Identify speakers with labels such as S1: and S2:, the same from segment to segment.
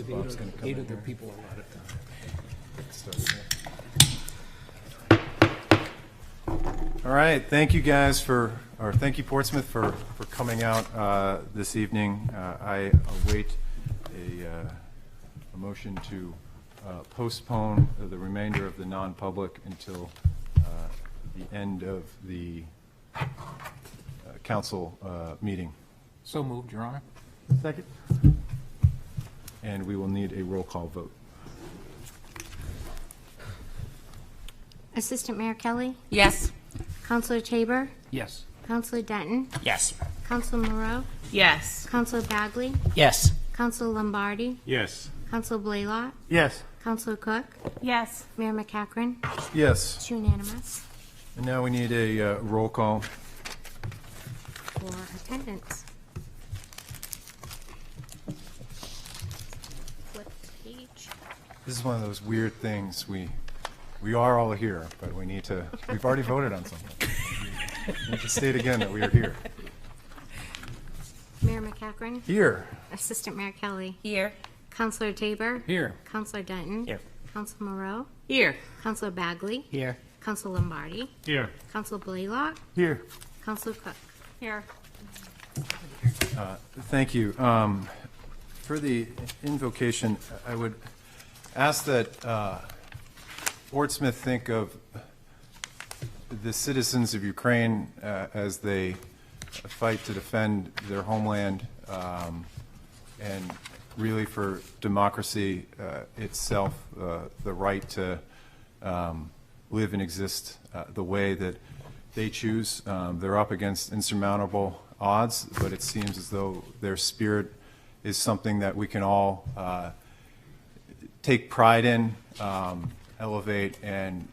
S1: so Bob's going to come in
S2: Eight other
S1: here.
S2: people a lot of time.
S1: All right, thank you guys thank you Portsmouth for coming out this evening. I await a motion to postpone the remainder of the non-public until the end of the council meeting.
S2: So moved, Your Honor.
S1: Second. And we will need a roll call vote.
S3: Assistant Mayor Kelly,
S4: Yes.
S3: Councilor Tabor,
S2: Yes.
S3: Councilor Denton,
S4: Yes.
S3: Councilor MOREAU,
S4: Yes.
S3: Councilor Bagley,
S4: Yes.
S3: Councilor Lombardi,
S5: Yes.
S3: Councilor Blaylock,
S5: Yes.
S3: Councilor Cook,
S4: Yes.
S3: Mayor McCachran.
S1: Yes.
S3: It's unanimous
S1: And now we need a roll call.
S3: for attendance. Flip the page.
S1: This is one of those weird things. We are all here, but we've already voted on something. We need to state again that we are here.
S3: Mayor McCachran,
S1: Here.
S3: Assistant Mayor Kelly,
S4: Here.
S3: Councilor Tabor,
S2: Here.
S3: Councilor Denton,
S4: Here.
S3: Councilor MOREAU,
S4: Here.
S3: Councilor Bagley,
S4: Here.
S3: Councilor Lombardi,
S5: Here.
S3: Councilor Blaylock,
S5: Here.
S3: Councilor Cook.
S4: Here.
S1: Thank you. For the invocation, I would ask that Portsmouth think of the citizens of Ukraine as they fight to defend their homeland and really for democracy itself, the right to live and exist the way that they choose. They're up against insurmountable odds, but it seems as though their spirit is something that we can all take pride in, elevate, and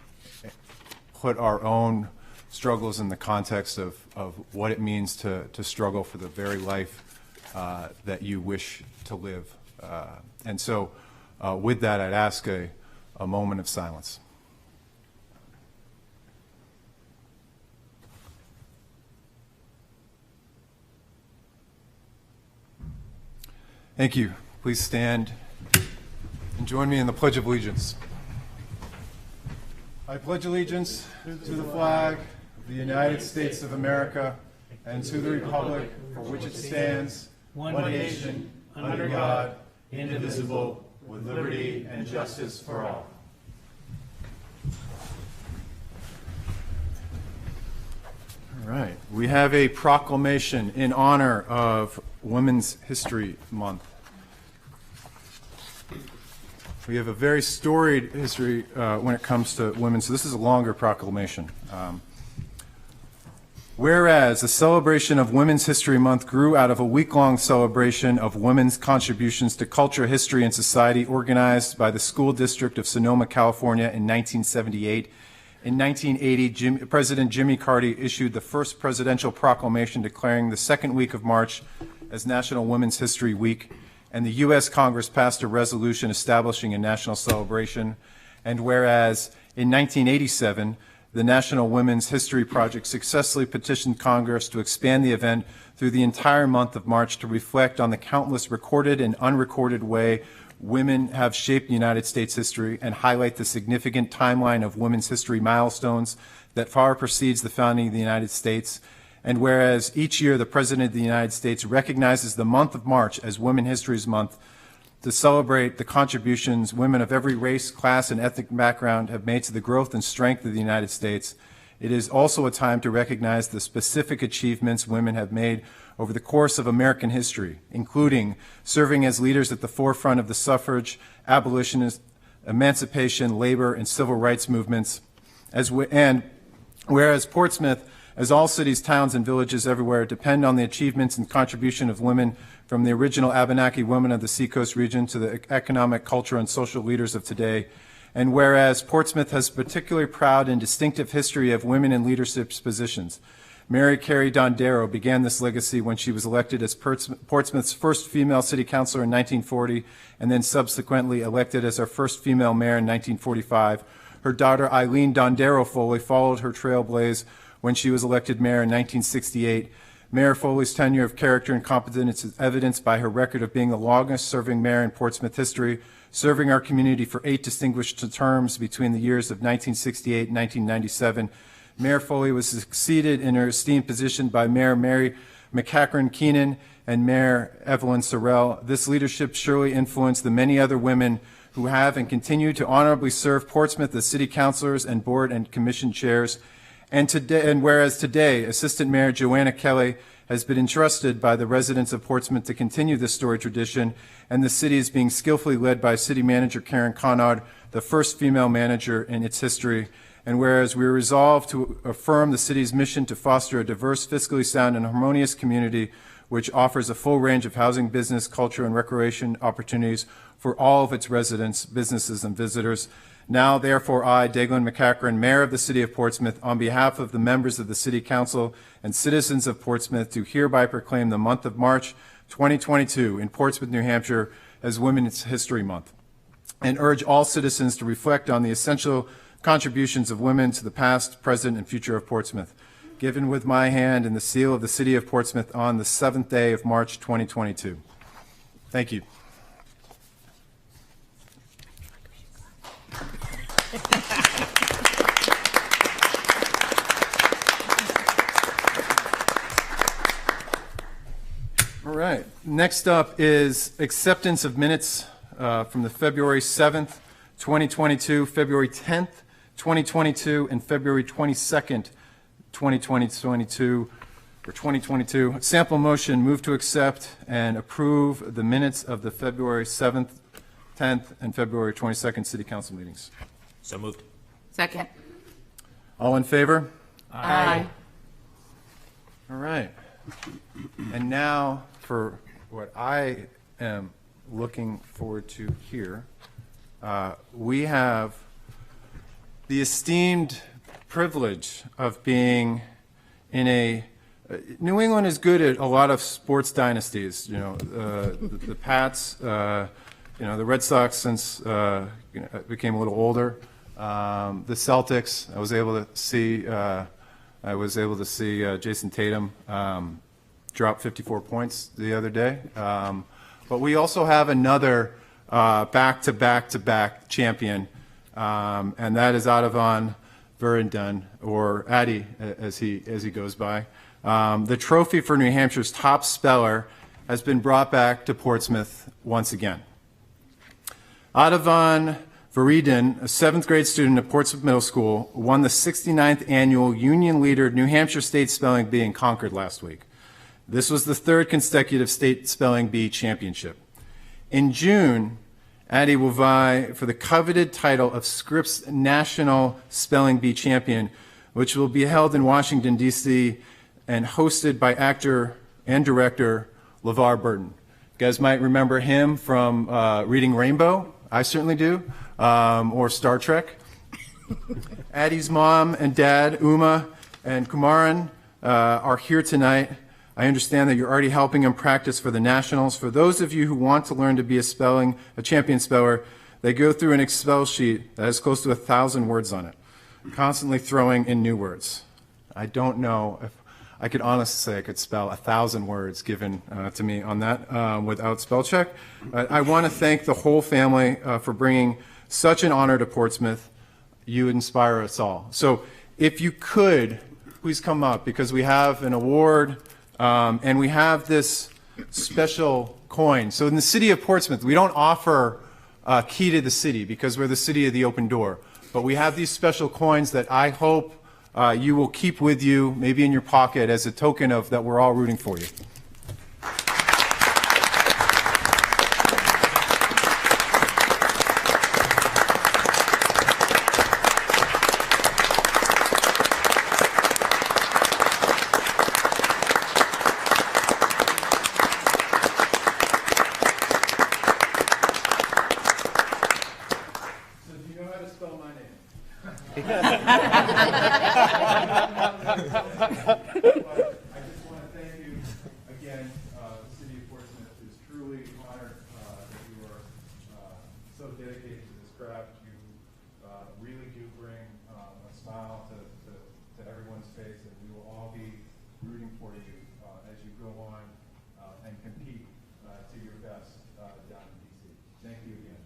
S1: put our own struggles in the context of what it means to struggle for the very life that you wish to live. And so with that, I'd ask a moment of silence. Thank you. Please stand and join me in the Pledge of Allegiance. I pledge allegiance to the flag of the United States of America and to the republic for which it stands, one nation, under God, indivisible, with liberty and justice for all. All right. We have a proclamation in honor of Women's History Month. We have a very storied history when it comes to women, so this is a longer proclamation. Whereas the celebration of Women's History Month grew out of a week-long celebration of women's contributions to culture, history, and society organized by the School District of Sonoma, California in 1978. In 1980, President Jimmy Carter issued the first presidential proclamation declaring the second week of March as National Women's History Week, and the U.S. Congress passed a resolution establishing a national celebration. And whereas in 1987, the National Women's History Project successfully petitioned Congress to expand the event through the entire month of March to reflect on the countless recorded and unrecorded way women have shaped United States history and highlight the significant timeline of women's history milestones that far precedes the founding of the United States. And whereas each year the President of the United States recognizes the month of March as Women's History Month to celebrate the contributions women of every race, class, and ethnic background have made to the growth and strength of the United States, it is also a time to recognize the specific achievements women have made over the course of American history, including serving as leaders at the forefront of the suffrage, abolitionist, emancipation, labor, and civil rights movements. And whereas Portsmouth, as all cities, towns, and villages everywhere, depend on the achievements and contribution of women from the original Abenaki women of the Seacoast region to the economic, cultural, and social leaders of today. And whereas Portsmouth has a particularly proud and distinctive history of women in leadership positions. Mary Carey Dondero began this legacy when she was elected as Portsmouth's first female city councilor in 1940, and then subsequently elected as our first female mayor in 1945. Her daughter Eileen Dondero Foley followed her trailblaze when she was elected mayor in 1968. Mayor Foley's tenure of character and competence is evidenced by her record of being the longest-serving mayor in Portsmouth history, serving our community for 8 distinguished terms between the years of 1968 and 1997. Mayor Foley was succeeded in her esteemed position by Mayor Mary McCachran-Keenan and Mayor ELWYN Sorrell. This leadership surely influenced the many other women who have and continue to honorably serve Portsmouth as city councilors and board and commission chairs. And whereas today, Assistant Mayor Joanna KELLEY has been entrusted by the residents of Portsmouth to continue this storied tradition, and the city is being skillfully led by City Manager Karen Conard, the first female manager in its history. And whereas we are resolved to affirm the city's mission to foster a diverse, fiscally sound, and harmonious community which offers a full range of housing, business, culture, and recreation opportunities for all of its residents, businesses, and visitors. Now, therefore, I, Daglin McCachran, Mayor of the City of Portsmouth, on behalf of the members of the City Council and citizens of Portsmouth, do hereby proclaim the month of March 2022 in Portsmouth, New Hampshire as Women's History Month, and urge all citizens to reflect on the essential contributions of women to the past, present, and future of Portsmouth. Given with my hand and the seal of the City of Portsmouth on the 7th day of March 2022. Thank you. All right. Next up is acceptance of minutes from the February 7th, 2022, February 10th, 2022, and February 22nd, 2022. Sample motion, move to accept and approve the minutes of the February 7th, 10th, and February 22nd City Council meetings.
S4: So moved.
S5: Second.
S1: All in favor?
S5: Aye.
S1: All right. And now for what I am looking forward to here, we have the esteemed privilege of being in a New England is good at a lot of sports dynasties. You know, the Pats, you know, the Red Sox since became a little older. The Celtics, I was able to see Jason Tatum drop 54 points the other day. But we also have another back-to-back-to-back champion, and that is Audit Verendun, or Addy as he goes by. The trophy for New Hampshire's top speller has been brought back to Portsmouth once again. Audit Verendun, a 7th grade student at Portsmouth Middle School, won the 69th annual Union Leader New Hampshire State Spelling Bee in Concord last week. This was the 3rd consecutive State Spelling Bee championship. In June, Addy will vie for the coveted title of Scripps National Spelling Bee Champion, which will be held in Washington, D.C., and hosted by actor and director LeVar Burton. You guys might remember him from Reading Rainbow. I certainly do. Or Star Trek. Addy's mom and dad, Uma and Kumaran, are here tonight. I understand that you're already helping him practice for the nationals. For those of you who want to learn to be a champion speller, they go through an Excel sheet that has close to 1,000 words on it, constantly throwing in new words. I don't know if I could honestly say I could spell 1,000 words given to me on that without spell check. I want to thank the whole family for bringing such an honor to Portsmouth. You inspire us all. So if you could, please come up, because we have an award and we have this special coin. So in the city of Portsmouth, we don't offer a key to the city because we're the city of the open door. But we have these special coins that I hope you will keep with you, maybe in your pocket, as a token of that we're all rooting for you. So do you know how to spell my name? I just want to thank you again. The city of Portsmouth is truly honored that you are so dedicated to this craft. You really do bring a smile to everyone's face, and we will all be rooting for you as you go on and compete to your best down in DC. Thank you again.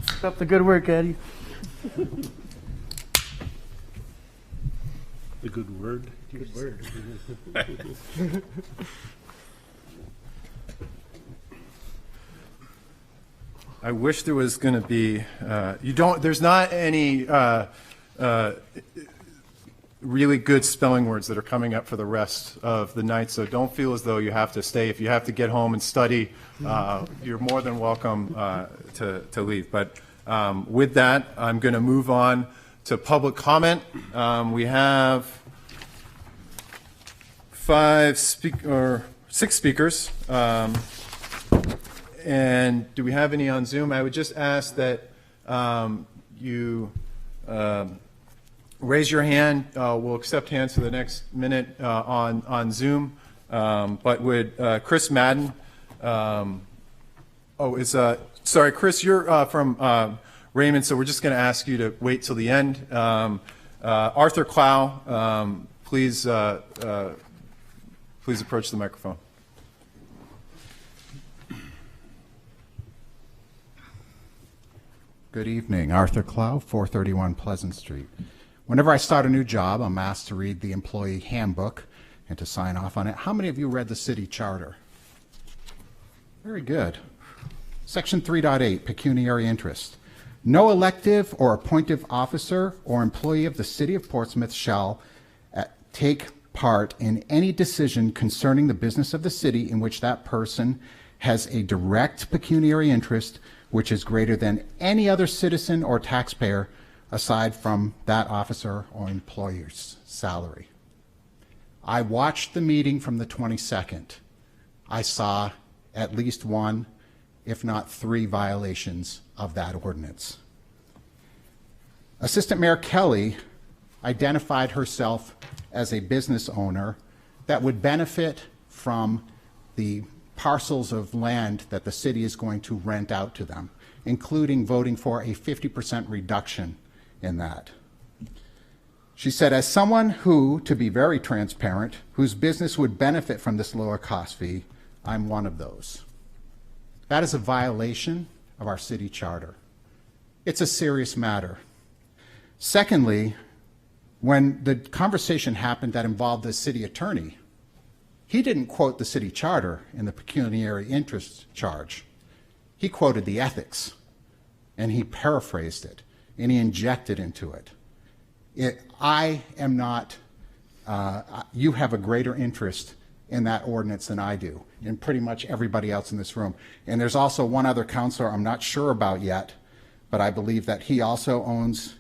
S4: Keep up the good work, Eddie.
S5: The good word.
S4: Good word.
S1: I wish there was going to be, there's not any really good spelling words that are coming up for the rest of the night, so don't feel as though you have to stay. If you have to get home and study, you're more than welcome to leave. But with that, I'm going to move on to public comment. We have 6 speakers. And do we have any on Zoom? I would just ask that you raise your hand. We'll accept hands for the next minute on Zoom. But would Chris Maden, sorry, Chris, you're from Raymond, so we're just going to ask you to wait till the end. Arthur Clough, please approach the microphone.
S6: Good evening. Arthur Clough, 431 Pleasant Street. Whenever I start a new job, I'm asked to read the employee handbook and to sign off on it. How many of you read the city charter? Very good. Section 3.8, pecuniary interest. No elective or appointive officer or employee of the City of Portsmouth shall take part in any decision concerning the business of the city in which that person has a direct pecuniary interest which is greater than any other citizen or taxpayer aside from that officer or employer's salary. I watched the meeting from the 22nd. I saw at least 1, if not 3 violations of that ordinance. Assistant Mayor KELLEY identified herself as a business owner that would benefit from the parcels of land that the city is going to rent out to them, including voting for a 50% reduction in that. She said, as someone who, to be very transparent, whose business would benefit from this lower cost fee, I'm one of those. That is a violation of our city charter. It's a serious matter. Secondly, when the conversation happened that involved the city attorney, he didn't quote the city charter in the pecuniary interest charge. He quoted the ethics, and he paraphrased it, and he injected into it. I am not, you have a greater interest in that ordinance than I do, and pretty much everybody else in this room. And there's also one other counselor I'm not sure about yet, but I believe that he also owns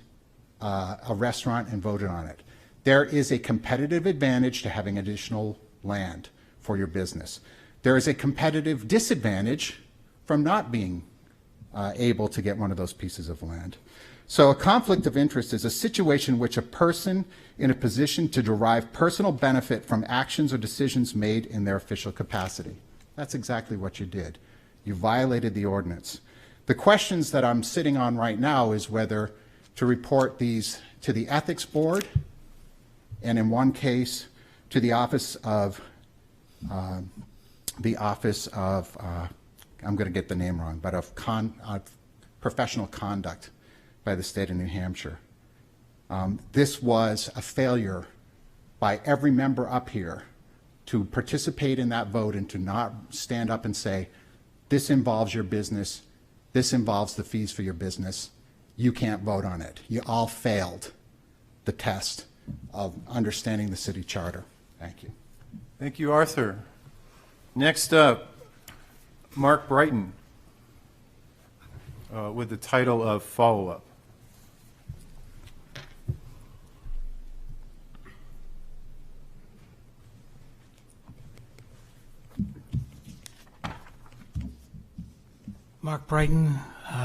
S6: a restaurant and voted on it. There is a competitive advantage to having additional land for your business. There is a competitive disadvantage from not being able to get one of those pieces of land. So a conflict of interest is a situation in which a person in a position to derive personal benefit from actions or decisions made in their official capacity. That's exactly what you did. You violated the ordinance. The questions that I'm sitting on right now is whether to report these to the ethics board, and in one case to the office of I'm going to get the name wrong, but of professional conduct by the state of New Hampshire. This was a failure by every member up here to participate in that vote and to not stand up and say, this involves your business, this involves the fees for your business, you can't vote on it. You all failed the test of understanding the city charter. Thank you.
S1: Thank you, Arthur. Next up, Mark Brighton with the title of Follow-Up.
S7: Mark Brighton,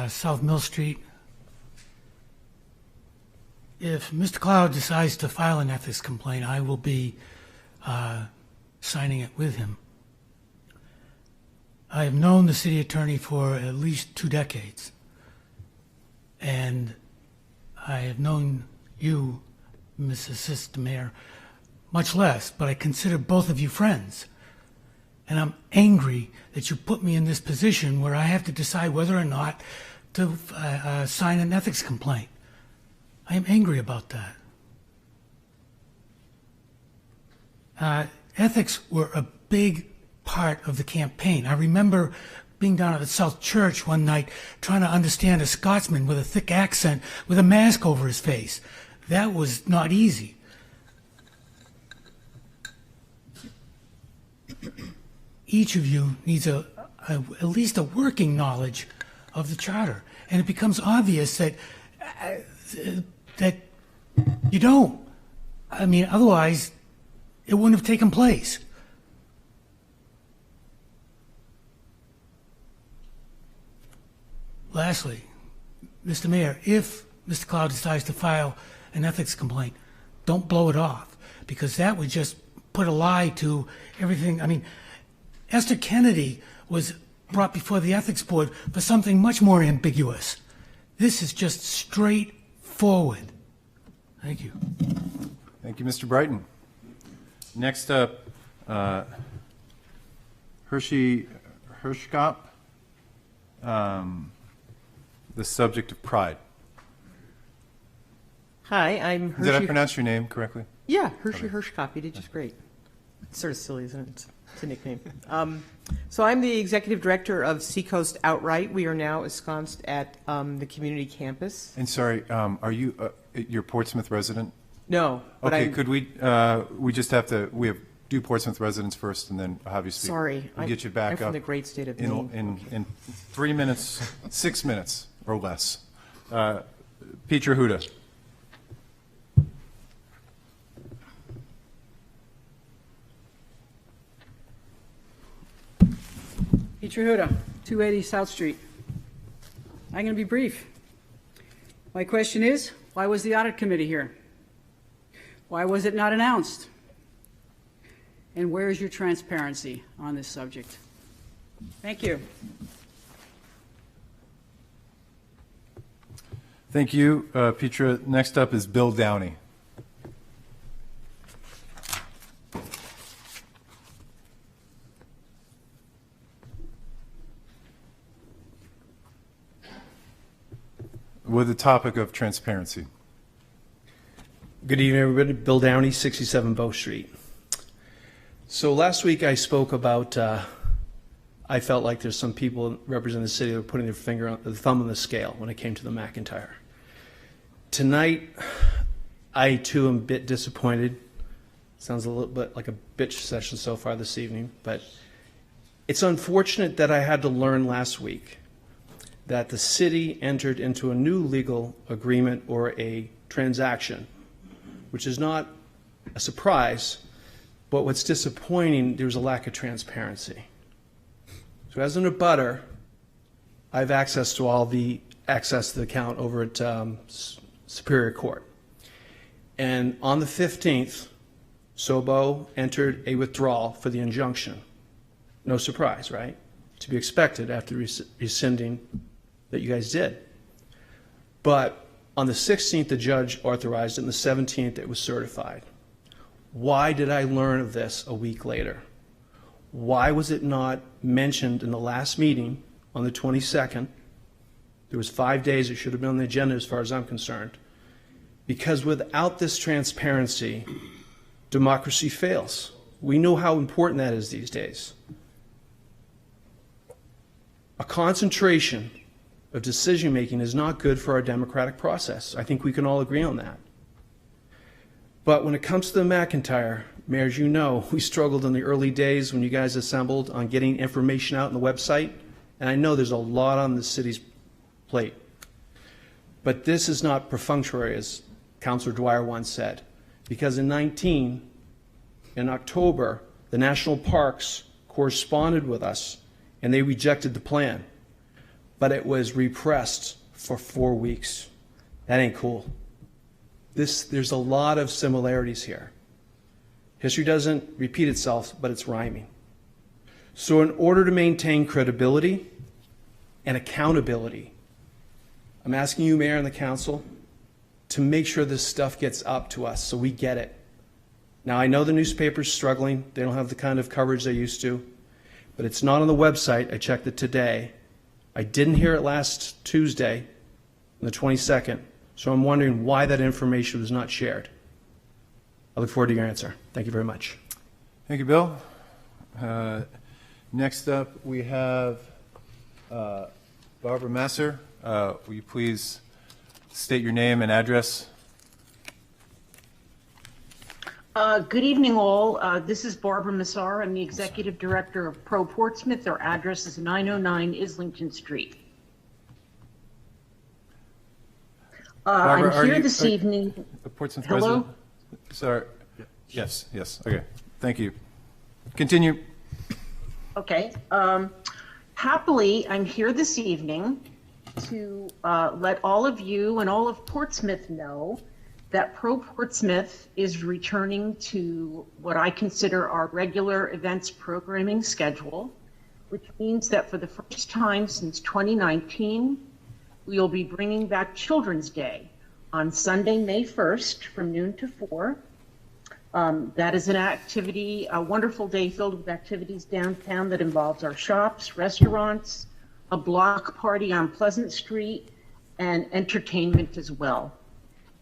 S7: South Mill Street. If Mr. Clough decides to file an ethics complaint, I will be signing it with him. I have known the city attorney for at least 2 decades. And I have known you, Mrs. Assistant Mayor, much less, but I consider both of you friends. And I'm angry that you put me in this position where I have to decide whether or not to sign an ethics complaint. I am angry about that. Ethics were a big part of the campaign. I remember being down at the South Church one night trying to understand a Scotsman with a thick accent with a mask over his face. That was not easy. Each of you needs at least a working knowledge of the charter, and it becomes obvious that that you don't. I mean, otherwise, it wouldn't have taken place. Lastly, Mr. Mayor, if Mr. Clough decides to file an ethics complaint, don't blow it off, because that would just put a lie to everything. I mean, Esther Kennedy was brought before the ethics board for something much more ambiguous. This is just straightforward. Thank you.
S1: Thank you, Mr. Brighton. Next up, Hirschkop, the subject of pride.
S5: Hi, I'm Hershey.
S1: Did I pronounce your name correctly?
S5: Yeah, Hershey Hirschkop. You did just great. It's sort of silly, isn't it? It's a nickname. So I'm the executive director of Seacoast Outright. We are now ensconced at the community campus.
S1: And sorry, are you you're Portsmouth resident?
S5: No, but
S1: Okay,
S5: I'm
S1: could we just have to do Portsmouth residents first, and then I'll have you speak.
S5: sorry.
S1: We'll get you back
S5: I'm from
S1: up
S5: the great state of Maine.
S1: in 3 minutes, 6 minutes or less. Petra, Huda.
S8: Petra Huda, 280 South Street. I'm going to be brief. My question is, why was the audit committee here? Why was it not announced? And where is your transparency on this subject? Thank you.
S1: Thank you, Petra. Next up is Bill Downey. With the topic of transparency.
S9: Good evening, everybody. Bill Downey, 67 Bow Street. So last week I spoke about I felt like there's some people representing the city that were putting their thumb on the scale when it came to the McIntyre. Tonight, I too am a bit disappointed. Sounds a little bit like a bitch session so far this evening, but it's unfortunate that I had to learn last week that the city entered into a new legal agreement or a transaction, which is not a surprise, but what's disappointing, there's a lack of transparency. So as an abutter, I have access to the account over at Superior Court. And on the 15th, Sobo entered a withdrawal for the injunction. No surprise, right? To be expected after rescinding that you guys did. But on the 16th, the judge authorized it, and the 17th, it was certified. Why did I learn of this a week later? Why was it not mentioned in the last meeting on the 22nd? There was 5 days it should have been on the agenda as far as I'm concerned. Because without this transparency, democracy fails. We know how important that is these days. A concentration of decision-making is not good for our democratic process. I think we can all agree on that. But when it comes to the McIntyre, Mayor, as you know, we struggled in the early days when you guys assembled on getting information out on the website, and I know there's a lot on the city's plate. But this is not perfunctory, as Councilor Dwyer once said, because in October, the National Parks corresponded with us, and they rejected the plan. But it was repressed for 4 weeks. That ain't cool. There's a lot of similarities here. History doesn't repeat itself, but it's rhyming. So in order to maintain credibility and accountability, I'm asking you, Mayor and the Council, to make sure this stuff gets up to us so we get it. Now, I know the newspaper's struggling. They don't have the kind of coverage they used to, but it's not on the website. I checked it today. I didn't hear it last Tuesday, the 22nd, so I'm wondering why that information was not shared. I look forward to your answer. Thank you very much.
S1: Thank you, Bill. Next up, we have Barbara Massar. Will you please state your name and address?
S10: Good evening, all. This is Barbara Massar. I'm the Executive Director of Pro Portsmouth. Our address is 909 Islington Street.
S1: Barbara,
S10: I'm here this evening.
S1: The Portsmouth
S10: Hello?
S1: resident? Sorry. Yes, yes. Okay. Thank you. Continue.
S10: Okay. Happily, I'm here this evening to let all of you and all of Portsmouth know that Pro Portsmouth is returning to what I consider our regular events programming schedule, which means that for the first time since 2019, we will be bringing back Children's Day on Sunday, May 1st from noon to 4. That is an activity, a wonderful day filled with activities downtown that involves our shops, restaurants, a block party on Pleasant Street, and entertainment as well.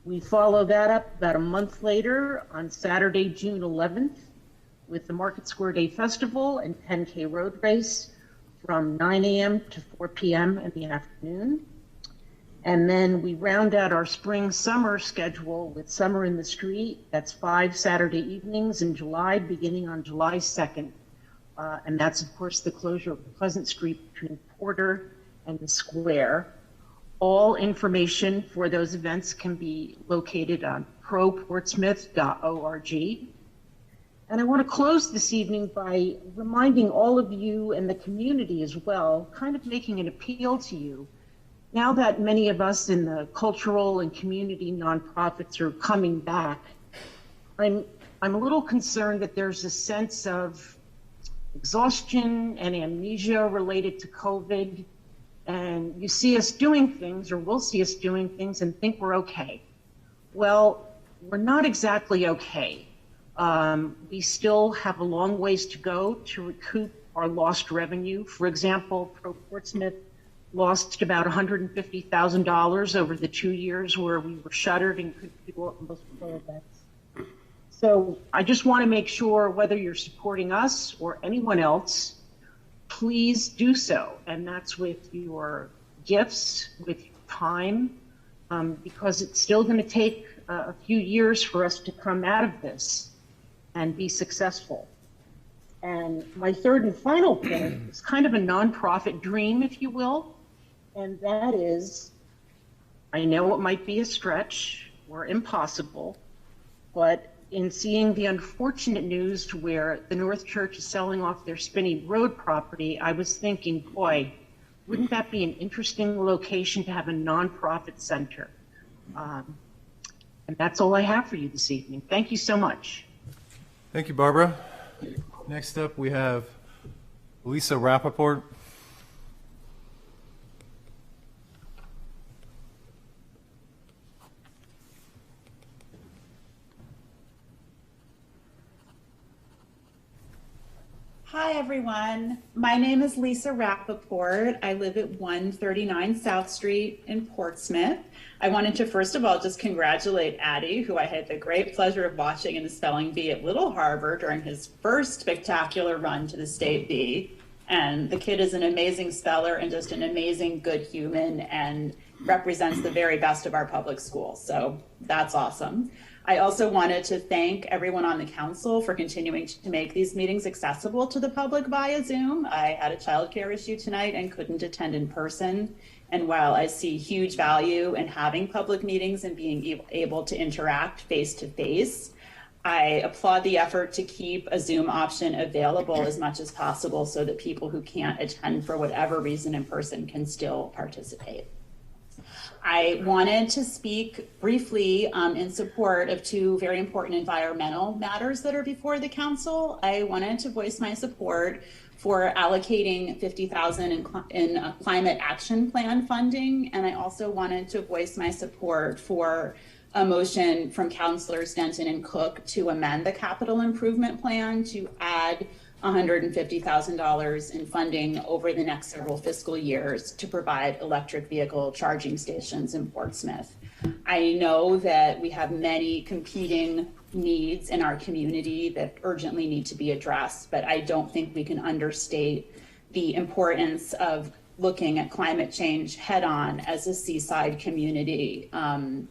S10: We follow that up about a month later on Saturday, June 11th, with the Market Square Day Festival and 10K Road Race from 9 a.m. to 4 p.m. in the afternoon. And then we round out our spring-summer schedule with Summer in the Street. That's 5 Saturday evenings in July, beginning on July 2nd. And that's, of course, the closure of Pleasant Street between Porter and the Square. All information for those events can be located on proportsmouth.org. And I want to close this evening by reminding all of you and the community as well, kind of making an appeal to you. Now that many of us in the cultural and community nonprofits are coming back, I'm a little concerned that there's a sense of exhaustion and amnesia related to COVID. And you see us doing things, or will see us doing things, and think we're okay. Well, we're not exactly okay. We still have a long ways to go to recoup our lost revenue. For example, Pro Portsmouth lost about $150,000 over the 2 years where we were shuttered and couldn't do almost full events. So I just want to make sure whether you're supporting us or anyone else, please do so. And that's with your gifts, with your time, because it's still going to take a few years for us to come out of this and be successful. And my third and final point is kind of a nonprofit dream, if you will. And that is, I know it might be a stretch or impossible, but in seeing the unfortunate news to where the North Church is selling off their Spinney Road property, I was thinking, boy, wouldn't that be an interesting location to have a nonprofit center? And that's all I have for you this evening. Thank you so much.
S1: Thank you, Barbara. Next up, we have Lisa Rapaport.
S11: Hi, everyone. My name is Lisa Rapaport. I live at 139 South Street in Portsmouth. I wanted to, first of all, just congratulate Addie, who I had the great pleasure of watching in the spelling bee at Little Harbor during his first spectacular run to the state bee. And the kid is an amazing speller and just an amazing good human and represents the very best of our public schools. So that's awesome. I also wanted to thank everyone on the council for continuing to make these meetings accessible to the public via Zoom. I had a childcare issue tonight and couldn't attend in person. And while I see huge value in having public meetings and being able to interact face to face, I applaud the effort to keep a Zoom option available as much as possible so that people who can't attend for whatever reason in person can still participate. I wanted to speak briefly in support of two very important environmental matters that are before the council. I wanted to voice my support for allocating $50,000 in climate action plan funding. And I also wanted to voice my support for a motion from Councilors Denton and Cook to amend the capital improvement plan to add $150,000 in funding over the next several fiscal years to provide electric vehicle charging stations in Portsmouth. I know that we have many competing needs in our community that urgently need to be addressed, but I don't think we can understate the importance of looking at climate change head on as a seaside community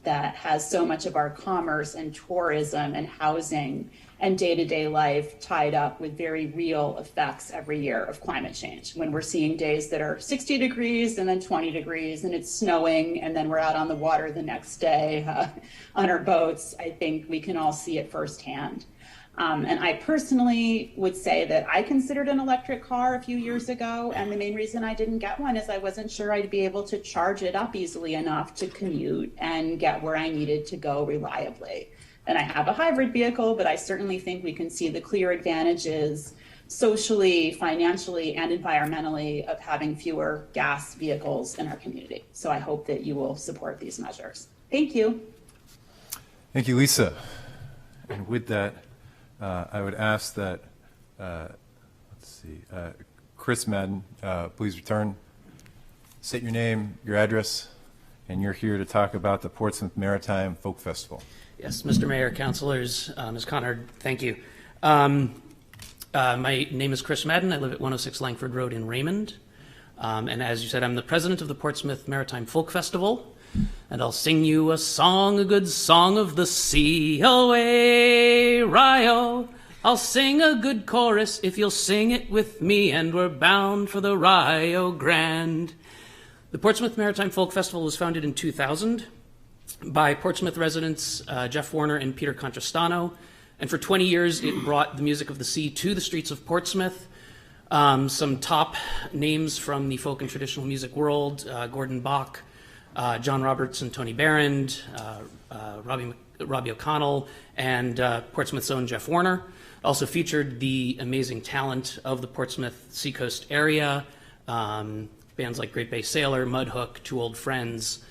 S11: that has so much of our commerce and tourism and housing and day-to-day life tied up with very real effects every year of climate change. When we're seeing days that are 60 degrees and then 20 degrees and it's snowing and then we're out on the water the next day on our boats, I think we can all see it firsthand. And I personally would say that I considered an electric car a few years ago, and the main reason I didn't get one is I wasn't sure I'd be able to charge it up easily enough to commute and get where I needed to go reliably. And I have a hybrid vehicle, but I certainly think we can see the clear advantages socially, financially, and environmentally of having fewer gas vehicles in our community. So I hope that you will support these measures. Thank you.
S1: Thank you, Lisa. And with that, I would ask that, Chris Maden, please return. State your name, your address, and you're here to talk about the Portsmouth Maritime Folk Festival.
S12: Yes, Mr. Mayor, councilors, Ms. Conard, thank you. My name is Chris Maden. I live at 106 Langford Road in Raymond. And as you said, I'm the president of the Portsmouth Maritime Folk Festival. And I'll sing you a song, a good song of the sea. Away, Rio. I'll sing a good chorus if you'll sing it with me. And we're bound for the Rio Grande. The Portsmouth Maritime Folk Festival was founded in 2000 by Portsmouth residents Jeff Warner and Peter Contrastano. And for 20 years, it brought the music of the sea to the streets of Portsmouth. Some top names from the folk and traditional music world, Gordon Bach, John Roberts and Tony Barrand, Robbie O'Connell, and Portsmouth's own Jeff Warner. Also featured the amazing talent of the Portsmouth Seacoast area, bands like Great Bay Sailor, Mudhook, Two Old Friends.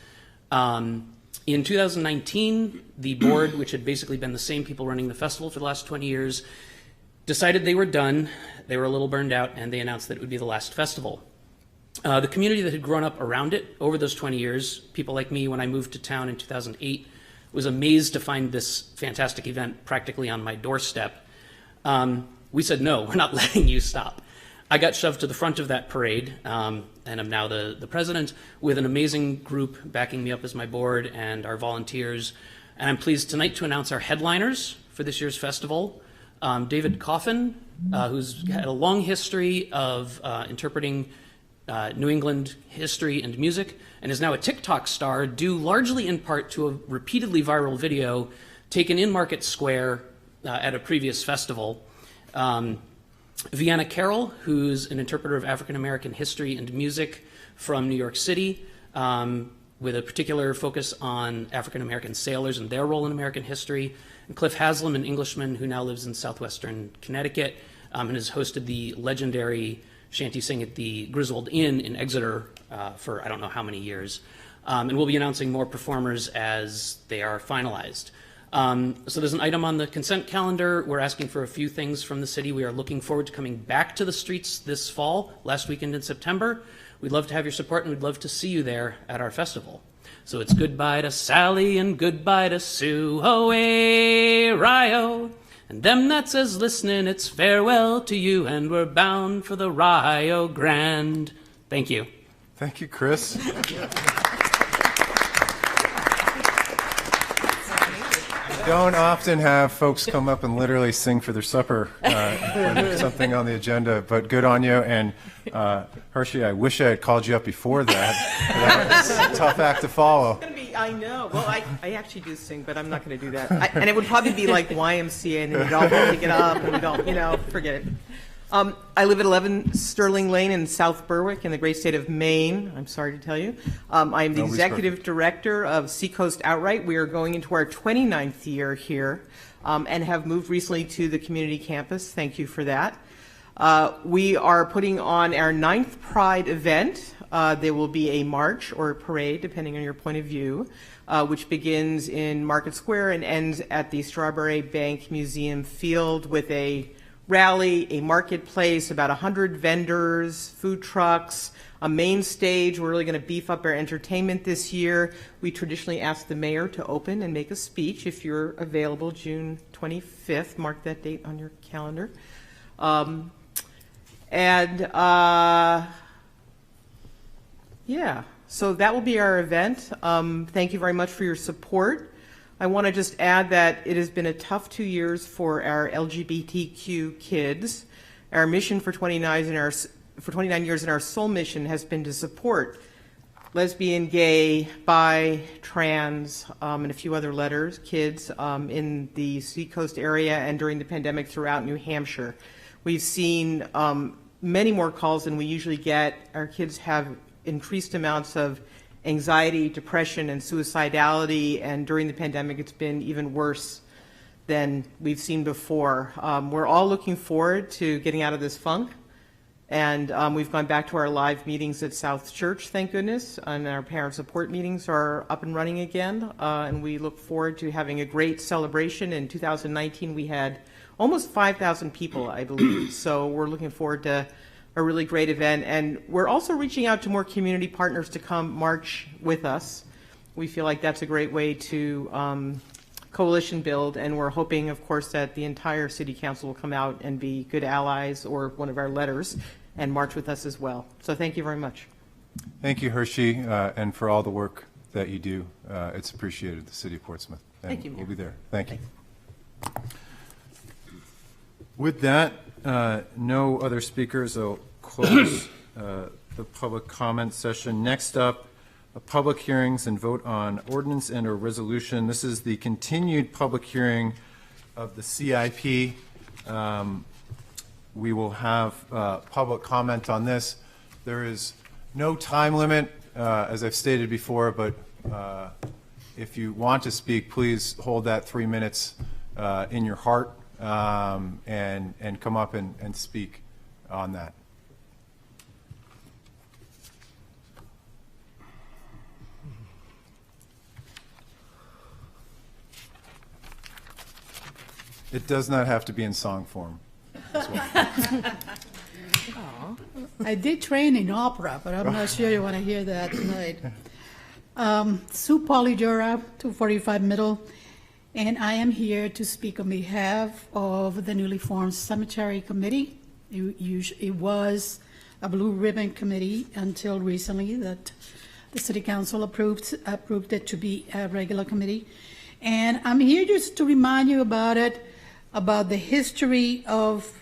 S12: In 2019, the board, which had basically been the same people running the festival for the last 20 years, decided they were done, they were a little burned out, and they announced that it would be the last festival. The community that had grown up around it over those 20 years, people like me when I moved to town in 2008, was amazed to find this fantastic event practically on my doorstep. We said, no, we're not letting you stop. I got shoved to the front of that parade, and I'm now the president, with an amazing group backing me up as my board and our volunteers. And I'm pleased tonight to announce our headliners for this year's festival. David Coffin, who's had a long history of interpreting New England history and music, and is now a TikTok star, due largely in part to a repeatedly viral video taken in Market Square at a previous festival. Vienna Carroll, who's an interpreter of African American history and music from New York City, with a particular focus on African American sailors and their role in American history. And Cliff Haslam, an Englishman who now lives in southwestern Connecticut, and has hosted the legendary shanty sing at the Griswold Inn in Exeter for I don't know how many years. And we'll be announcing more performers as they are finalized. So there's an item on the consent calendar. We're asking for a few things from the city. We are looking forward to coming back to the streets this fall, last weekend in September. We'd love to have your support, and we'd love to see you there at our festival. So it's goodbye to Sally and goodbye to Sue, away, Rio. And them that says listening, it's farewell to you, and we're bound for the Rio Grande. Thank you.
S1: Thank you, Chris. Don't often have folks come up and literally sing for their supper when there's something on the agenda, but good on you. And Hershey, I wish I had called you up before that. That was a tough act to follow.
S5: I know. Well, I actually do sing, but I'm not going to do that. And it would probably be like YMCA, and then we'd all pick it up, and we'd all, forget it. I live at 11 Sterling Lane in South Berwick in the great state of Maine. I'm sorry to tell you. I am the executive director of Seacoast Outright. We are going into our 29th year here and have moved recently to the community campus. Thank you for that. We are putting on our 9th Pride event. There will be a march or a parade, depending on your point of view, which begins in Market Square and ends at the Strawberry Bank Museum field with a rally, a marketplace, about 100 vendors, food trucks, a main stage. We're really going to beef up our entertainment this year. We traditionally ask the mayor to open and make a speech if you're available June 25th. Mark that date on your calendar. Yeah, so that will be our event. Thank you very much for your support. I want to just add that it has been a tough 2 years for our LGBTQ kids. Our mission for 29 years in our sole mission has been to support lesbian, gay, bi, trans, and a few other kids in the Seacoast area and during the pandemic throughout New Hampshire. We've seen many more calls than we usually get. Our kids have increased amounts of anxiety, depression, and suicidality, and during the pandemic it's been even worse than we've seen before. We're all looking forward to getting out of this funk, and we've gone back to our live meetings at South Church, thank goodness, and our parent support meetings are up and running again, and we look forward to having a great celebration. In 2019 we had almost 5,000 people, I believe, so we're looking forward to a really great event, and we're also reaching out to more community partners to come march with us. We feel like that's a great way to coalition build, and we're hoping, of course, that the entire City Council will come out and be good allies or one of our letters and march with us as well. So thank you very much.
S1: Thank you, Hershey, and for all the work that you do. It's appreciated, the City of Portsmouth. And
S5: Thank you, Mayor.
S1: we'll be there. Thank you. With that, no other speakers. I'll close the public comment session. Next up, public hearings and vote on ordinance and or resolution. This is the continued public hearing of the CIP. We will have public comment on this. There is no time limit, as I've stated before, but if you want to speak, please hold that 3 minutes in your heart. And come up and speak on that. It does not have to be in song form.
S13: I did train in opera, but I'm not sure you want to hear that tonight. Sue Polydura, 245 Middle. And I am here to speak on behalf of the newly formed Cemetery Committee. It was a blue ribbon committee until recently that the City Council approved it to be a regular committee. And I'm here just to remind you about it, about the history of,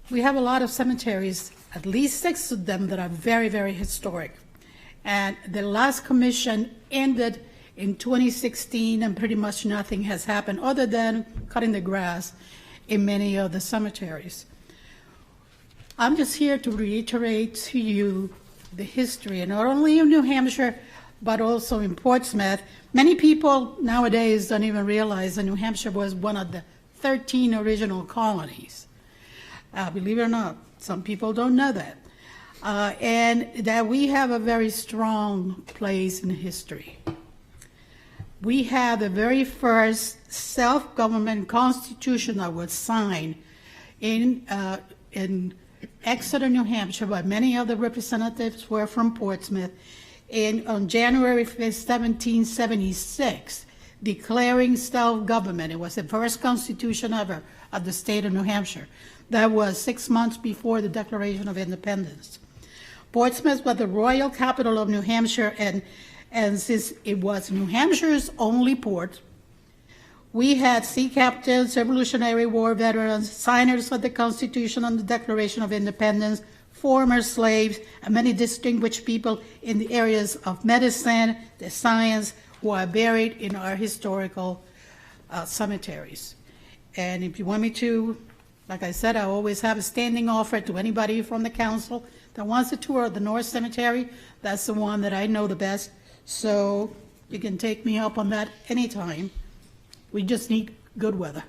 S13: we have a lot of cemeteries, at least 6 of them that are very, very historic. And the last commission ended in 2016, and pretty much nothing has happened other than cutting the grass in many of the cemeteries. I'm just here to reiterate to you the history, and not only in New Hampshire, but also in Portsmouth. Many people nowadays don't even realize that New Hampshire was one of the 13 original colonies. Believe it or not, some people don't know that. And that we have a very strong place in history. We had the very first self-government constitution that was signed in Exeter, New Hampshire, but many of the representatives were from Portsmouth, on January 5th, 1776, declaring self-government. It was the first constitution ever of the state of New Hampshire. That was 6 months before the Declaration of Independence. Portsmouth was the royal capital of New Hampshire, and since it was New Hampshire's only port, we had sea captains, Revolutionary War veterans, signers of the Constitution and the Declaration of Independence, former slaves, and many distinguished people in the areas of medicine, the science, who are buried in our historical cemeteries. And if you want me to, like I said, I always have a standing offer to anybody from the council that wants to tour the North Cemetery. That's the one that I know the best. So you can take me up on that anytime. We just need good weather.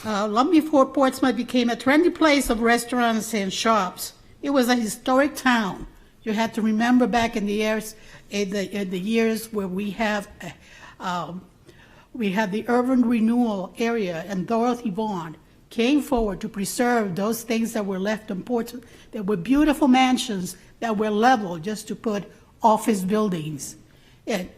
S13: long before Portsmouth became a trendy place of restaurants and shops, it was a historic town. You had to remember back in the years where we had the urban renewal area, and Dorothy Vaughan came forward to preserve those things that were left in Portsmouth. There were beautiful mansions that were leveled just to put office buildings. And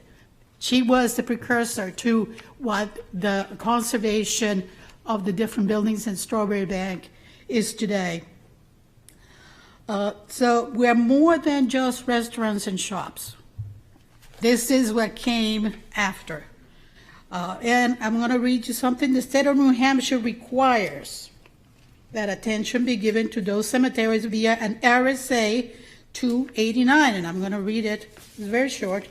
S13: she was the precursor to what the conservation of the different buildings in Strawberry Bank is today. So we're more than just restaurants and shops. This is what came after. And I'm going to read you something. The state of New Hampshire requires that attention be given to those cemeteries via an RSA 289, and I'm going to read it. It's very short.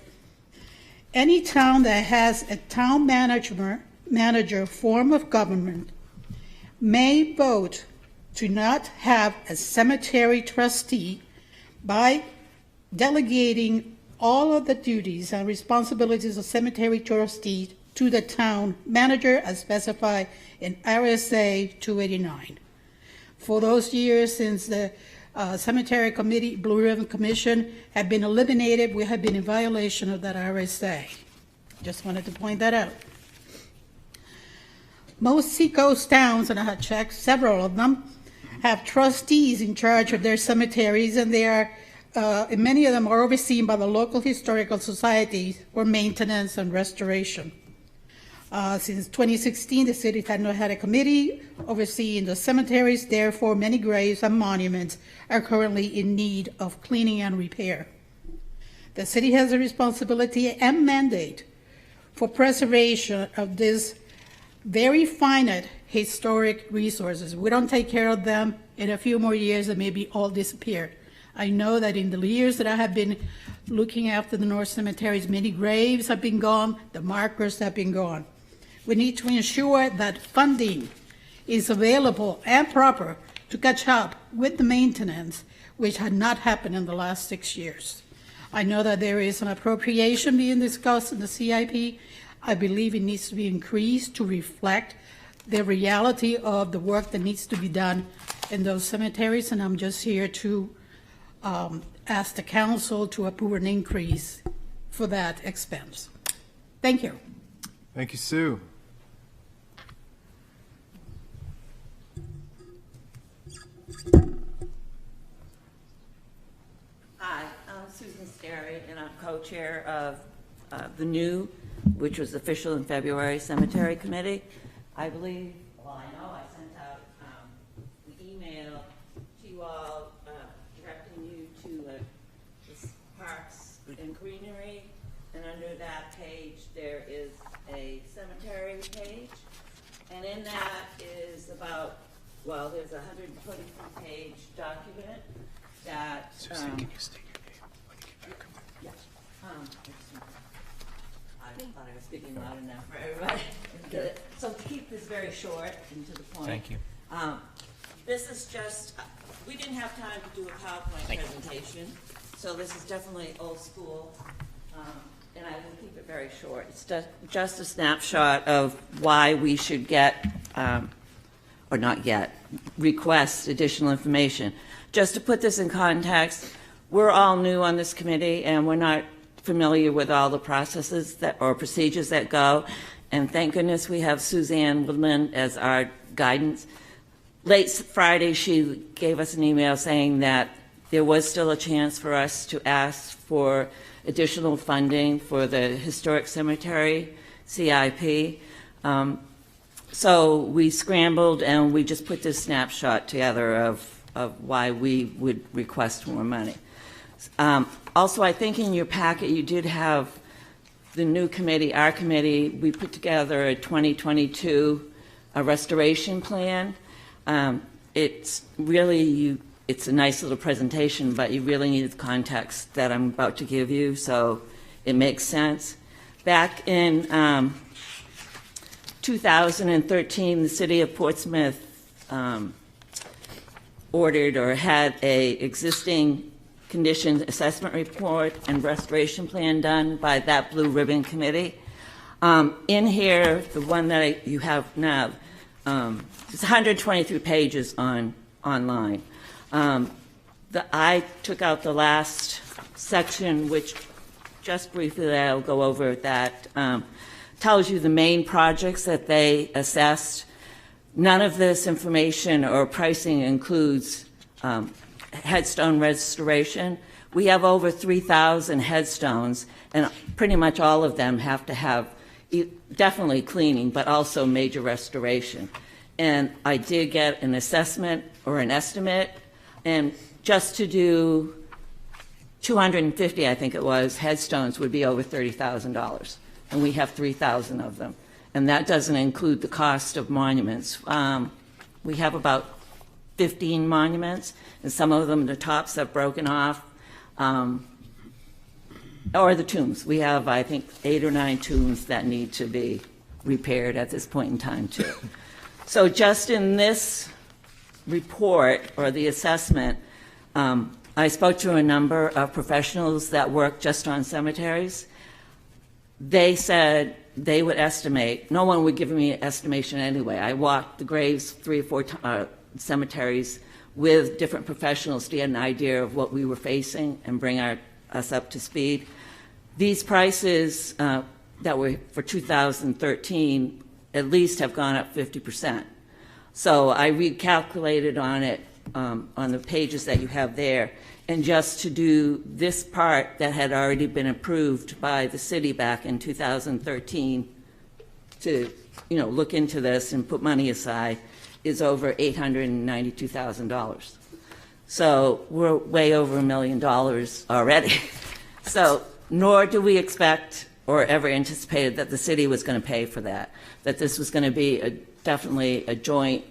S13: Any town that has a town manager form of government may vote to not have a cemetery trustee by delegating all of the duties and responsibilities of cemetery trustee to the town manager as specified in RSA 289. For those years since the Cemetery Committee, Blue Ribbon Commission had been eliminated, we have been in violation of that RSA. Just wanted to point that out. Most Seacoast towns, and I have checked several of them, have trustees in charge of their cemeteries, and they are, and many of them are overseen by the local historical societies for maintenance and restoration. Since 2016, the city had not had a committee overseeing the cemeteries. Therefore, many graves and monuments are currently in need of cleaning and repair. The city has a responsibility and mandate for preservation of these very finite historic resources. We don't take care of them, in a few more years they may be all disappeared. I know that in the years that I have been looking after the North Cemeteries, many graves have been gone, the markers have been gone. We need to ensure that funding is available and proper to catch up with the maintenance, which had not happened in the last 6 years. I know that there is an appropriation being discussed in the CIP. I believe it needs to be increased to reflect the reality of the work that needs to be done in those cemeteries, and I'm just here to ask the council to approve an increase for that expense. Thank you.
S1: Thank you, Sue.
S14: Hi, I'm Susan Sterry, and I'm co-chair of the new, which was official in February, Cemetery Committee. I believe, well, I know I sent out an email to you all directing you to the Parks and Greenery, and under that page there is a cemetery page, and in that is about, well, there's a 123-page document that.
S9: Susan, can you state your name?
S14: Yes. I thought I was speaking loud enough for everybody. So to keep this very short and to the point.
S2: Thank you.
S14: This is just, we didn't have time to do a PowerPoint presentation, so this is definitely old school, and I will keep it very short. It's just a snapshot of why we should get, or not yet, request additional information. Just to put this in context, we're all new on this committee, and we're not familiar with all the processes that or procedures that go, and thank goodness we have Suzanne Woodland as our guidance. Late Friday, she gave us an email saying that there was still a chance for us to ask for additional funding for the Historic Cemetery CIP. So we scrambled and we just put this snapshot together of why we would request more money. Also, I think in your packet you did have the new committee, our committee. We put together a 2022 restoration plan. It's really, it's a nice little presentation, but you really need the context that I'm about to give you, so it makes sense. Back in 2013, the city of Portsmouth ordered or had a existing condition assessment report and restoration plan done by that Blue Ribbon Committee. In here, the one that you have now, It's 123 pages online. I took out the last section, which just briefly I'll go over, that tells you the main projects that they assessed. None of this information or pricing includes headstone restoration. We have over 3,000 headstones, and pretty much all of them have to have definitely cleaning, but also major restoration. And I did get an assessment or an estimate, and just to do 250, I think it was, headstones would be over $30,000, and we have 3,000 of them. And that doesn't include the cost of monuments. We have about 15 monuments, and some of them, the tops have broken off, or the tombs. We have, I think, 8 or 9 tombs that need to be repaired at this point in time, too. So just in this report, or the assessment, I spoke to a number of professionals that work just on cemeteries. They said they would estimate, no one would give me an estimation anyway. I walked the graves 3 or 4 cemeteries with different professionals to get an idea of what we were facing and bring us up to speed. These prices that were for 2013 at least have gone up 50%. So I recalculated on it on the pages that you have there, and just to do this part that had already been approved by the city back in 2013 to, look into this and put money aside is over $892,000. So we're way over $1 million already. So nor do we expect or ever anticipated that the city was going to pay for that this was going to be definitely a joint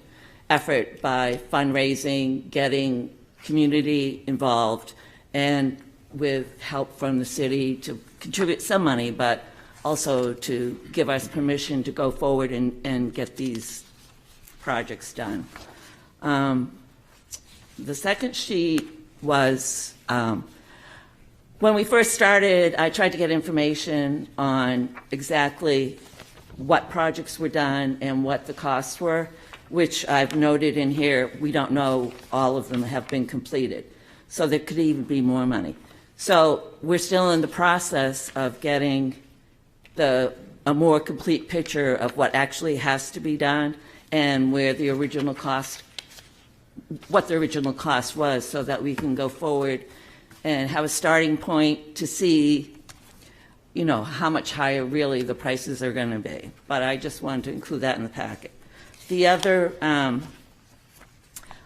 S14: effort by fundraising, getting community involved, and with help from the city to contribute some money, but also to give us permission to go forward and get these projects done. The second sheet was, when we first started, I tried to get information on exactly what projects were done and what the costs were, which I've noted in here. We don't know all of them have been completed. So there could even be more money. So we're still in the process of getting a more complete picture of what actually has to be done and where the original cost, what the original cost was, so that we can go forward and have a starting point to see, how much higher really the prices are going to be. But I just wanted to include that in the packet. The other,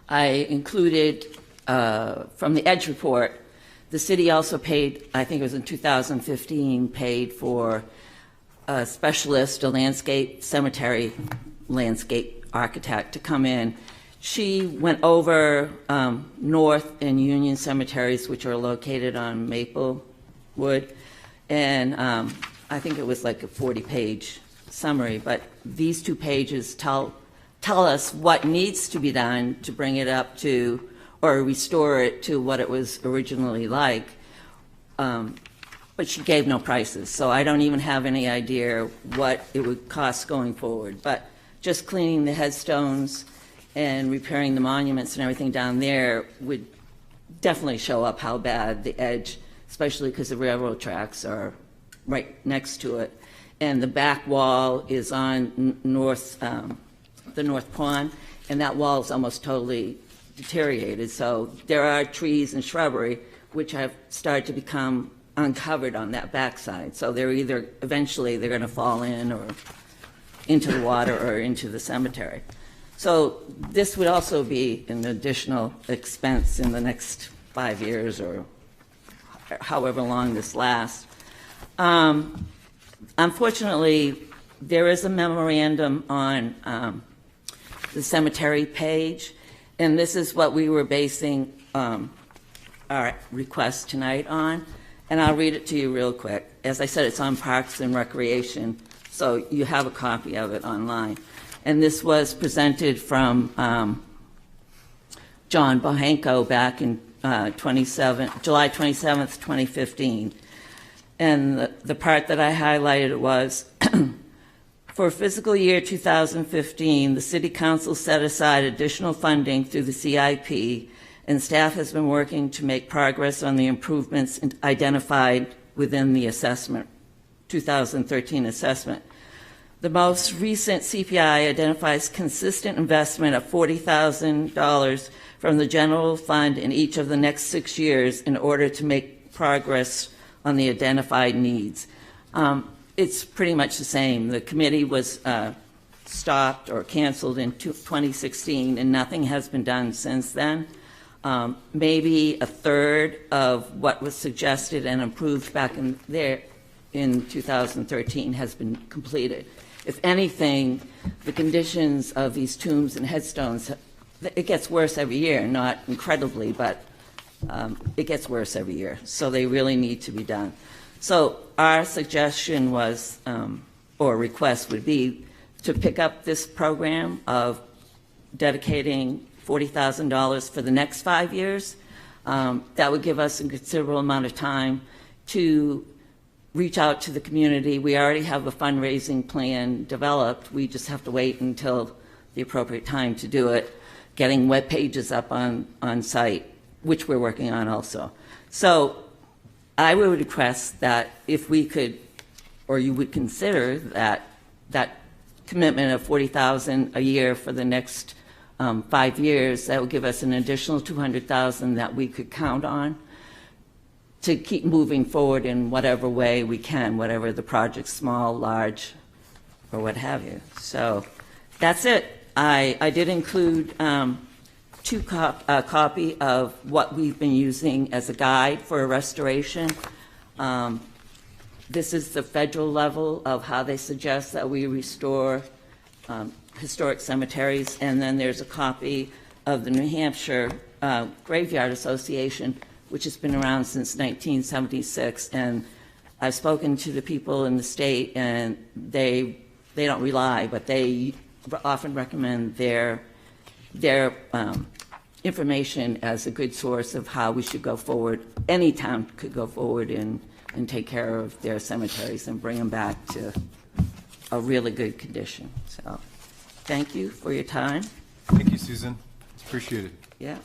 S14: I included from the EDGE report, the city also paid, I think it was in 2015, paid for a specialist, a landscape, cemetery landscape architect to come in. She went over North and Union cemeteries, which are located on Maplewood, and I think it was like a 40-page summary, but these 2 pages tell us what needs to be done to bring it up to, or restore it to what it was originally like, but she gave no prices, so I don't even have any idea what it would cost going forward. But just cleaning the headstones and repairing the monuments and everything down there would definitely show up how bad the edge, especially because the railroad tracks are right next to it. And the back wall is on the north pond, and that wall is almost totally deteriorated. So there are trees and shrubbery which have started to become uncovered on that backside. So they're either, eventually they're going to fall in or into the water or into the cemetery. So this would also be an additional expense in the next 5 years or however long this lasts. Unfortunately, there is a memorandum on the cemetery page, and this is what we were basing our request tonight on, and I'll read it to you real quick. As I said, it's on Parks and Recreation, so you have a copy of it online. And this was presented from John Bohanko back in July 27th, 2015. And the part that I highlighted was For fiscal year 2015, the City Council set aside additional funding through the CIP, and staff has been working to make progress on the improvements identified within the assessment, 2013 assessment. The most recent CPI identifies consistent investment of $40,000 from the general fund in each of the next 6 years in order to make progress on the identified needs. It's pretty much the same. The committee was stopped or canceled in 2016, and nothing has been done since then. Maybe a third of what was suggested and approved back in there in 2013 has been completed. If anything, the conditions of these tombs and headstones, it gets worse every year, not incredibly, but it gets worse every year. So they really need to be done. So our suggestion was, or request would be, to pick up this program of dedicating $40,000 for the next 5 years. That would give us a considerable amount of time to reach out to the community. We already have a fundraising plan developed. We just have to wait until the appropriate time to do it, getting web pages up on site, which we're working on also. So I would request that if we could, or you would consider that commitment of $40,000 a year for the next 5 years, that would give us an additional $200,000 that we could count on to keep moving forward in whatever way we can, whatever the project, small, large, or what have you. So that's it. I did include a copy of what we've been using as a guide for a restoration. This is the federal level of how they suggest that we restore historic cemeteries, and then there's a copy of the New Hampshire Graveyard Association, which has been around since 1976, and I've spoken to the people in the state, and they don't rely, but they often recommend their information as a good source of how we should go forward. Any town could go forward and take care of their cemeteries and bring them back to a really good condition. So thank you for your time.
S1: Thank you, Susan. It's appreciated.
S14: Yeah.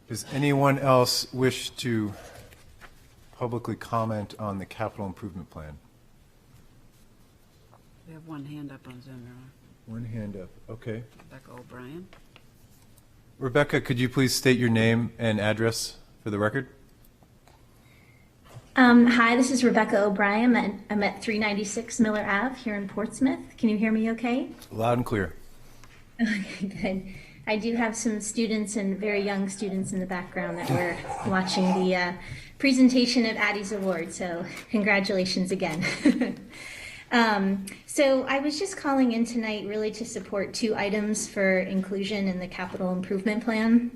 S1: Does anyone else wish to publicly comment on the capital improvement plan?
S8: We have one hand up on Zoom.
S1: One hand up. Okay.
S8: Rebecca O'Brien.
S1: Rebecca, could you please state your name and address for the record?
S15: Hi, this is Rebecca O'Brien. I'm at 396 Miller Ave here in Portsmouth. Can you hear me okay?
S1: Loud and clear.
S15: Okay, good. I do have some students and very young students in the background that were watching the presentation of Addie's Award, so congratulations again. So I was just calling in tonight really to support 2 items for inclusion in the capital improvement plan.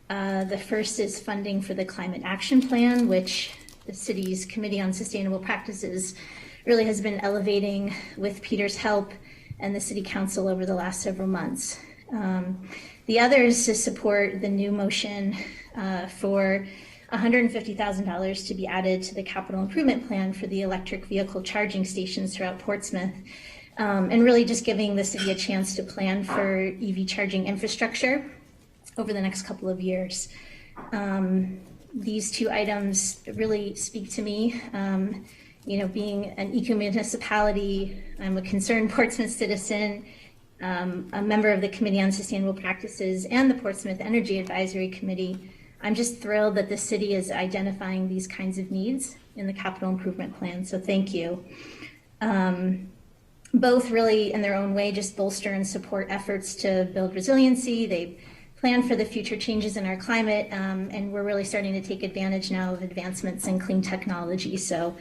S15: The first is funding for the climate action plan, which the city's Committee on Sustainable Practices really has been elevating with Peter's help and the City Council over the last several months. The other is to support the new motion for $150,000 to be added to the capital improvement plan for the electric vehicle charging stations throughout Portsmouth, and really just giving the city a chance to plan for EV charging infrastructure over the next couple of years. These 2 items really speak to me. You know, being an eco-municipality, I'm a concerned Portsmouth citizen, a member of the Committee on Sustainable Practices and the Portsmouth Energy Advisory Committee. I'm just thrilled that the city is identifying these kinds of needs in the capital improvement plan, so thank you. Both really, in their own way, just bolster and support efforts to build resiliency. They plan for the future changes in our climate, and we're really starting to take advantage now of advancements in clean technology. So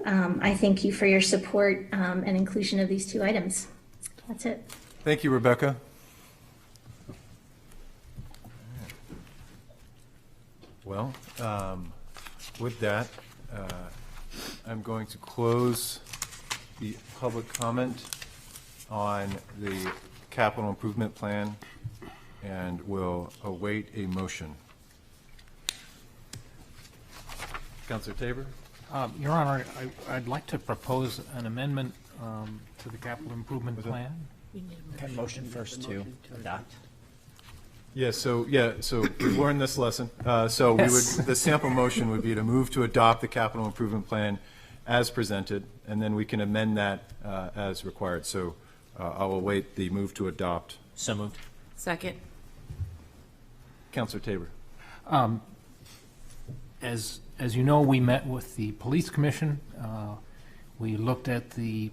S15: I thank you for your support and inclusion of these 2 items. That's it.
S1: Thank you, Rebecca. Well, with that, I'm going to close the public comment on the capital improvement plan and will await a motion. Councilor Tabor?
S2: Your Honor, I'd like to propose an amendment to the capital improvement plan.
S16: Can motion first to adopt?
S1: So we learned this lesson. So we would, the sample motion would be to move to adopt the capital improvement plan as presented, and then we can amend that as required. So I'll await the move to adopt.
S16: So moved.
S17: Second.
S1: Councilor Tabor.
S2: As you know, we met with the police commission. We looked at the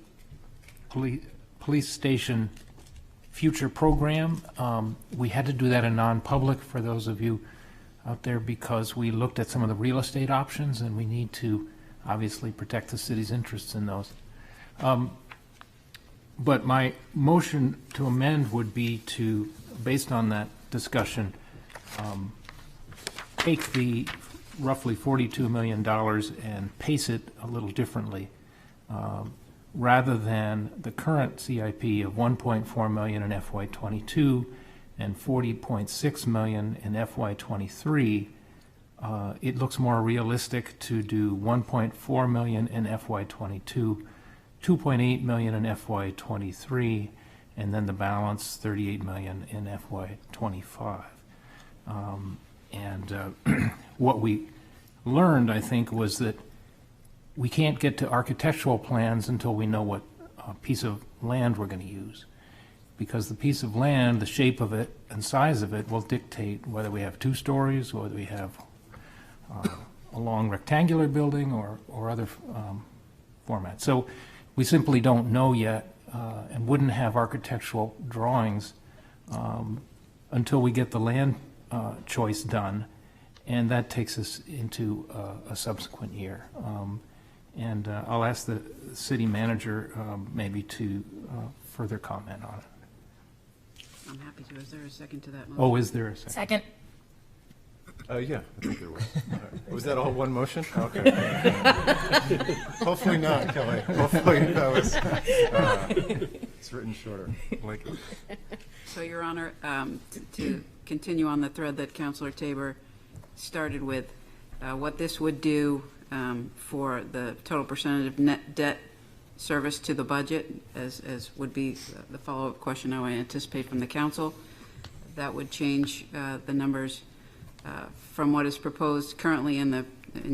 S2: police station future program. We had to do that in non-public for those of you out there because we looked at some of the real estate options and we need to obviously protect the city's interests in those. But my motion to amend would be to, based on that discussion, take the roughly $42 million and pace it a little differently. Rather than the current CIP of $1.4 million in FY22 and $40.6 million in FY23, it looks more realistic to do $1.4 million in FY22, $2.8 million in FY23, and then the balance $38 million in FY25. What we learned, I think, was that we can't get to architectural plans until we know what piece of land we're going to use. Because the piece of land, the shape of it and size of it will dictate whether we have 2 stories, or whether we have a long rectangular building or other formats. So we simply don't know yet and wouldn't have architectural drawings until we get the land choice done. And that takes us into a subsequent year. I'll ask the city manager maybe to further comment on it.
S8: I'm happy to. Is there a second to that motion?
S2: Oh, is there a second?
S17: Second.
S1: Yeah, I think there was. Was that all one motion? Okay. Hopefully not, Kelly. Hopefully that was, it's written shorter. Like it.
S8: So, Your Honor, to continue on the thread that Councilor Tabor started with, what this would do for the total percentage of net debt service to the budget, as would be the follow-up question I anticipate from the council. That would change the numbers from what is proposed currently in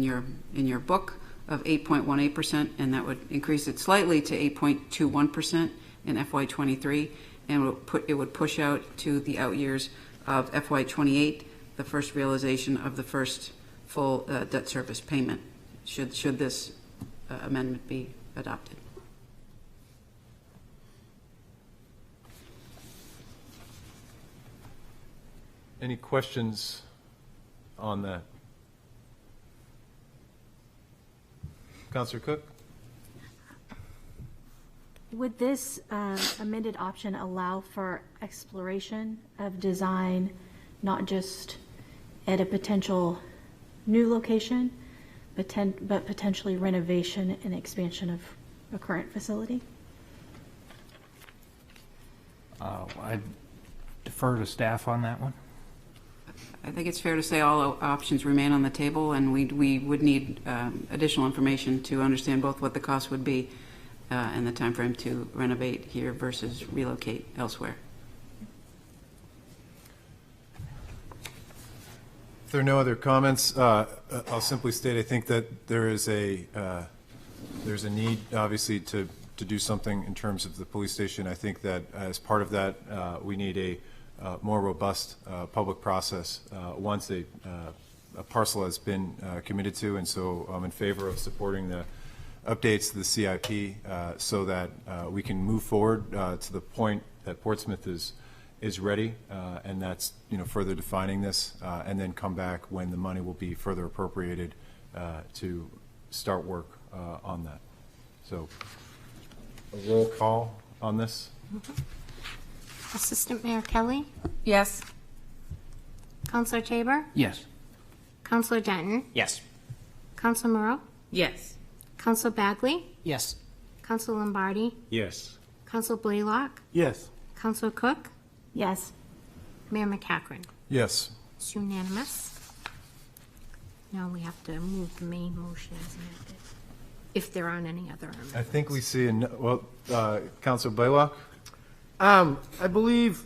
S8: your book of 8.18%, and that would increase it slightly to 8.21% in FY23, and it would push out to the out years of FY28, the first realization of the first full debt service payment, should this amendment be adopted.
S1: Any questions on that? Councilor Cook?
S18: Would this amended option allow for exploration of design, not just at a potential new location, but potentially renovation and expansion of a current facility?
S2: I'd defer to staff on that one.
S8: I think it's fair to say all options remain on the table, and we would need additional information to understand both what the cost would be and the time frame to renovate here versus relocate elsewhere.
S1: If there are no other comments, I'll simply state I think that there's a need, obviously, to do something in terms of the police station. I think that as part of that, we need a more robust public process once a parcel has been committed to, and so I'm in favor of supporting the updates to the CIP so that we can move forward to the point that Portsmouth is ready, and that's further defining this, and then come back when the money will be further appropriated to start work on that. So a roll call on this.
S3: Assistant Mayor Kelly?
S17: Yes.
S3: Councilor Tabor?
S2: Yes.
S3: Councilor Denton?
S16: Yes.
S3: Councilor Moreau?
S17: Yes.
S3: Councilor Bagley?
S16: Yes.
S3: Councilor Lombardi?
S2: Yes.
S3: Councilor Blaylock?
S4: Yes.
S3: Councilor Cook?
S18: Yes.
S3: Mayor McCachran?
S1: Yes.
S3: It's unanimous. Now we have to move the main motion as amended, if there aren't any other amendments.
S1: I think we see, Councilor Blaylock?
S4: I believe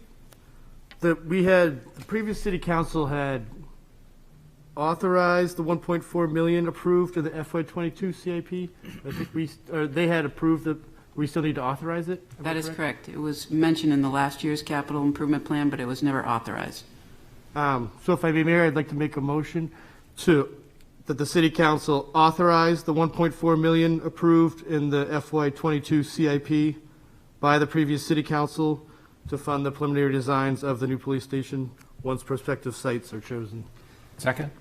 S4: that the previous city council had authorized the 1.4 million approved in the FY22 CIP. I think they had approved that we still need to authorize it.
S17: That is correct. It was mentioned in the last year's capital improvement plan, but it was never authorized.
S4: So if I may, Mayor, I'd like to make a motion that the city council authorize the 1.4 million approved in the FY22 CIP by the previous city council to fund the preliminary designs of the new police station once prospective sites are chosen.
S2: Second?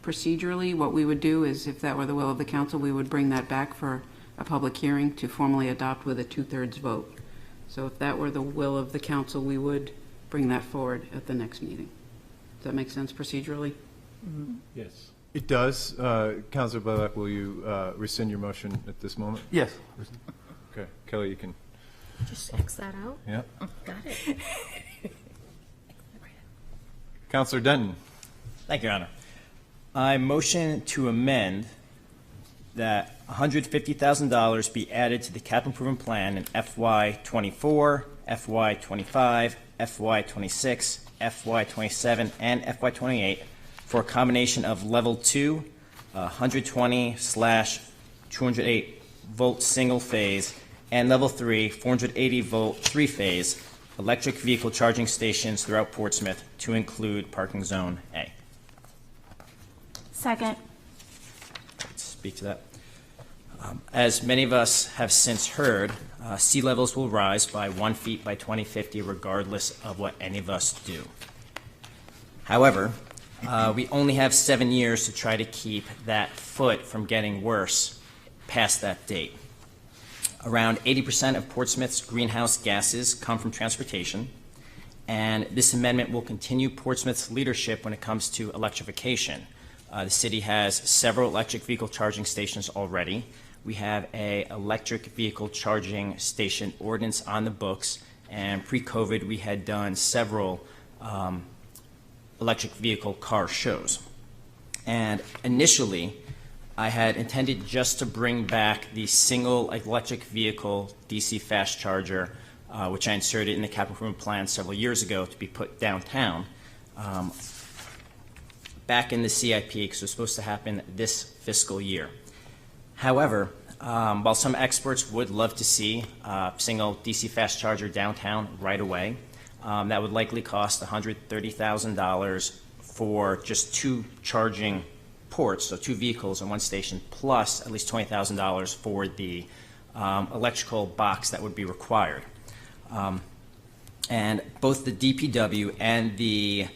S17: Procedurally, what we would do is, if that were the will of the council, we would bring that back for a public hearing to formally adopt with a 2/3 vote. So if that were the will of the council, we would bring that forward at the next meeting. Does that make sense procedurally?
S2: Yes.
S1: It does. Councilor Blaylock, will you rescind your motion at this moment?
S4: Yes.
S1: Okay. Kelly, you can.
S3: Just X that out?
S1: Yeah.
S3: Got it.
S1: Councilor Denton.
S16: Thank you, Your Honor. I motion to amend that $150,000 be added to the capital improvement plan in FY24, FY25, FY26, FY27, and FY28 for a combination of level 2, 120/208 volt single phase, and level 3, 480 volt 3-phase electric vehicle charging stations throughout Portsmouth to include parking zone A.
S18: Second.
S16: Let's speak to that. As many of us have since heard, sea levels will rise by 1 feet by 2050 regardless of what any of us do. However, we only have 7 years to try to keep that foot from getting worse past that date. Around 80% of Portsmouth's greenhouse gases come from transportation, and this amendment will continue Portsmouth's leadership when it comes to electrification. The city has several electric vehicle charging stations already. We have an electric vehicle charging station ordinance on the books, and pre-COVID we had done several electric vehicle car shows. And initially, I had intended just to bring back the single electric vehicle DC fast charger, which I inserted in the capital improvement plan several years ago to be put downtown, back in the CIP, because it was supposed to happen this fiscal year. However, while some experts would love to see a single DC fast charger downtown right away, that would likely cost $130,000 for just 2 charging ports, so 2 vehicles in 1 station, plus at least $20,000 for the electrical box that would be required. And both the DPW and the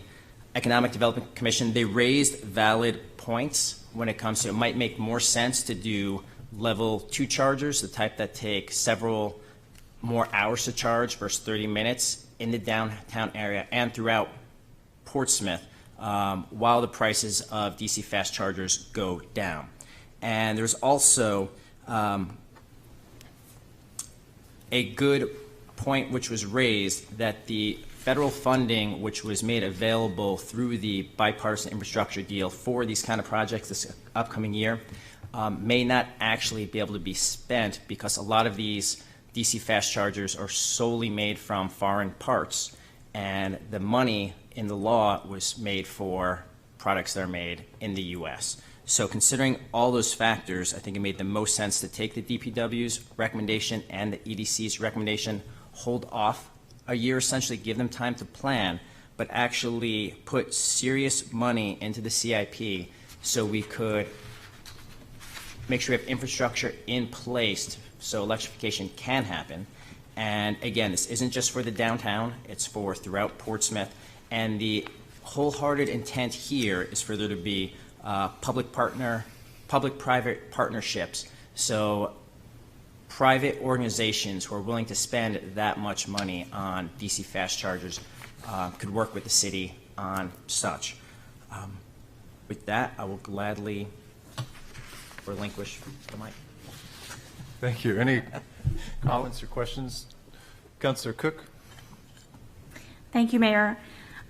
S16: Economic Development Commission, they raised valid points when it comes to it might make more sense to do level 2 chargers, the type that take several more hours to charge versus 30 minutes in the downtown area and throughout Portsmouth, while the prices of DC fast chargers go down. And there's also a good point which was raised that the federal funding which was made available through the bipartisan infrastructure deal for these kind of projects this upcoming year may not actually be able to be spent because a lot of these DC fast chargers are solely made from foreign parts, and the money in the law was made for products that are made in the U.S. So considering all those factors, I think it made the most sense to take the DPW's recommendation and the EDC's recommendation, hold off a year, essentially give them time to plan, but actually put serious money into the CIP so we could make sure we have infrastructure in place so electrification can happen. And again, this isn't just for the downtown, it's for throughout Portsmouth. And the wholehearted intent here is for there to be public-private partnerships. So private organizations who are willing to spend that much money on DC fast chargers could work with the city on such. With that, I will gladly relinquish the mic.
S1: Thank you. Any comments or questions? Councilor Cook?
S18: Thank you, Mayor.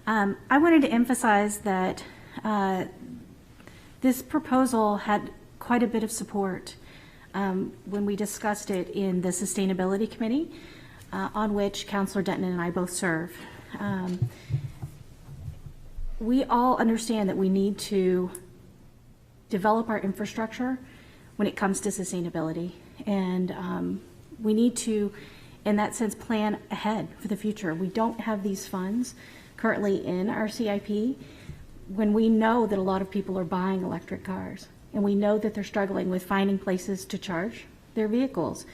S18: I wanted to emphasize that This proposal had quite a bit of support when we discussed it in the Sustainability Committee, on which Councilor Denton and I both serve. We all understand that we need to develop our infrastructure when it comes to sustainability, and we need to, in that sense, plan ahead for the future. We don't have these funds currently in our CIP when we know that a lot of people are buying electric cars, and we know that they're struggling with finding places to charge their vehicles.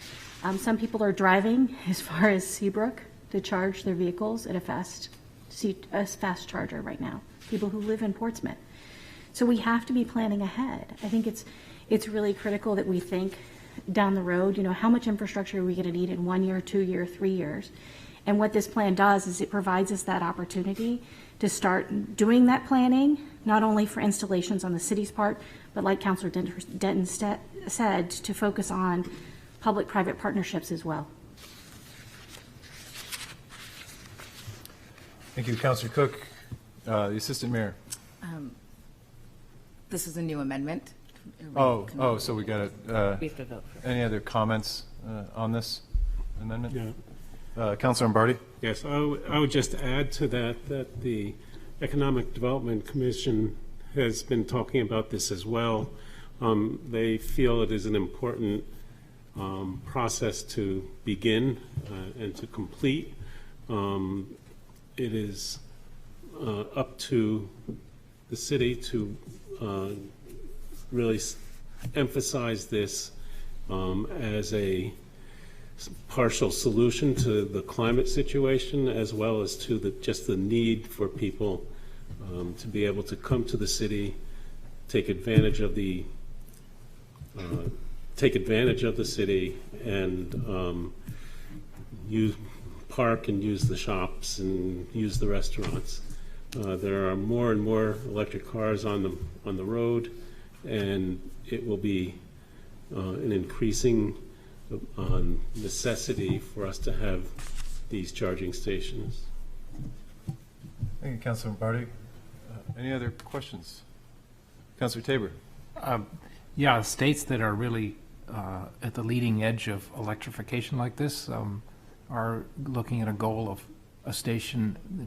S18: Some people are driving as far as Seabrook to charge their vehicles at a fast charger right now, people who live in Portsmouth. So we have to be planning ahead. I think it's really critical that we think down the road, you know, how much infrastructure are we going to need in 1 year, 2 year, 3 years? And what this plan does is it provides us that opportunity to start doing that planning, not only for installations on the city's part, but like Councilor Denton said, to focus on public-private partnerships as well.
S1: Thank you, Councilor Cook. The Assistant Mayor.
S19: This is a new amendment.
S1: So we got it.
S19: We have to vote for it.
S1: Any other comments on this amendment? Yeah. Councilor Lombardi?
S20: Yes, I would just add to that the Economic Development Commission has been talking about this as well. They feel it is an important process to begin and to complete. It is up to the city to really emphasize this as a partial solution to the climate situation, as well as to just the need for people to be able to come to the city, take advantage of the city, and park and use the shops and use the restaurants. There are more and more electric cars on the road, and it will be an increasing necessity for us to have these charging stations.
S1: Thank you, Councilor Lombardi. Any other questions? Councilor Tabor.
S2: Yeah, states that are really at the leading edge of electrification like this are looking at a goal of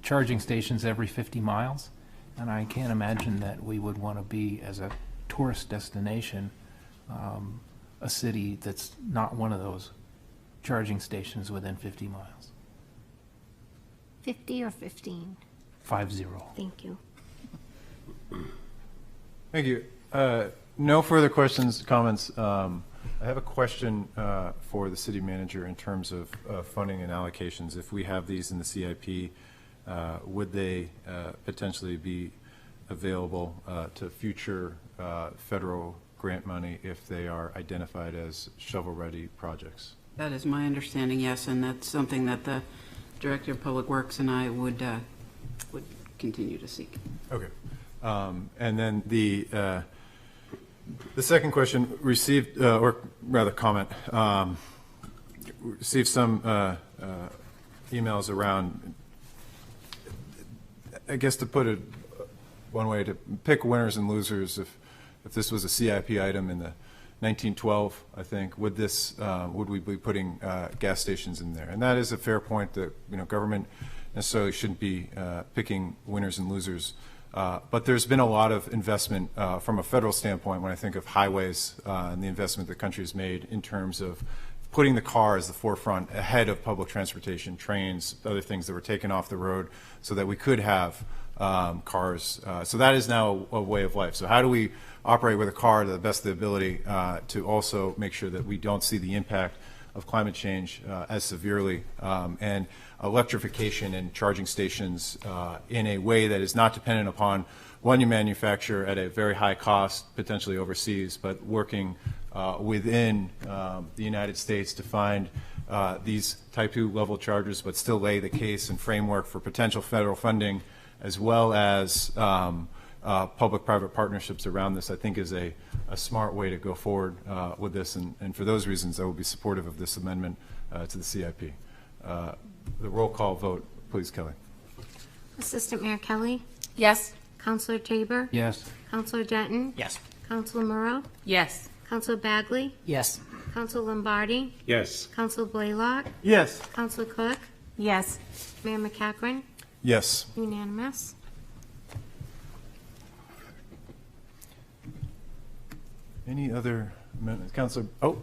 S2: charging stations every 50 miles. And I can't imagine that we would want to be, as a tourist destination, a city that's not one of those charging stations within 50 miles.
S3: 50 or 15?
S2: 50.
S3: Thank you.
S1: Thank you. No further questions, comments. I have a question for the city manager in terms of funding and allocations. If we have these in the CIP, would they potentially be available to future federal grant money if they are identified as shovel-ready projects?
S17: That is my understanding, yes, and that's something that the Director of Public Works and I would continue to seek.
S1: Okay. And then the second question received, or rather comment, received some emails around, I guess to put it one way, to pick winners and losers. If this was a CIP item in the 1912, I think, would we be putting gas stations in there? And that is a fair point that, you know, government necessarily shouldn't be picking winners and losers. But there's been a lot of investment from a federal standpoint when I think of highways and the investment the country has made in terms of putting the car as the forefront ahead of public transportation, trains, other things that were taken off the road so that we could have cars. So that is now a way of life. So how do we operate with a car to the best of the ability to also make sure that we don't see the impact of climate change as severely, and electrification and charging stations in a way that is not dependent upon one you manufacture at a very high cost, potentially overseas, but working within the United States to find these Type 2 level chargers, but still lay the case and framework for potential federal funding, as well as public-private partnerships around this, I think is a smart way to go forward with this. And for those reasons, I will be supportive of this amendment to the CIP. The roll call vote, please, Kelly.
S3: Assistant Mayor Kelly?
S19: Yes.
S3: Counselor Tabor?
S2: Yes.
S3: Counselor Denton?
S16: Yes.
S3: Counselor Moreau?
S17: Yes.
S3: Counselor Bagley?
S12: Yes.
S3: Counselor Lombardi?
S20: Yes.
S3: Counselor Blaylock?
S4: Yes.
S3: Counselor Cook?
S17: Yes.
S3: Mayor McCachran?
S1: Yes.
S3: Unanimous.
S1: Any other amendments? Counselor, oh,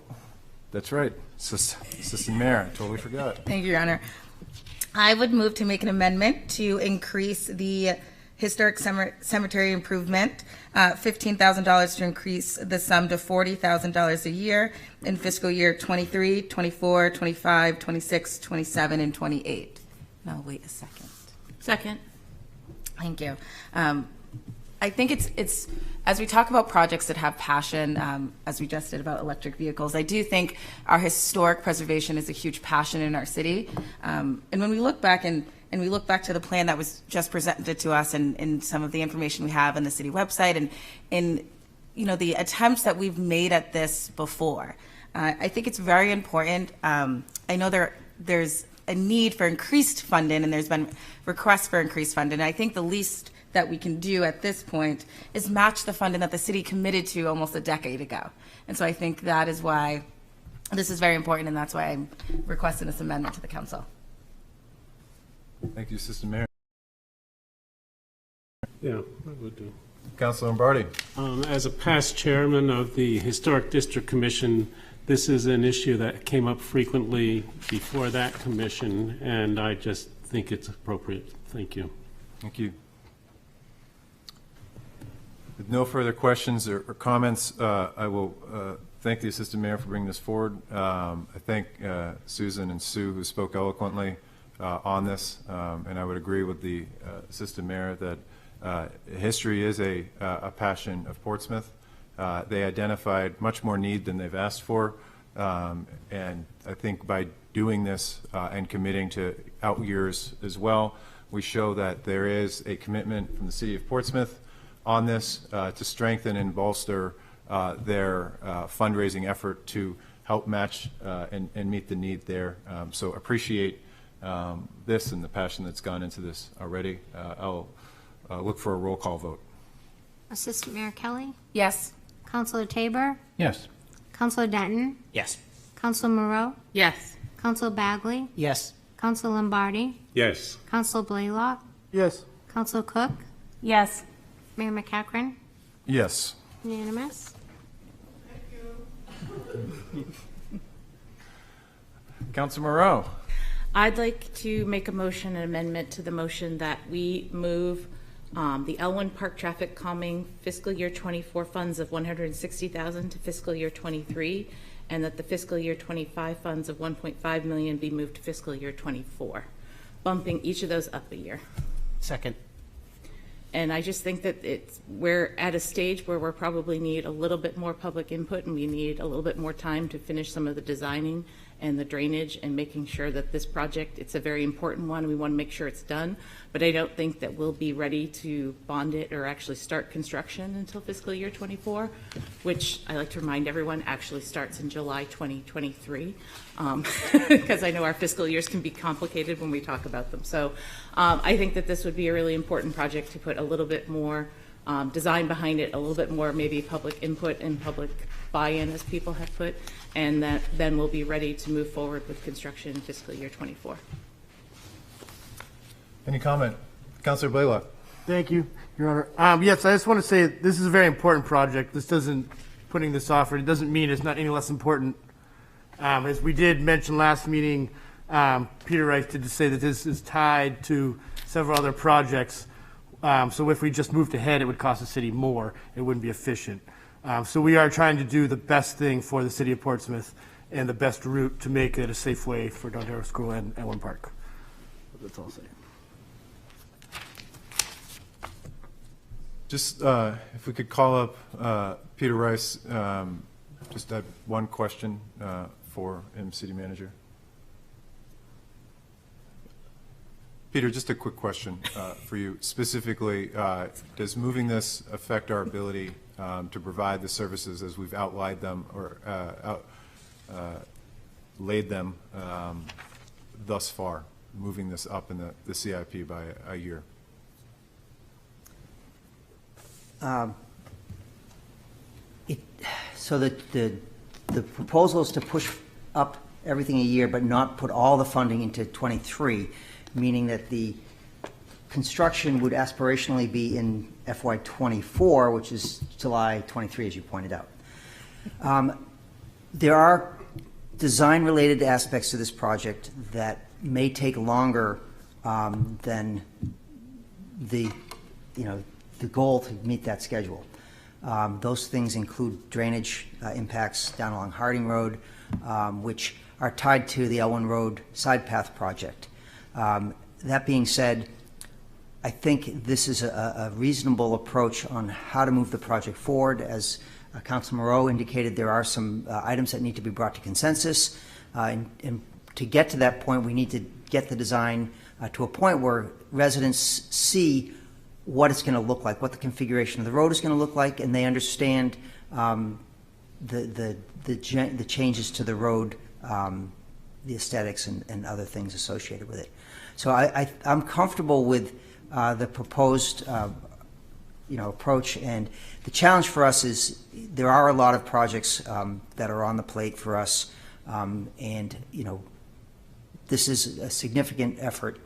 S1: that's right. Assistant Mayor, I totally forgot.
S21: Thank you, Your Honor. I would move to make an amendment to increase the historic cemetery improvement, $15,000 to increase the sum to $40,000 a year in fiscal year 23, 24, 25, 26, 27, and 28. Now, wait a second.
S17: Second.
S21: Thank you. I think it's as we talk about projects that have passion, as we just did about electric vehicles, I do think our historic preservation is a huge passion in our city. And when we look back and we look back to the plan that was just presented to us and some of the information we have on the city website and in the attempts that we've made at this before, I think it's very important. I know there's a need for increased funding and there's been requests for increased funding. And I think the least that we can do at this point is match the funding that the city committed to almost a decade ago. And so I think that is why this is very important, and that's why I'm requesting this amendment to the council.
S1: Thank you, Assistant Mayor.
S20: Yeah, I would do.
S1: Councilor Lombardi.
S20: As a past chairman of the Historic District Commission, this is an issue that came up frequently before that commission, and I just think it's appropriate. Thank you.
S1: Thank you. With no further questions or comments, I will thank the Assistant Mayor for bringing this forward. I thank Susan and Sue, who spoke eloquently on this, and I would agree with the Assistant Mayor that history is a passion of Portsmouth. They identified much more need than they've asked for, and I think by doing this and committing to out years as well, we show that there is a commitment from the City of Portsmouth on this to strengthen and bolster their fundraising effort to help match and meet the need there. So appreciate this and the passion that's gone into this already. I'll look for a roll call vote.
S3: Assistant Mayor Kelly?
S21: Yes.
S3: Counselor Tabor?
S2: Yes.
S3: Counselor Denton?
S16: Yes.
S3: Counselor Moreau?
S17: Yes.
S3: Counselor Bagley?
S12: Yes.
S3: Counselor Lombardi?
S20: Yes.
S3: Counselor Blaylock?
S4: Yes.
S3: Counselor Cook?
S17: Yes.
S3: Mayor McCachran?
S1: Yes.
S3: Unanimous.
S1: Councilor Moreau.
S22: I'd like to make a motion, an amendment to the motion that we move the ELWYN Park Traffic Calming fiscal year 24 funds of $160,000 to fiscal year 23, and that the fiscal year 25 funds of $1.5 million be moved to fiscal year 24, bumping each of those up a year.
S12: Second.
S22: And I just think that we're at a stage where we probably need a little bit more public input, and we need a little bit more time to finish some of the designing and the drainage and making sure that this project, it's a very important one. We want to make sure it's done, but I don't think that we'll be ready to bond it or actually start construction until fiscal year 24, which I like to remind everyone actually starts in July 2023, because I know our fiscal years can be complicated when we talk about them. So I think that this would be a really important project to put a little bit more design behind it, a little bit more maybe public input and public buy-in, as people have put, and that then we'll be ready to move forward with construction in fiscal year 24.
S1: Any comment? Councilor Blaylock.
S4: Thank you, Your Honor. Yes, I just want to say this is a very important project. This doesn't, putting this off, it doesn't mean it's not any less important. As we did mention last meeting, Peter Rice did say that this is tied to several other projects. So if we just moved ahead, it would cost the city more. It wouldn't be efficient. So we are trying to do the best thing for the city of Portsmouth and the best route to make it a safe way for Downey School and ELWYN Park. That's all I'll say.
S1: Just if we could call up Peter Rice, just had one question for him, City Manager. Peter, just a quick question for you. Specifically, does moving this affect our ability to provide the services as we've outlined them or laid them thus far, moving this up in the CIP by a year?
S6: So the proposal is to push up everything a year, but not put all the funding into 23, meaning that the construction would aspirationally be in FY 24, which is July 23, as you pointed out. There are design-related aspects to this project that may take longer than the goal to meet that schedule. Those things include drainage impacts down along Harding Road, which are tied to the ELWYN Road side path project. That being said, I think this is a reasonable approach on how to move the project forward. As Councilor MOREAU indicated, there are some items that need to be brought to consensus. And to get to that point, we need to get the design to a point where residents see what it's going to look like, what the configuration of the road is going to look like, and they understand the changes to the road, the aesthetics and other things associated with it. So I'm comfortable with the proposed approach, and the challenge for us is there are a lot of projects that are on the plate for us, and this is a significant effort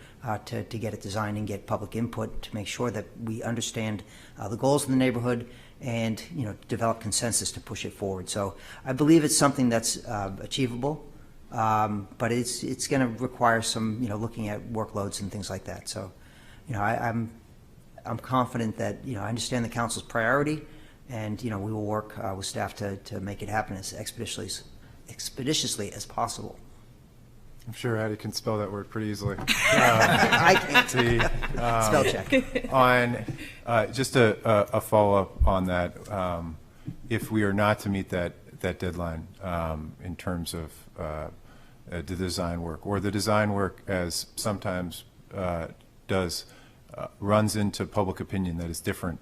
S6: to get it designed and get public input to make sure that we understand the goals of the neighborhood and develop consensus to push it forward. So I believe it's something that's achievable, but it's going to require some looking at workloads and things like that. So I'm confident that I understand the council's priority, and we will work with staff to make it happen as expeditiously as possible.
S1: I'm sure Addie can spell that word pretty easily.
S6: I can't. Spell check.
S1: On just a follow-up on that, if we are not to meet that deadline in terms of the design work, or the design work as sometimes does, runs into public opinion that is different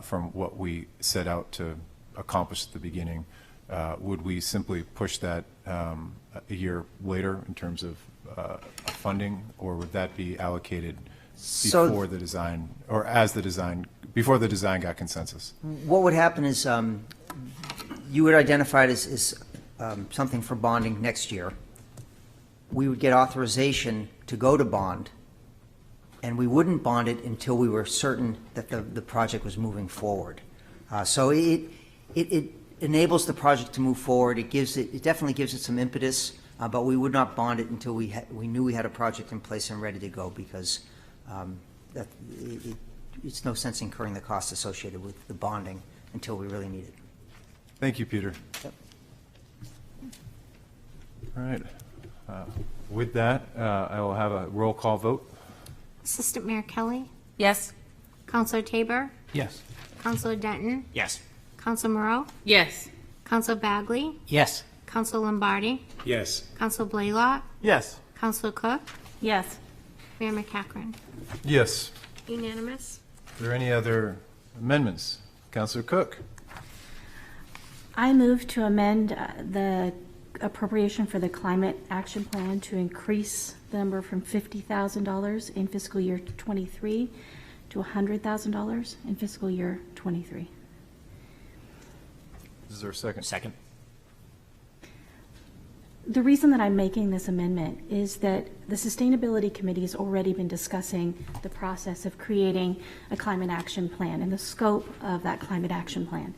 S1: from what we set out to accomplish at the beginning, would we simply push that a year later in terms of funding, or would that be allocated before the design, or before the design got consensus?
S6: What would happen is you would identify it as something for bonding next year. We would get authorization to go to bond, and we wouldn't bond it until we were certain that the project was moving forward. So it enables the project to move forward. It definitely gives it some impetus, but we would not bond it until we knew we had a project in place and ready to go, because it's no sense incurring the costs associated with the bonding until we really need it.
S1: Thank you, Peter.
S6: Yep.
S1: All right. With that, I will have a roll call vote.
S3: Assistant Mayor Kelly?
S21: Yes.
S3: Councilor Tabor?
S2: Yes.
S3: Councilor Denton?
S16: Yes.
S3: Councilor MOREAU?
S22: Yes.
S3: Councilor Bagley?
S12: Yes.
S3: Councilor Lombardi?
S20: Yes.
S3: Councilor Blaylock?
S20: Yes.
S3: Councilor Clough?
S18: Yes.
S3: Mayor McCachran?
S1: Yes.
S3: Unanimous?
S1: Are there any other amendments? Councilor Cook?
S18: I move to amend the appropriation for the climate action plan to increase the number from $50,000 in fiscal year 23 to $100,000 in fiscal year 23.
S1: Is there a second?
S16: Second.
S18: The reason that I'm making this amendment is that the Sustainability Committee has already been discussing the process of creating a climate action plan and the scope of that climate action plan.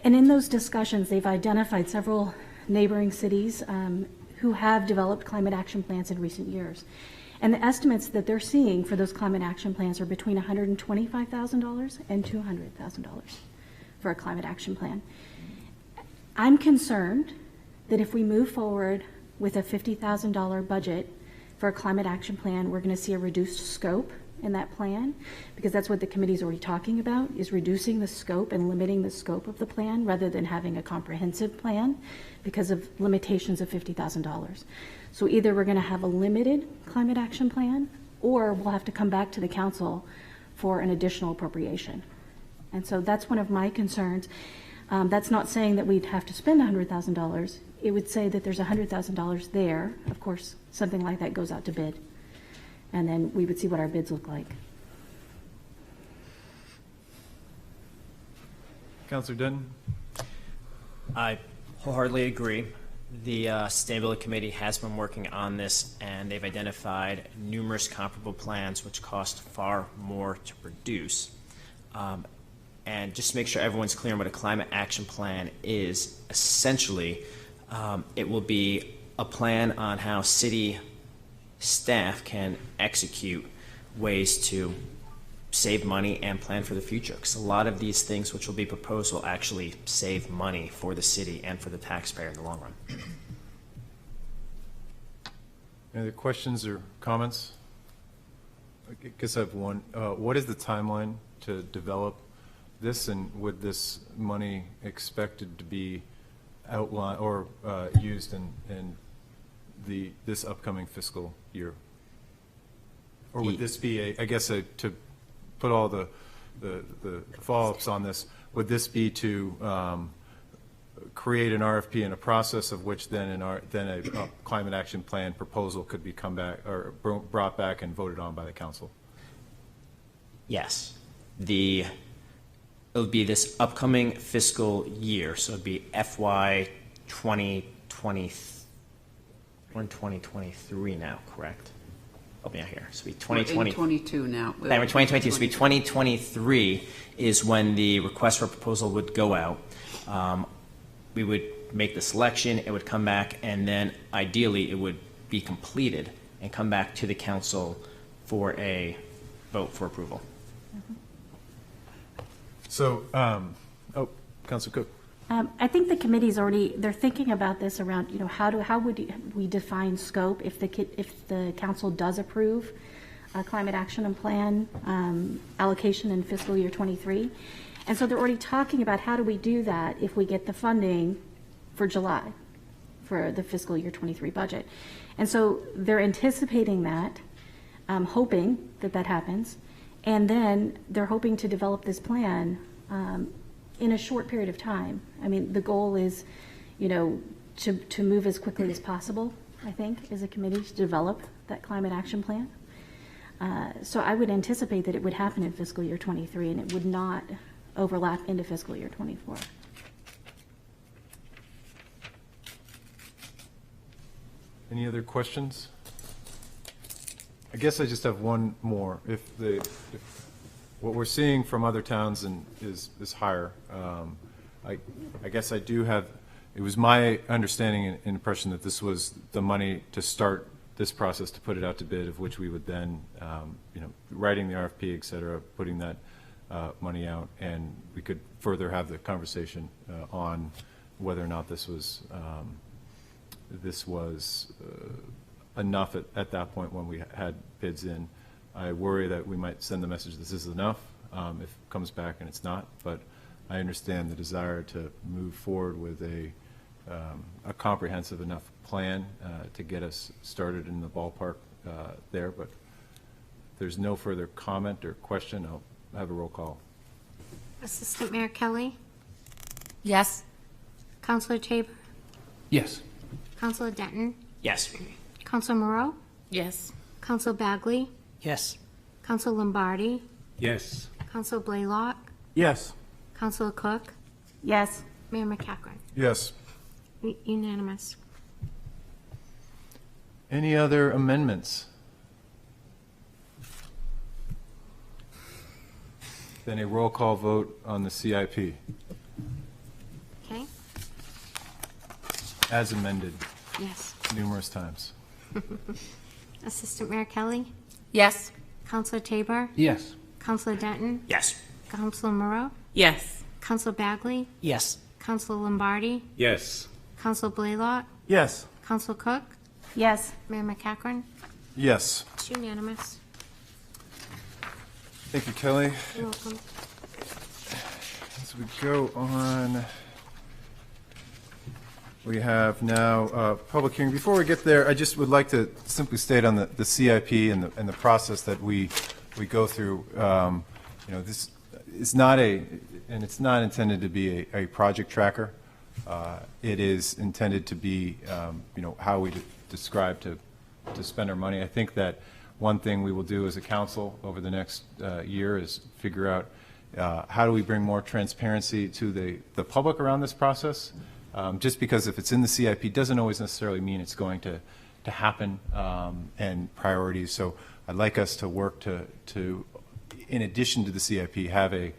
S18: And in those discussions, they've identified several neighboring cities who have developed climate action plans in recent years. And the estimates that they're seeing for those climate action plans are between $125,000 and $200,000 for a climate action plan. I'm concerned that if we move forward with a $50,000 budget for a climate action plan, we're going to see a reduced scope in that plan, because that's what the committee's already talking about, is reducing the scope and limiting the scope of the plan rather than having a comprehensive plan because of limitations of $50,000. So either we're going to have a limited climate action plan, or we'll have to come back to the council for an additional appropriation. And so that's one of my concerns. That's not saying that we'd have to spend $100,000. It would say that there's $100,000 there. Of course, something like that goes out to bid, and then we would see what our bids look like.
S1: Councilor Denton?
S16: I wholeheartedly agree. The Sustainability Committee has been working on this, and they've identified numerous comparable plans which cost far more to produce. And just to make sure everyone's clear on what a climate action plan is, essentially, it will be a plan on how city staff can execute ways to save money and plan for the future. Because a lot of these things which will be proposed will actually save money for the city and for the taxpayer in the long run.
S1: Any other questions or comments? I guess I have one. What is the timeline to develop this, and would this money expected to be outlined or used in this upcoming fiscal year? Or would this be I guess to put all the follow-ups on this, would this be to create an RFP and a process of which then a climate action plan proposal could be brought back and voted on by the council?
S16: Yes. It would be this upcoming fiscal year, so it would be FY 2020. We're in 2023 now, correct? Help me out here. So it'd be 2020.
S17: We're in 22 now.
S16: We're 2022. So it'd be 2023 is when the request for proposal would go out. We would make the selection, it would come back, and then ideally it would be completed and come back to the council for a vote for approval.
S1: So, Councilor Cook.
S18: I think the committee's they're thinking about this around, how would we define scope if the council does approve a climate action and plan allocation in fiscal year 23. And so they're already talking about how do we do that if we get the funding for July for the fiscal year 23 budget. And so they're anticipating that, hoping that happens. And then they're hoping to develop this plan in a short period of time. I mean, the goal is, to move as quickly as possible, I think, as a committee to develop that climate action plan. So I would anticipate that it would happen in fiscal year 23 and it would not overlap into fiscal year 24.
S1: Any other questions? I guess I just have one more. If what we're seeing from other towns is higher, I guess I do have. It was my understanding and impression that this was the money to start this process, to put it out to bid, of which we would then, writing the RFP, et cetera, putting that money out, and we could further have the conversation on whether or not this was enough at that point when we had bids in. I worry that we might send the message this is enough if it comes back and it's not, but I understand the desire to move forward with a comprehensive enough plan to get us started in the ballpark there, but if there's no further comment or question, I'll have a roll call.
S3: Assistant Mayor Kelly?
S21: Yes.
S3: Councilor Tabor?
S2: Yes.
S3: Councilor Denton?
S16: Yes.
S3: Councilor Moreau?
S22: Yes.
S3: Councilor Bagley?
S12: Yes.
S3: Councilor Lombardi?
S20: Yes.
S3: Councilor Blaylock?
S4: Yes.
S3: Councilor Cook?
S18: Yes.
S3: Mayor McEachran?
S1: Yes.
S3: Unanimous.
S1: Any other amendments? Then a roll call vote on the CIP
S3: Okay?
S1: as amended
S3: Yes.
S1: numerous times.
S3: Assistant Mayor Kelly?
S21: Yes.
S3: Councilor Tabor?
S2: Yes.
S3: Councilor Denton?
S16: Yes.
S3: Councilor Moreau?
S22: Yes.
S3: Councilor Bagley?
S12: Yes.
S3: Councilor Lombardi?
S20: Yes.
S3: Councilor Blaylock?
S4: Yes.
S3: Councilor Cook?
S18: Yes.
S3: Mayor McEachran?
S1: Yes.
S3: It's unanimous.
S1: Thank you, Kelly.
S3: You're welcome.
S1: As we go on, we have now public hearing. Before we get there, I just would like to simply state on the CIP and the process that we go through. This is not it's not intended to be a project tracker. It is intended to be, how we describe to spend our money. I think that one thing we will do as a council over the next year is figure out How do we bring more transparency to the public around this process? Just because if it's in the CIP doesn't always necessarily mean it's going to happen, and priorities. So I'd like us to work to in addition to the CIP, have a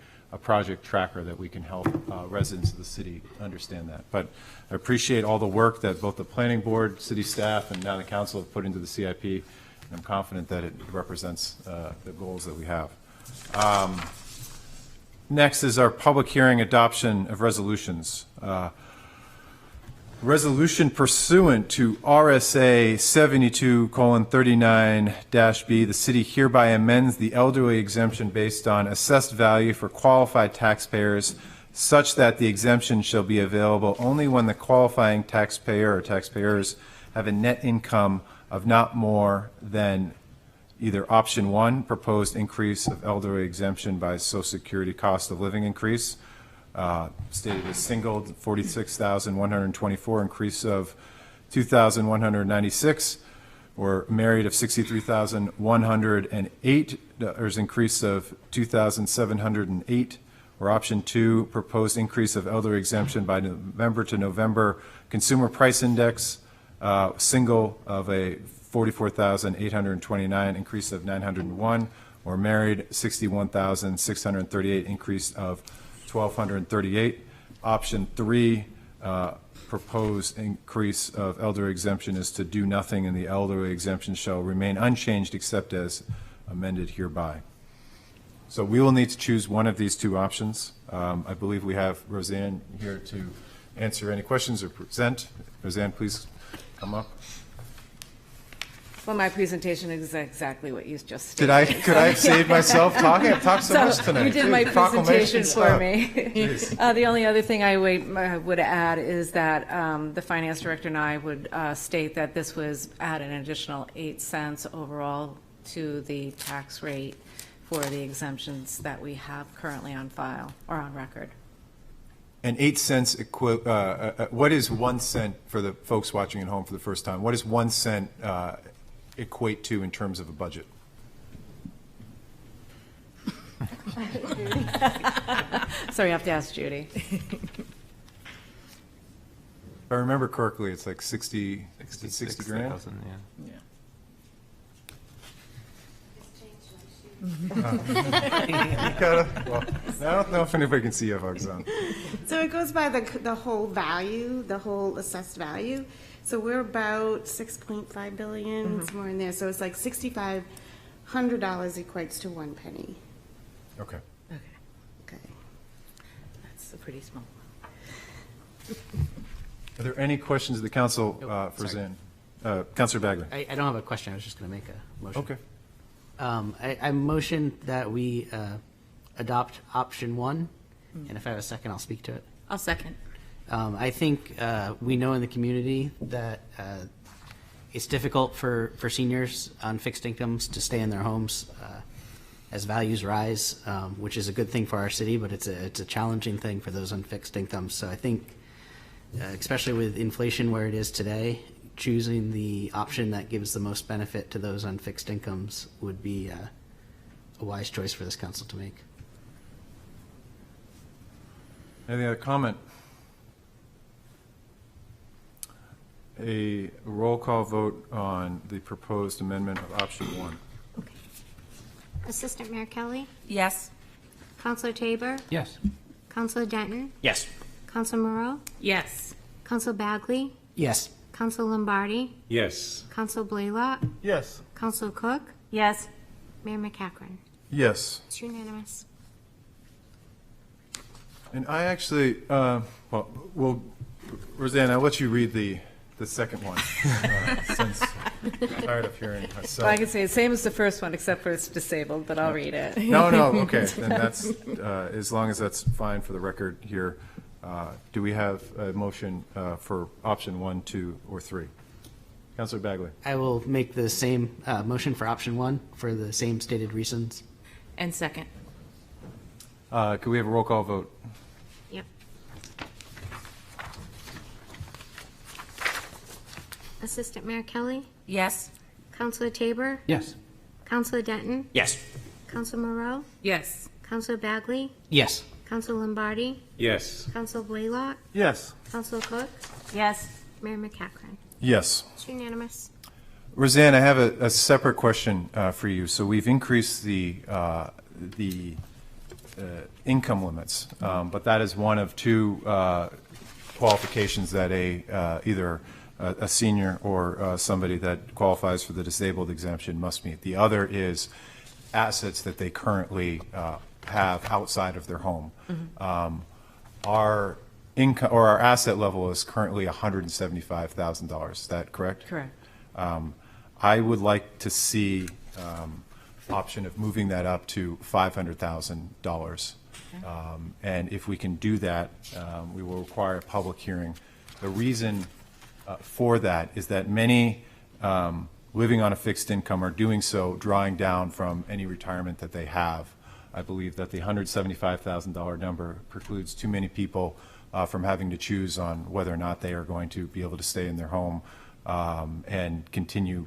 S1: project tracker that we can help residents of the city understand that. But I appreciate all the work that both the planning board, city staff, and now the council have put into the CIP, and I'm confident that it represents the goals that we have. Next is our public hearing adoption of resolutions. Resolution pursuant to RSA 72:39-B, the city hereby amends the elderly exemption based on assessed value for qualified taxpayers such that the exemption shall be available only when the qualifying taxpayer or taxpayers have a net income of not more than either option 1, proposed increase of elderly exemption by Social Security cost of living increase, stated as single, 46,124, increase of 2,196, or married of 63,108, there's increase of 2,708, or option 2, proposed increase of elderly exemption by November to November consumer price index, single of a 44,829, increase of 901, or married 61,638, increase of 1,238. Option 3, proposed increase of elderly exemption is to do nothing, and the elderly exemption shall remain unchanged except as amended hereby. So we will need to choose one of these two options. I believe we have Roseanne here to answer any questions or present. Roseanne, please come up.
S22: Well, my presentation is exactly what you just stated.
S1: Could I have saved myself talking? I've talked so much tonight.
S22: You did my presentation for me.
S1: Jeez.
S22: The only other thing I would add is that the finance director and I would state that this was add an additional 8 cents overall to the tax rate for the exemptions that we have currently on file or on record.
S1: And 8 cents, what is 1 cent for the folks watching at home for the first time? What is 1 cent equate to in terms of a budget?
S22: So you have to ask Judy.
S1: If I remember correctly, it's like 60 grand?
S22: Yeah.
S1: Well, I don't know if anybody can see you, Roxanne.
S7: So it goes by the whole value, the whole assessed value. So we're about 6.5 billion, somewhere in there. So it's like $6,500 equates to 1 penny.
S1: Okay.
S22: Okay. That's a pretty small one.
S1: Are there any questions of the council for Zan? Councilor Bagley.
S10: I don't have a question. I was just going to make a motion.
S1: Okay.
S10: I motion that we adopt option 1, and if I have a second, I'll speak to it.
S22: I'll second.
S10: I think we know in the community that it's difficult for seniors on fixed incomes to stay in their homes as values rise, which is a good thing for our city, but it's a challenging thing for those on fixed incomes. So I think, especially with inflation where it is today, choosing the option that gives the most benefit to those on fixed incomes would be a wise choice for this council to make.
S1: Any other comment? A roll call vote on the proposed amendment of option 1.
S3: Okay. Assistant Mayor Kelly?
S21: Yes.
S3: Councilor Tabor?
S2: Yes.
S3: Councilor Denton?
S16: Yes.
S3: Councilor Moreau?
S22: Yes.
S3: Councilor Bagley?
S10: Yes.
S3: Councilor Lombardi?
S20: Yes.
S3: Councilor Blaylock?
S4: Yes.
S3: Councilor Cook?
S22: Yes.
S3: Mayor McCachran?
S1: Yes.
S3: It's unanimous.
S1: And I actually, Roseanne, I'll let you read the second one, since I'm tired of hearing myself.
S22: Well, I can say the same as the first one, except for it's disabled, but I'll read it.
S1: No, okay, then that's, as long as that's fine for the record here. Do we have a motion for option 1, 2, or 3? Councilor Bagley.
S10: I will make the same motion for option 1 for the same stated reasons.
S22: And second.
S1: Could we have a roll call vote?
S3: Yep. Assistant Mayor Kelly?
S21: Yes.
S3: Councilor Tabor?
S2: Yes.
S3: Councilor Denton?
S16: Yes.
S3: Councilor Moreau?
S22: Yes.
S3: Counselor Bagley,
S10: Yes.
S3: Counselor Lombardi,
S20: Yes.
S3: Counselor Blaylock,
S4: Yes.
S3: Counselor Cook,
S8: Yes.
S3: Mayor McCachran.
S1: Yes.
S3: It's unanimous.
S1: Roseanne, I have a separate question for you. So we've increased the income limits, but that is one of two qualifications that either a senior or somebody that qualifies for the disabled exemption must meet. The other is assets that they currently have outside of their home. Our income or our asset level is currently $175,000. Is that correct?
S8: Correct.
S1: I would like to see option of moving that up to $500,000. And if we can do that, we will require a public hearing. The reason for that is that many living on a fixed income are doing so drawing down from any retirement that they have. I believe that the $175,000 number precludes too many people from having to choose on whether or not they are going to be able to stay in their home and continue,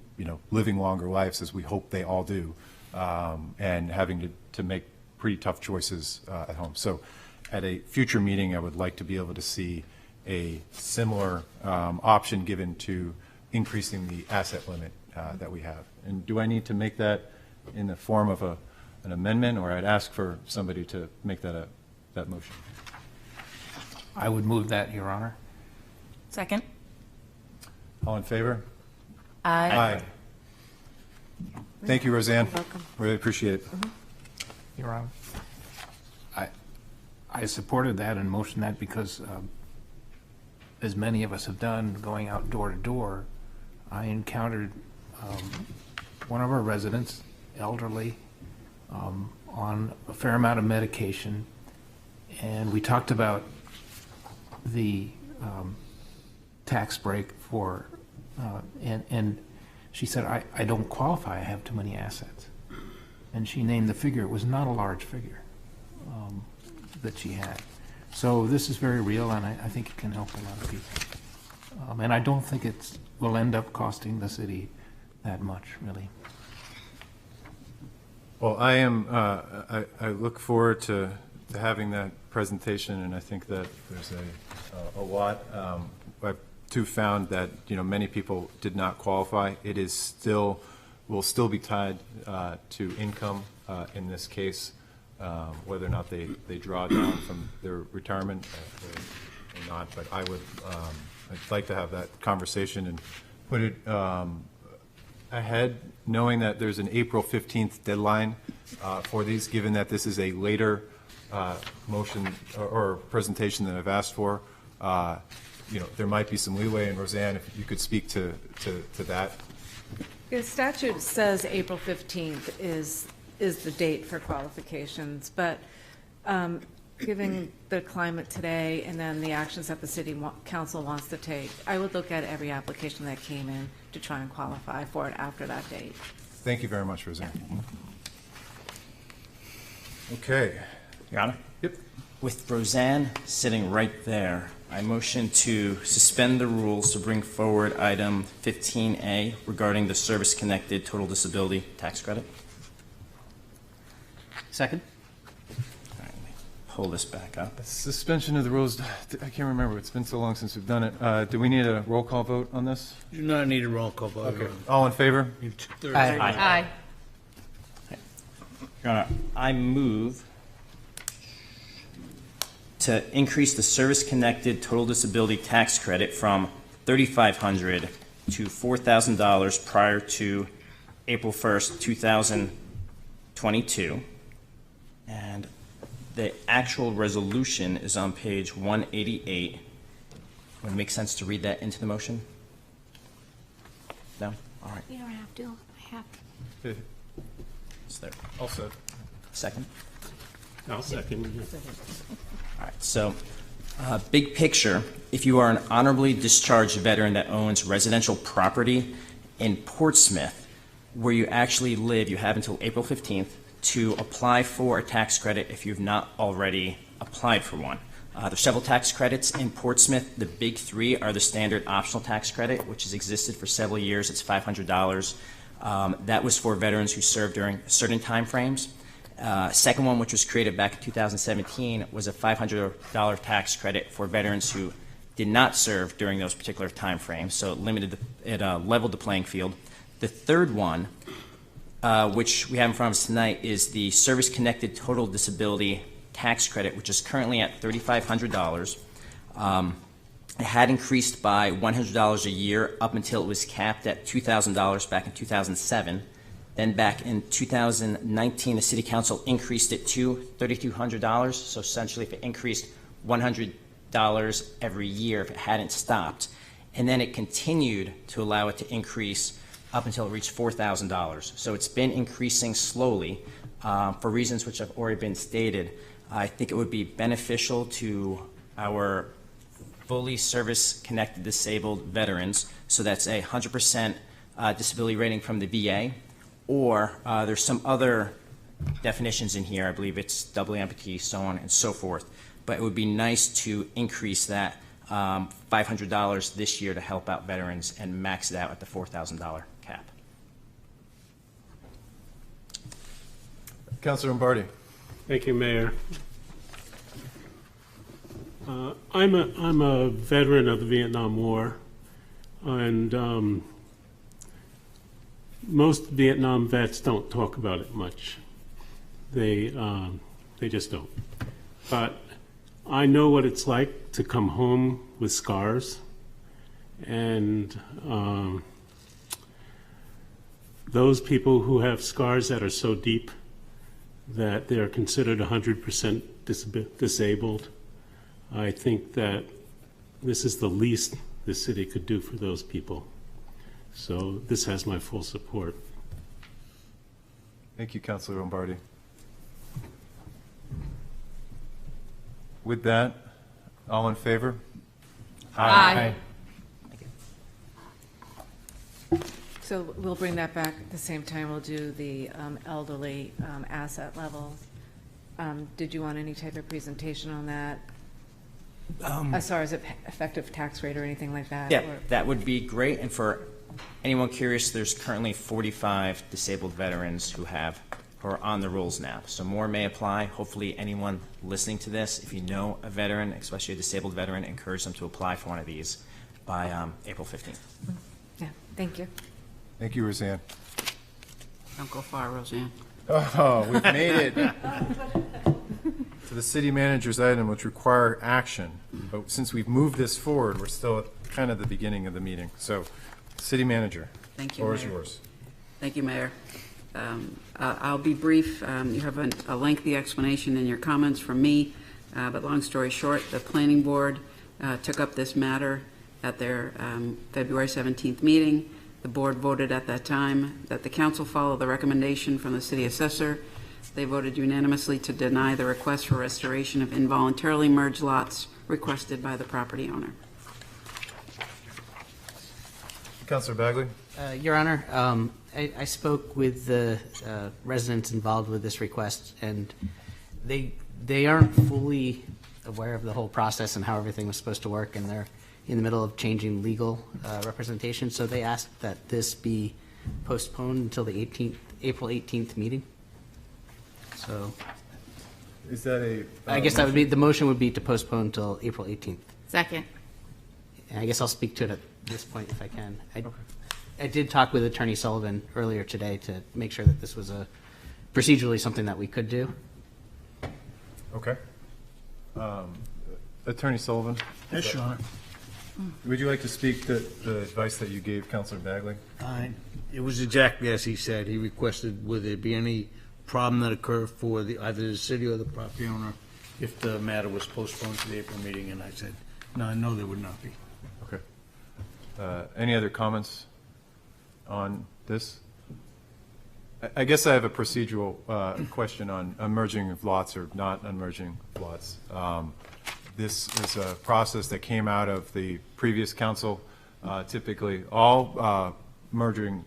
S1: living longer lives as we hope they all do, and having to make pretty tough choices at home. So at a future meeting, I would like to be able to see a similar option given to increasing the asset limit that we have. And do I need to make that in the form of an amendment, or I'd ask for somebody to make that that motion?
S2: I would move that, Your Honor.
S21: Second.
S1: All in favor?
S21: Aye.
S1: Thank you, Roseanne.
S3: You're welcome.
S1: Really appreciate it.
S2: Your Honor. I supported that and motioned that because, as many of us have done, going out door to door, I encountered one of our residents, elderly, on a fair amount of medication, and we talked about the tax break for, and she said, I don't qualify, I have too many assets. And she named the figure. It was not a large figure that she had. So this is very real, and I think it can help a lot of people. And I don't think it will end up costing the city that much, really.
S1: Well, I am. I look forward to having that presentation, and I think that there's a lot. I've too found that many people did not qualify. It is will still be tied to income in this case, whether or not they draw down from their retirement or not. But I'd like to have that conversation and put it ahead, knowing that there's an April 15th deadline for these, given that this is a later motion or presentation than I've asked for. There might be some leeway, and Roseanne, if you could speak to that.
S5: The statute says April 15th is the date for qualifications, but given the climate today and then the actions that the city council wants to take, I would look at every application that came in to try and qualify for it after that date.
S1: Thank you very much, Roseanne. Okay.
S16: Your Honor?
S1: Yep.
S16: With Roseanne sitting right there, I motion to suspend the rules to bring forward item 15A regarding the service-connected total disability tax credit.
S10: Second.
S16: All right, let me pull this back up.
S1: Suspension of the rules. I can't remember. It's been so long since we've done it. Do we need a roll call vote on this?
S11: You do not need a roll call vote.
S1: Okay. All in favor?
S10: Aye.
S21: Aye.
S16: Your Honor, I move to increase the service-connected total disability tax credit from $3,500 to $4,000 prior to April 1st, 2022. And the actual resolution is on page 188. Would it make sense to read that into the motion? No? All right.
S3: You don't have to. I have.
S16: It's there.
S1: All set.
S16: Second?
S20: I'll second.
S16: All right, so big picture, if you are an honorably discharged veteran that owns residential property in Portsmouth, where you actually live, you have until April 15th to apply for a tax credit if you've not already applied for one. There's several tax credits in Portsmouth. The big three are the standard optional tax credit, which has existed for several years. It's $500. That was for veterans who served during certain time frames. Second one, which was created back in 2017, was a $500 tax credit for veterans who did not serve during those particular time frames, so it leveled the playing field. The third one, which we have in front of us tonight, is the service-connected total disability tax credit, which is currently at $3,500. It had increased by $100 a year up until it was capped at $2,000 back in 2007. Then back in 2019, the City Council increased it to $3,200. So essentially, if it increased $100 every year, if it hadn't stopped, and then it continued to allow it to increase up until it reached $4,000. So it's been increasing slowly for reasons which have already been stated. I think it would be beneficial to our fully service-connected disabled veterans, so that's a 100% disability rating from the VA, or there's some other definitions in here. I believe it's double amputee, so on and so forth. But it would be nice to increase that $500 this year to help out veterans and max it out at the $4,000 cap.
S1: Councilor Lombardi.
S20: Thank you, Mayor. I'm a veteran of the Vietnam War, and most Vietnam vets don't talk about it much. They just don't. But I know what it's like to come home with scars, and those people who have scars that are so deep that they are considered 100% disabled, I think that this is the least the city could do for those people. So this has my full support.
S1: Thank you, Councilor Lombardi. With that, all in favor?
S5: Aye. So we'll bring that back at the same time. We'll do the elderly asset level. Did you want any type of presentation on that? As far as effective tax rate or anything like that?
S16: Yeah,
S5: or?
S16: that would be great. And for anyone curious, there's currently 45 disabled veterans who are on the rolls now. So more may apply. Hopefully anyone listening to this, if you know a veteran, especially a disabled veteran, encourage them to apply for one of these by April 15th.
S5: Yeah, thank you.
S1: Thank you, Roseanne.
S17: Don't go far, Roseanne.
S1: Oh, we've made it to the city manager's item, which require action. But since we've moved this forward, we're still at kind of the beginning of the meeting. So, city manager,
S17: Thank you,
S1: floor is
S17: Mayor.
S1: yours.
S17: Thank you, Mayor. I'll be brief. You have a lengthy explanation in your comments from me, but long story short, the planning board took up this matter at their February 17th meeting. The board voted at that time that the council follow the recommendation from the city assessor. They voted unanimously to deny the request for restoration of involuntarily merged lots requested by the property owner.
S1: Councilor Bagley?
S10: Your Honor, I spoke with the residents involved with this request, and they aren't fully aware of the whole process and how everything was supposed to work, and they're in the middle of changing legal representation, so they asked that this be postponed until the April 18th meeting. So,
S1: is that a?
S10: I guess that would be, the motion would be to postpone until April 18th.
S17: Second.
S10: And I guess I'll speak to it at this point if I can. I did talk with Attorney Sullivan earlier today to make sure that this was procedurally something that we could do.
S1: Okay. Attorney Sullivan?
S11: Yes, Your Honor.
S1: Would you like to speak to the advice that you gave Councilor Bagley?
S11: It was exactly as he said. He requested, would there be any problem that occurred for either the city or the property owner if the matter was postponed to the April meeting? And I said, no, there would not be.
S1: Okay. Any other comments on this? I guess I have a procedural question on unmerging of lots or not unmerging lots. This is a process that came out of the previous council. Typically, all mergers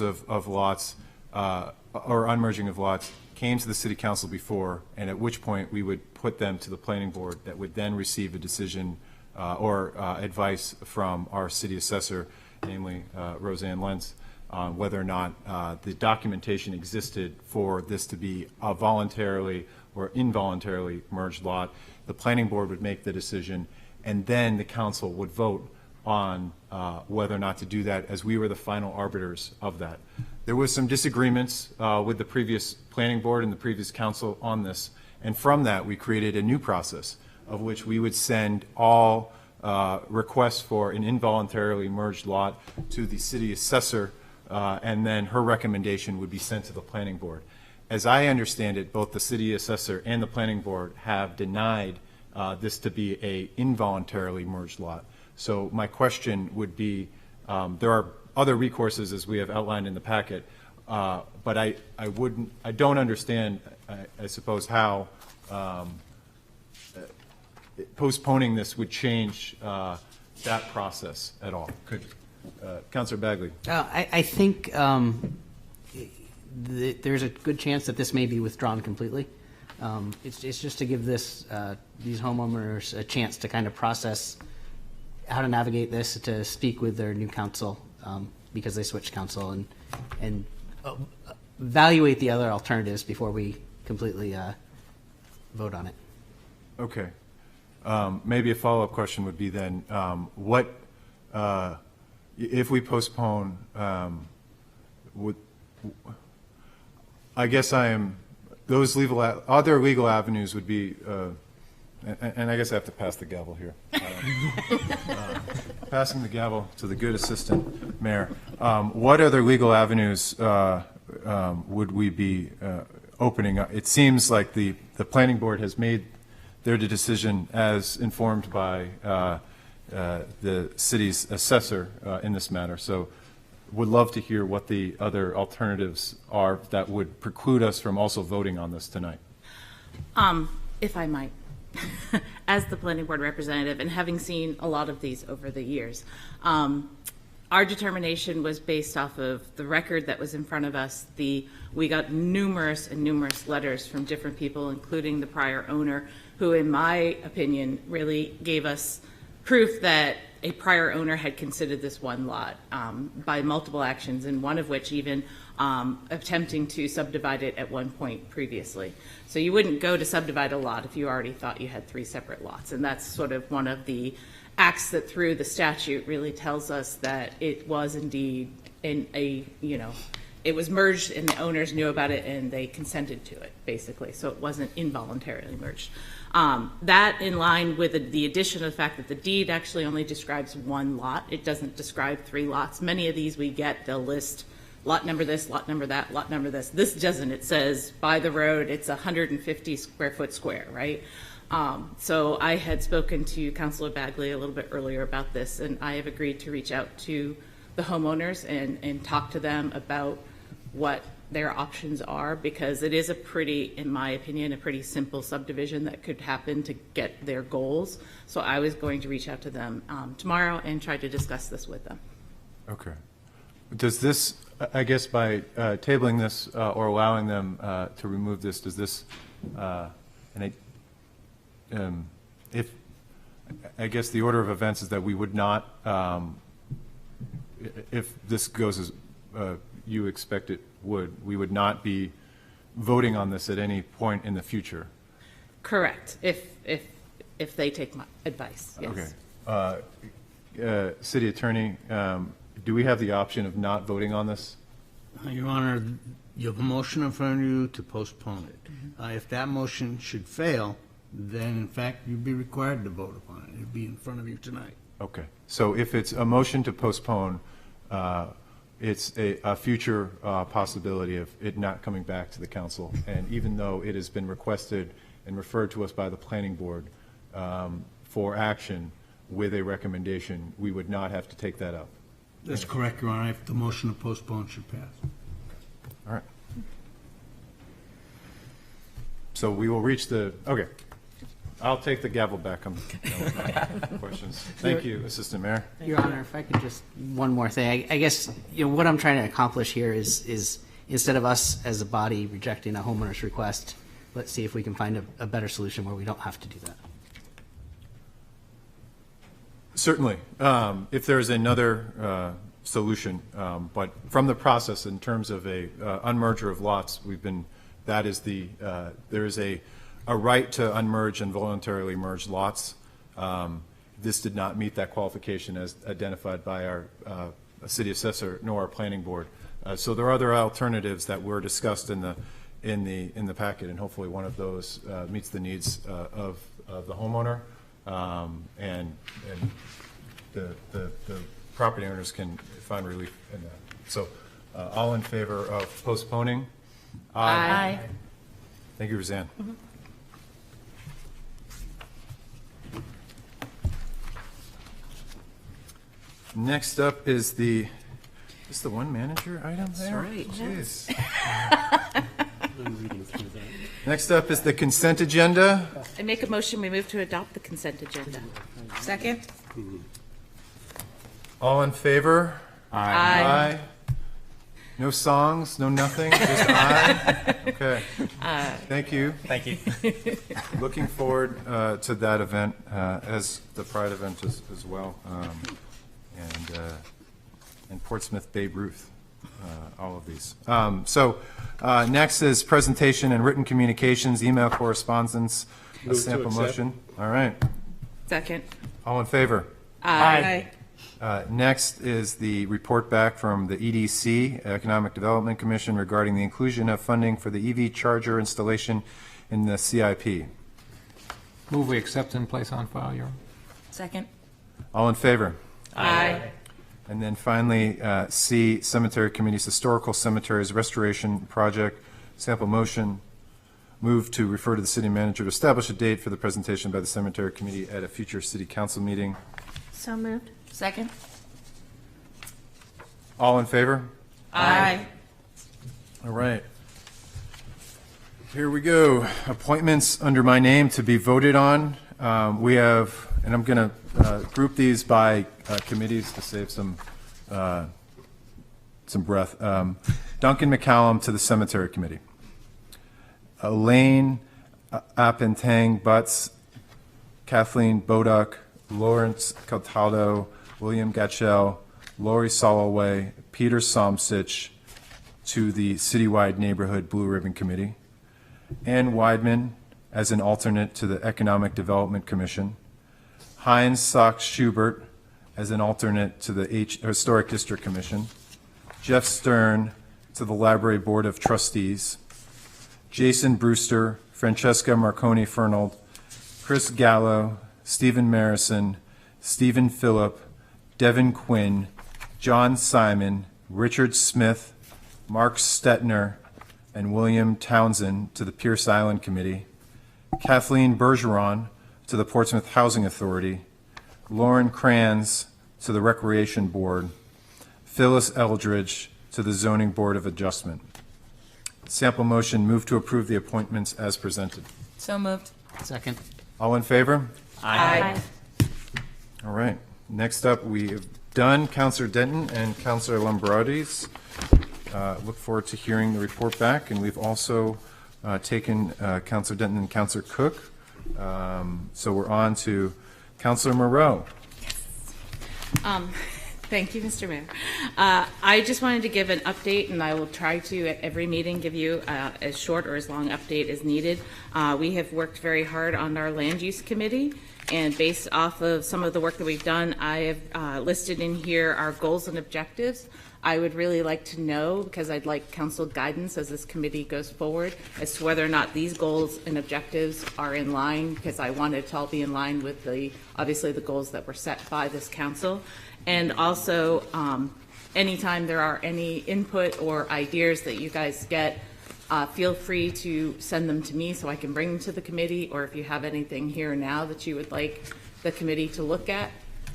S1: of lots or unmerging of lots came to the city council before, and at which point we would put them to the planning board that would then receive a decision or advice from our city assessor, namely Roseanne Lentz. on whether or not the documentation existed for this to be a voluntarily or involuntarily merged lot. The planning board would make the decision, and then the council would vote on whether or not to do that, as we were the final arbiters of that. There was some disagreements with the previous planning board and the previous council on this, and from that we created a new process of which we would send all requests for an involuntarily merged lot to the city assessor, and then her recommendation would be sent to the planning board. As I understand it, both the city assessor and the planning board have denied this to be a involuntarily merged lot. So my question would be, there are other recourses as we have outlined in the packet, but I don't understand, I suppose, how postponing this would change that process at all. Could Councilor Bagley?
S10: I think there's a good chance that this may be withdrawn completely. It's just to give these homeowners a chance to kind of process how to navigate this, to speak with their new council because they switched council, and evaluate the other alternatives before we completely vote on it.
S1: Okay. Maybe a follow-up question would be then, what if we postpone? I guess those other legal avenues would be, and I guess I have to pass the gavel here. Passing the gavel to the good assistant mayor. What other legal avenues would we be opening up? It seems like the planning board has made their decision as informed by the city's assessor in this matter. So would love to hear what the other alternatives are that would preclude us from also voting on this tonight.
S22: If I might, as the planning board representative and having seen a lot of these over the years, our determination was based off of the record that was in front of us. We got numerous and numerous letters from different people, including the prior owner, who in my opinion really gave us proof that a prior owner had considered this one lot by multiple actions, and one of which even attempting to subdivide it at one point previously. So you wouldn't go to subdivide a lot if you already thought you had 3 separate lots, and that's sort of one of the acts that through the statute really tells us that it was indeed it was merged and the owners knew about it and they consented to it, basically. So it wasn't involuntarily merged. That in line with the addition of the fact that the deed actually only describes 1 lot. It doesn't describe 3 lots. Many of these we get, they'll list lot number this, lot number that, lot number this. This doesn't. It says by the road, it's 150 square foot square, right? So I had spoken to Councilor Bagley a little bit earlier about this, and I have agreed to reach out to the homeowners and talk to them about what their options are, because it is in my opinion, a pretty simple subdivision that could happen to get their goals. So I was going to reach out to them tomorrow and try to discuss this with them. Okay.
S1: Does this, I guess by tabling this or allowing them to remove this, does this, if, I guess the order of events is that we would not, if this goes as you expect it would, we would not be voting on this at any point in the future?
S22: Correct, if they take my advice, yes.
S1: Okay. City Attorney, do we have the option of not voting on this?
S11: Your Honor, you have a motion in front of you to postpone it. If that motion should fail, then in fact you'd be required to vote upon it. It'd be in front of you tonight.
S1: Okay. So if it's a motion to postpone, it's a future possibility of it not coming back to the council. And even though it has been requested and referred to us by the planning board for action with a recommendation, we would not have to take that up.
S11: That's correct, Your Honor, if the motion to postpone should pass.
S1: All right. So we will reach okay. I'll take the gavel back on questions. Thank you, Assistant Mayor.
S10: Your Honor, if I could just, one more thing. I guess what I'm trying to accomplish here is instead of us as a body rejecting a homeowner's request, let's see if we can find a better solution where we don't have to do that.
S1: Certainly. If there's another solution. But from the process, in terms of a unmerger of lots, that is there is a right to unmerge and voluntarily merge lots. This did not meet that qualification as identified by our city assessor nor our planning board. So there are other alternatives that were discussed in the packet, and hopefully one of those meets the needs of the homeowner, and the property owners can find relief in that. So all in favor of postponing?
S22: Aye.
S1: Thank you, Roseanne. Next up is the one manager item there?
S22: right.
S1: Jeez. Next up is the consent agenda.
S22: I make a motion, we move to adopt the consent agenda. Second?
S1: All in favor?
S22: Aye.
S1: No songs, no nothing, just aye? Okay. Thank you.
S16: Thank you.
S1: Looking forward to that event, as the Pride event as well, and Portsmouth Babe Ruth, all of these. Next is presentation and written communications, email correspondence, a
S20: Move to
S1: sample
S20: accept.
S1: motion. All right.
S22: Second?
S1: All in favor?
S22: Aye.
S1: Next is the report back from the EDC, Economic Development Commission, regarding the inclusion of funding for the EV charger installation in the CIP.
S2: Move we accept and place on file, Your Honor.
S22: Second?
S1: All in favor?
S22: Aye.
S1: And then finally, C, Cemetery Committee's Historical Cemeteries Restoration Project, sample motion. Move to refer to the city manager to establish a date for the presentation by the Cemetery Committee at a future city council meeting.
S18: So moved.
S22: Second?
S1: All in favor?
S22: Aye.
S1: All right. Here we go. Appointments under my name to be voted on. We have, and I'm going to group these by committees to save some breath. Duncan McCallum to the Cemetery Committee. Elaine Apentang Butts, Kathleen Boduck, Lawrence Cataldo, William Gatchell, Lori Soloway, Peter Somsich to the Citywide Neighborhood Blue Ribbon Committee. Ann Weidman as an alternate to the Economic Development Commission. Heinz Sachs Schubert as an alternate to the Historic District Commission. Jeff Stern to the Library Board of Trustees. Jason Brewster, Francesca Marconi Fernald, Chris Gallo, Stephen Marison, Stephen Phillip, Devin Quinn, John Simon, Richard Smith, Mark Stetner, and William Townsend to the Pierce Island Committee. Kathleen Bergeron to the Portsmouth Housing Authority. Lauren Kranz to the Recreation Board. Phyllis Eldridge to the Zoning Board of Adjustment. Sample motion, move to approve the appointments as presented.
S21: So moved.
S10: Second.
S1: All in favor?
S21: Aye.
S1: All right. Next up, we have done Councilor Denton and Councilor Lombardi's. Look forward to hearing the report back, and we've also taken Councilor Denton and Councilor Cook. So we're on to Councilor MOREAU.
S22: Thank you, Mr. Mayor. I just wanted to give an update, and I will try to, at every meeting, give you as short or as long update as needed. We have worked very hard on our land use committee, and based off of some of the work that we've done, I have listed in here our goals and objectives. I would really like to know, because I'd like council guidance as this committee goes forward, as to whether or not these goals and objectives are in line, because I want it to all be in line with obviously the goals that were set by this council. And also, anytime there are any input or ideas that you guys get, feel free to send them to me so I can bring them to the committee, or if you have anything here now that you would like the committee to look at.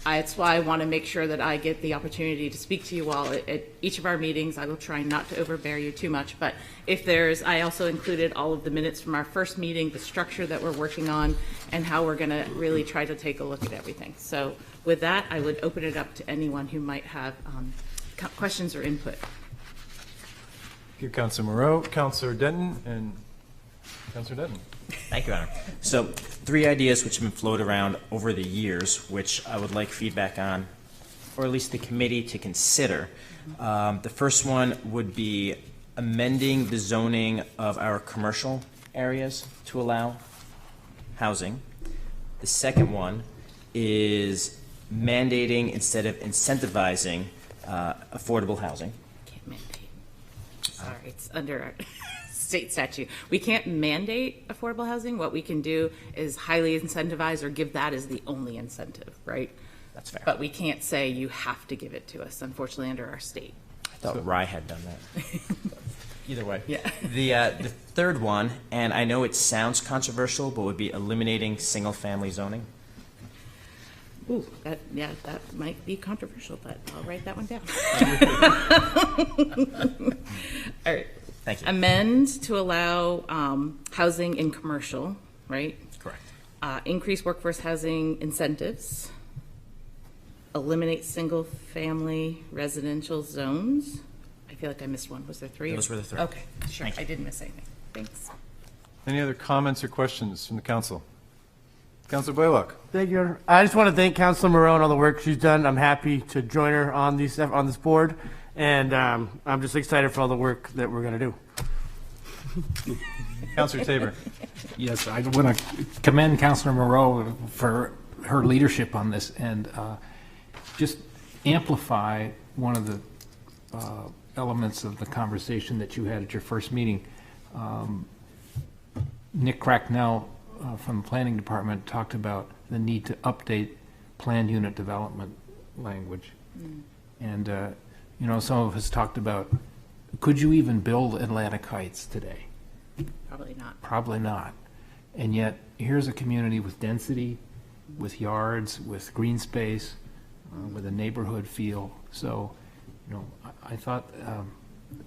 S22: That's why I want to make sure that I get the opportunity to speak to you all at each of our meetings. I will try not to overbear you too much, but if I also included all of the minutes from our first meeting, the structure that we're working on, and how we're going to really try to take a look at everything. So with that, I would open it up to anyone who might have questions or input.
S1: Thank you, Councilor Moreau, Councilor Denton, and Councilor Denton.
S16: Thank you, Honor. So 3 ideas which have been floated around over the years, which I would like feedback on or at least the committee to consider. The first one would be amending the zoning of our commercial areas to allow housing. The second one is mandating instead of incentivizing affordable housing.
S22: Can't mandate. Sorry, it's under our state statute. We can't mandate affordable housing. What we can do is highly incentivize or give that as the only incentive, right?
S16: That's fair.
S22: But we can't say you have to give it to us, unfortunately, under our state.
S16: I thought Rye had done that. Either way.
S22: Yeah.
S16: The third one, and I know it sounds controversial, but would be eliminating single-family zoning.
S22: Ooh, that might be controversial, but I'll write that one down. All right.
S16: Thank you.
S22: Amend to allow housing in commercial, right?
S16: Correct.
S22: Increase workforce housing incentives. Eliminate single-family residential zones. I feel like I missed one. Was there three?
S16: Those were the three.
S22: Okay, sure. I didn't miss anything. Thanks.
S1: Any other comments or questions from the council? Councilor Blaylock.
S4: Thank you. I just want to thank Councilor Moreau and all the work she's done. I'm happy to join her on this board, and I'm just excited for all the work that we're going to do.
S1: Councilor Tabor.
S2: Yes, I want to commend Councilor Moreau for her leadership on this and just amplify one of the elements of the conversation that you had at your first meeting. Nick Cracknell from the Planning Department talked about the need to update planned unit development language. And, you know, some of us talked about, could you even build Atlantic Heights today?
S22: Probably not.
S2: Probably not. And yet, here's a community with density, with yards, with green space, with a neighborhood feel. So, you know, I thought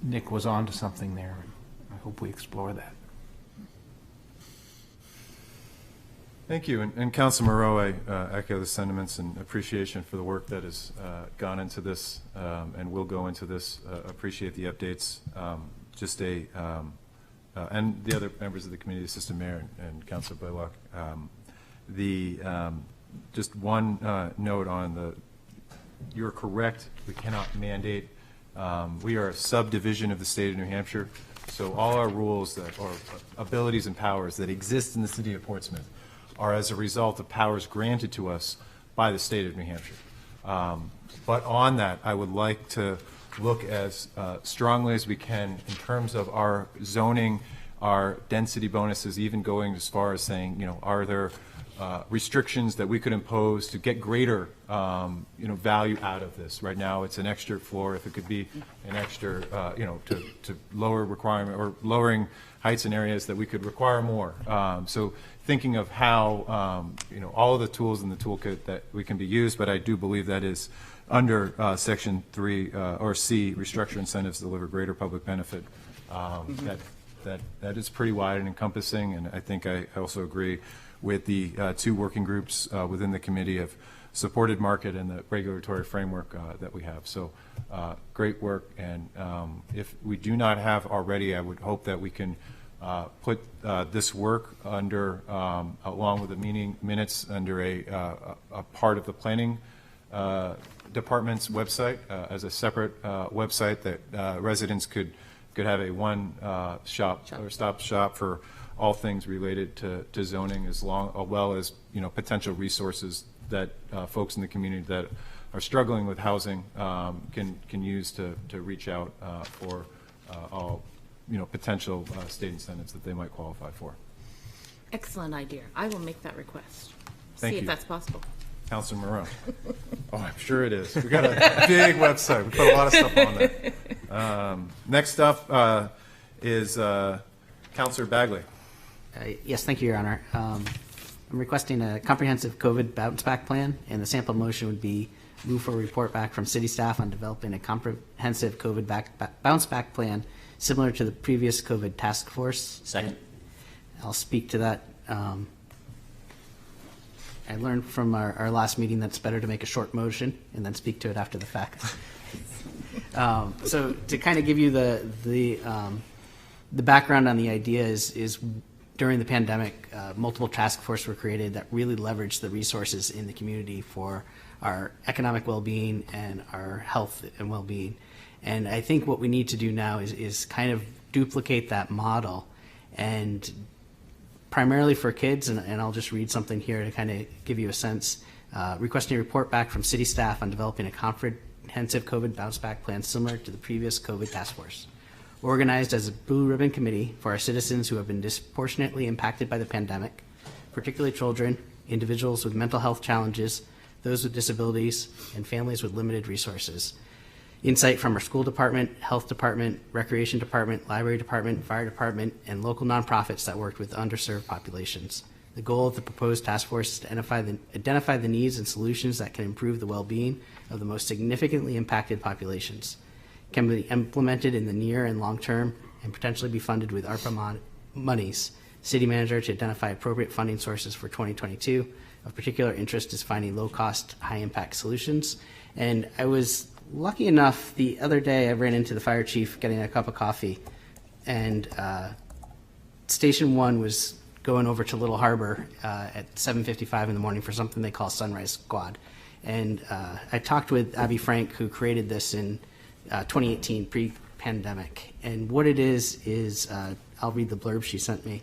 S2: Nick was onto something there. I hope we explore that.
S1: Thank you. And Councilor Moreau, I echo the sentiments and appreciation for the work that has gone into this and will go into this. Appreciate the updates. And the other members of the committee, Assistant Mayor and Councilor Blaylock. Just one note on you're correct, we cannot mandate. We are a subdivision of the state of New Hampshire, so all our rules or abilities and powers that exist in the city of Portsmouth are as a result of powers granted to us by the state of New Hampshire. But on that, I would like to look as strongly as we can in terms of our zoning, our density bonuses, even going as far as saying, you know, are there restrictions that we could impose to get greater, value out of this? Right now, it's an extra floor. If it could be an extra, to lower requirement or lowering heights in areas that we could require more. So thinking of how, all of the tools in the toolkit that we can be used, but I do believe that is under Section 3 or C, restructure incentives to deliver greater public benefit. That is pretty wide and encompassing, and I think I also agree with the two working groups within the committee of supported market and the regulatory framework that we have. So great work, and if we do not have already, I would hope that we can put this work under, along with the meeting minutes, under a part of the planning department's website as a separate website that residents could have a one-stop shop for all things related to zoning, as well as potential resources that folks in the community that are struggling with housing can use to reach out for all potential state incentives that they might qualify for.
S22: Excellent idea. I will make that request.
S1: Thank
S22: See if
S1: you.
S22: that's possible.
S1: Councilor Moreau. Oh, I'm sure it is. We've got a big website. We put a lot of stuff on there. Next up is Councilor Bagley.
S10: Yes, thank you, Your Honor. I'm requesting a comprehensive COVID bounce back plan, and the sample motion would be move for a report back from city staff on developing a comprehensive COVID bounce back plan similar to the previous COVID task force.
S16: Second.
S10: I'll speak to that. I learned from our last meeting that it's better to make a short motion and then speak to it after the fact. So to kind of give you the background on the idea is during the pandemic, multiple task forces were created that really leveraged the resources in the community for our economic well-being and our health and well-being. And I think what we need to do now is kind of duplicate that model, and primarily for kids, and I'll just read something here to kind of give you a sense, requesting a report back from city staff on developing a comprehensive COVID bounce back plan similar to the previous COVID task force. Organized as a blue ribbon committee for our citizens who have been disproportionately impacted by the pandemic, particularly children, individuals with mental health challenges, those with disabilities, and families with limited resources. Insight from our school department, health department, recreation department, library department, fire department, and local nonprofits that worked with underserved populations. The goal of the proposed task force is to identify the needs and solutions that can improve the well-being of the most significantly impacted populations. Can be implemented in the near and long term and potentially be funded with ARPA monies. City manager to identify appropriate funding sources for 2022. Of particular interest is finding low-cost, high-impact solutions. And I was lucky enough, the other day I ran into the fire chief getting a cup of coffee, and Station 1 was going over to Little Harbor at 7:55 in the morning for something they call Sunrise Squad. And I talked with Abby Frank, who created this in 2018, pre-pandemic. And what it is I'll read the blurb she sent me.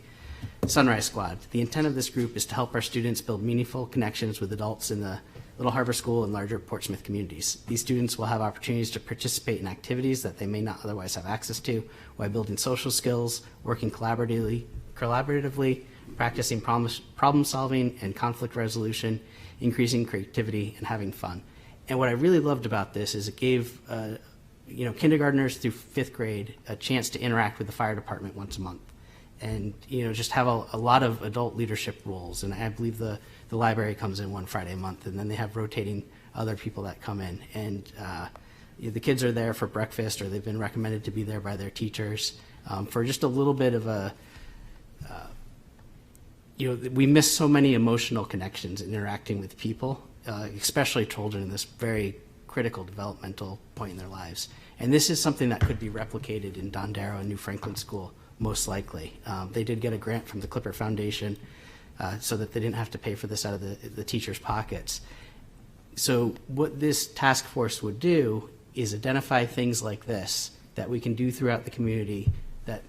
S10: Sunrise Squad. The intent of this group is to help our students build meaningful connections with adults in the Little Harbor School and larger Portsmouth communities. These students will have opportunities to participate in activities that they may not otherwise have access to while building social skills, working collaboratively, practicing problem solving and conflict resolution, increasing creativity, and having fun. And what I really loved about this is it gave kindergartners through 5th grade a chance to interact with the fire department once a month, and just have a lot of adult leadership roles. And I believe the library comes in one Friday a month, and then they have rotating other people that come in. And the kids are there for breakfast, or they've been recommended to be there by their teachers for just a little bit of a, we miss so many emotional connections in interacting with people, especially children in this very critical developmental point in their lives. And this is something that could be replicated in Dondero and New Franklin School, most likely. They did get a grant from the Clipper Foundation so that they didn't have to pay for this out of the teachers' pockets. So what this task force would do is identify things like this that we can do throughout the community that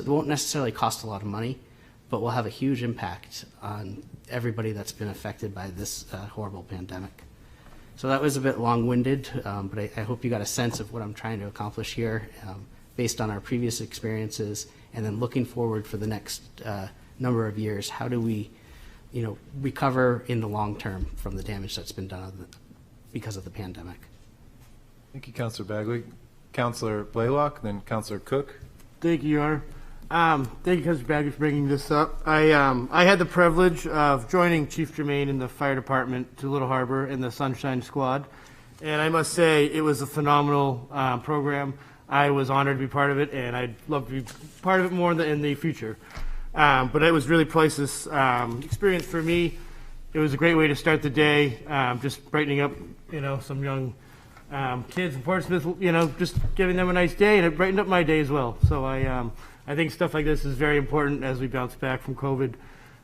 S10: won't necessarily cost a lot of money, but will have a huge impact on everybody that's been affected by this horrible pandemic. So that was a bit long-winded, but I hope you got a sense of what I'm trying to accomplish here based on our previous experiences, and then looking forward for the next number of years. How do we recover in the long term from the damage that's been done because of the pandemic?
S1: Thank you, Councilor Bagley. Councilor Blaylock, then Councilor Cook.
S4: Thank you, Your Honor. Thank you, Councilor Bagley, for bringing this up. I had the privilege of joining Chief Germain in the fire department to Little Harbor in the Sunshine Squad, and I must say it was a phenomenal program. I was honored to be part of it, and I'd love to be part of it more in the future. But it was really priceless experience for me. It was a great way to start the day, just brightening up, some young kids in Portsmouth, just giving them a nice day, and it brightened up my day as well. So I think stuff like this is very important as we bounce back from COVID.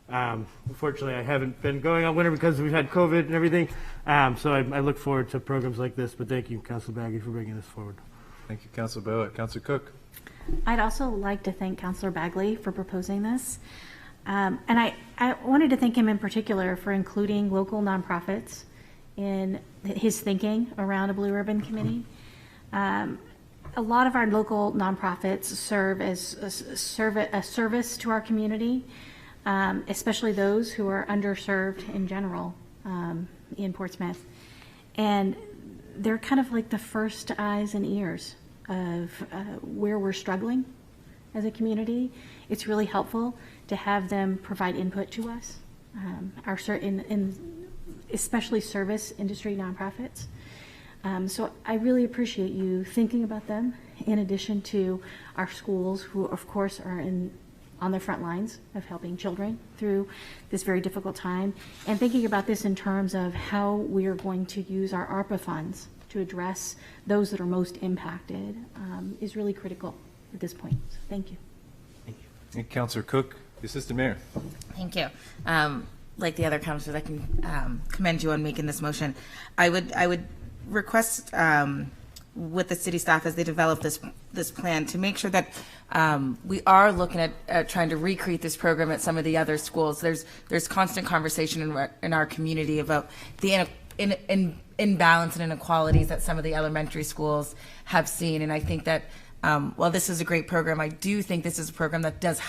S4: Unfortunately, I haven't been going on winter because we've had COVID and everything. So I look forward to programs like this. But thank you, Councilor Bagley, for bringing this forward.
S1: Thank you, Councilor Blaylock. Councilor Cook.
S18: I'd also like to thank Councilor Bagley for proposing this. And I wanted to thank him in particular for including local nonprofits in his thinking around a Blue Ribbon Committee. A lot of our local nonprofits serve as a service to our community, especially those who are underserved in general in Portsmouth. And they're kind of like the first eyes and ears of where we're struggling as a community. It's really helpful to have them provide input to us, especially service industry nonprofits. So I really appreciate you thinking about them, in addition to our schools, who of course are on the front lines of helping children through this very difficult time, and thinking about this in terms of how we are going to use our ARPA funds to address those that are most impacted is really critical at this point. So thank you.
S1: Thank you, Councilor Cook. The Assistant Mayor.
S21: Thank you. Like the other councilors, I can commend you on making this motion. I would request with the city staff as they develop this plan to make sure that we are looking at trying to recreate this program at some of the other schools. There's constant conversation in our community about the imbalance and inequalities that some of the elementary schools have seen, and I think that while this is a great program, I do think this is a program that does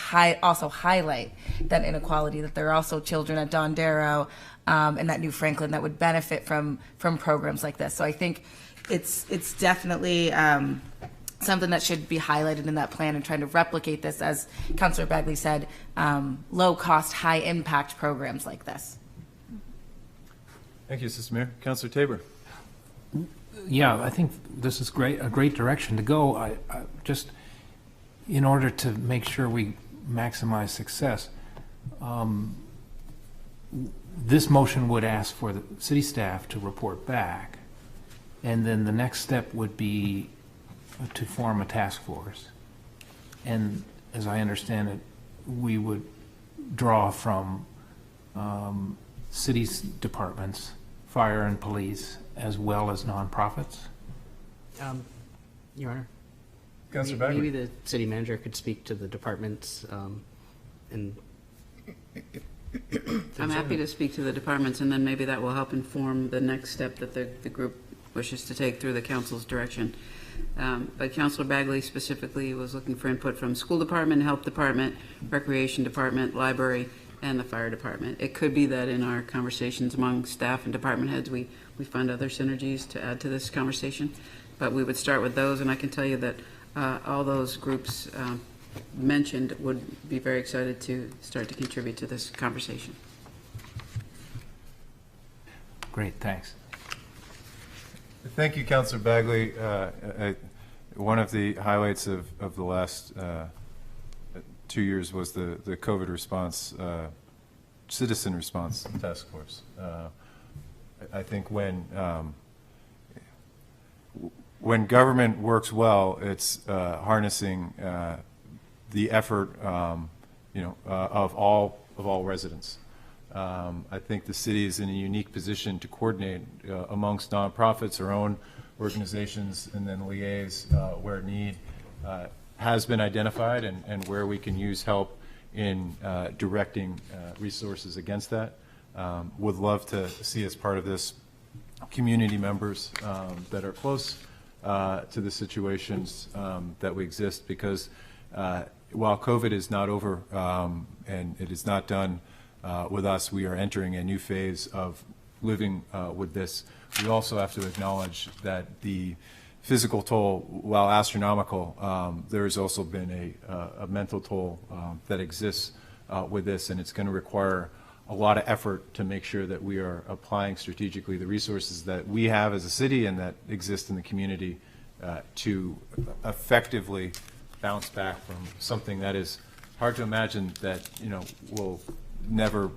S21: also highlight that inequality, that there are also children at Don Darrow and at New Franklin that would benefit from programs like this. So I think it's definitely something that should be highlighted in that plan and trying to replicate this, as Councilor Bagley said, low-cost, high-impact programs like this.
S1: Thank you, Assistant Mayor. Councilor Tabor.
S2: Yeah, I think this is a great direction to go. I just, in order to make sure we maximize success, this motion would ask for the city staff to report back, and then the next step would be to form a task force. And as I understand it, we would draw from city's departments, fire and police, as well as nonprofits.
S10: Your Honor.
S1: Councilor Bagley.
S10: Maybe the city manager could speak to the departments and.
S17: I'm happy to speak to the departments, and then maybe that will help inform the next step that the group wishes to take through the council's direction. But Councilor Bagley specifically was looking for input from school department, health department, recreation department, library, and the fire department. It could be that in our conversations among staff and department heads, we find other synergies to add to this conversation. But we would start with those, and I can tell you that all those groups mentioned would be very excited to start to contribute to this conversation.
S2: Great, thanks.
S1: Thank you, Councilor Bagley. One of the highlights of the last 2 years was the COVID response, citizen response task force. I think when government works well, it's harnessing the effort, of all residents. I think the city is in a unique position to coordinate amongst nonprofits, our own organizations, and then liaise where need has been identified and where we can use help in directing resources against that. Would love to see as part of this community members that are close to the situations that we exist, because while COVID is not over and it is not done with us, we are entering a new phase of living with this. We also have to acknowledge that the physical toll, while astronomical, there has also been a mental toll that exists with this, and it's going to require a lot of effort to make sure that we are applying strategically the resources that we have as a city and that exist in the community to effectively bounce back from something that is hard to imagine that will never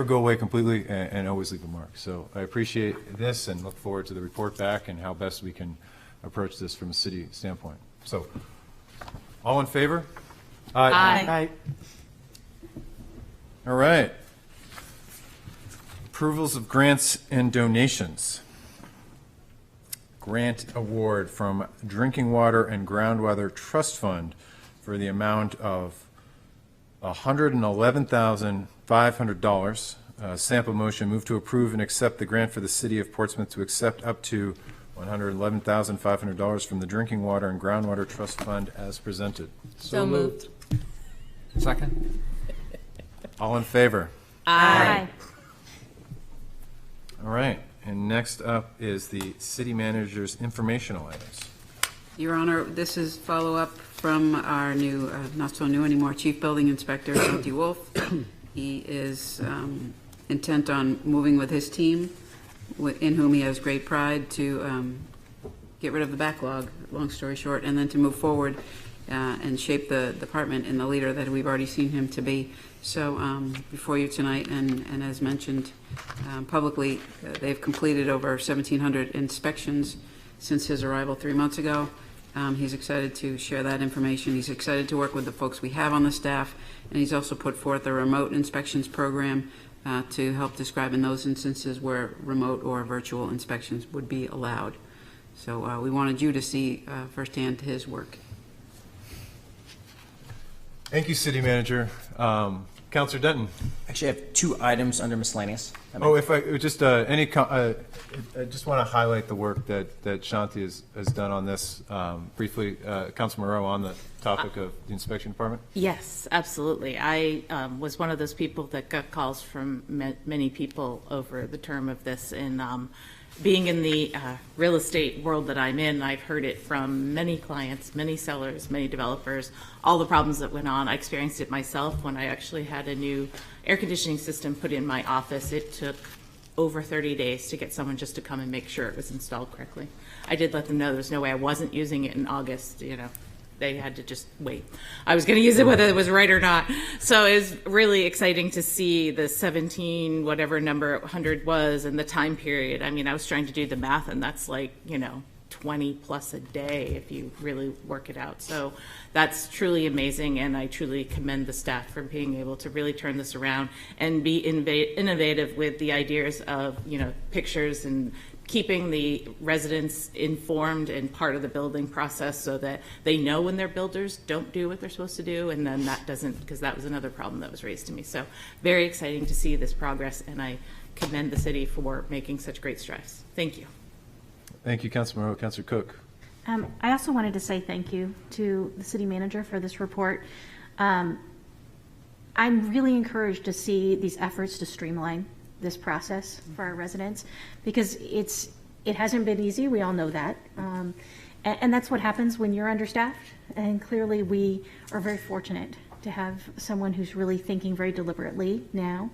S1: go away completely and always leave a mark. So I appreciate this and look forward to the report back and how best we can approach this from a city standpoint. So, all in favor?
S21: Aye.
S4: Aye.
S1: All right. Approvals of grants and donations. Grant award from Drinking Water and Groundwater Trust Fund for the amount of $111,500. Sample motion, move to approve and accept the grant for the City of Portsmouth to accept up to $111,500 from the Drinking Water and Groundwater Trust Fund as presented.
S21: So moved.
S2: Second?
S1: All in favor?
S21: Aye.
S1: All right. And next up is the city manager's informational items.
S17: Your Honor, this is follow-up from our new, not so new anymore, Chief Building Inspector, Monty Wolf. He is intent on moving with his team, in whom he has great pride, to get rid of the backlog, long story short, and then to move forward and shape the department in the leader that we've already seen him to be. So before you tonight, and as mentioned publicly, they've completed over 1,700 inspections since his arrival 3 months ago, He's excited to share that information. He's excited to work with the folks we have on the staff, and he's also put forth a remote inspections program to help describe in those instances where remote or virtual inspections would be allowed. So we wanted you to see firsthand his work.
S1: Thank you, City Manager. Councilor Denton.
S16: Actually, I have 2 items under miscellaneous.
S1: Oh, if I just I just want to highlight the work that Shanti has done on this briefly. Councilor Moreau, on the topic of the inspection department.
S22: Yes, absolutely. I was one of those people that got calls from many people over the term of this, and being in the real estate world that I'm in, I've heard it from many clients, many sellers, many developers, all the problems that went on. I experienced it myself when I actually had a new air conditioning system put in my office. It took over 30 days to get someone just to come and make sure it was installed correctly. I did let them know there's no way I wasn't using it in August, you know. They had to just wait. I was going to use it whether it was right or not. So it was really exciting to see the 17, whatever number 100 was, and the time period. I mean, I was trying to do the math, and that's like, you know, 20 plus a day if you really work it out. So that's truly amazing, and I truly commend the staff for being able to really turn this around and be innovative with the ideas of, you know, pictures and keeping the residents informed and part of the building process so that they know when their builders don't do what they're supposed to do, and then that doesn't, because that was another problem that was raised to me. So very exciting to see this progress, and I commend the city for making such great strides. Thank you.
S1: Thank you, Councilor Moreau. Councilor Cook.
S18: I also wanted to say thank you to the city manager for this report. I'm really encouraged to see these efforts to streamline this process for our residents, because it hasn't been easy. We all know that. And that's what happens when you're understaffed. And clearly we are very fortunate to have someone who's really thinking very deliberately now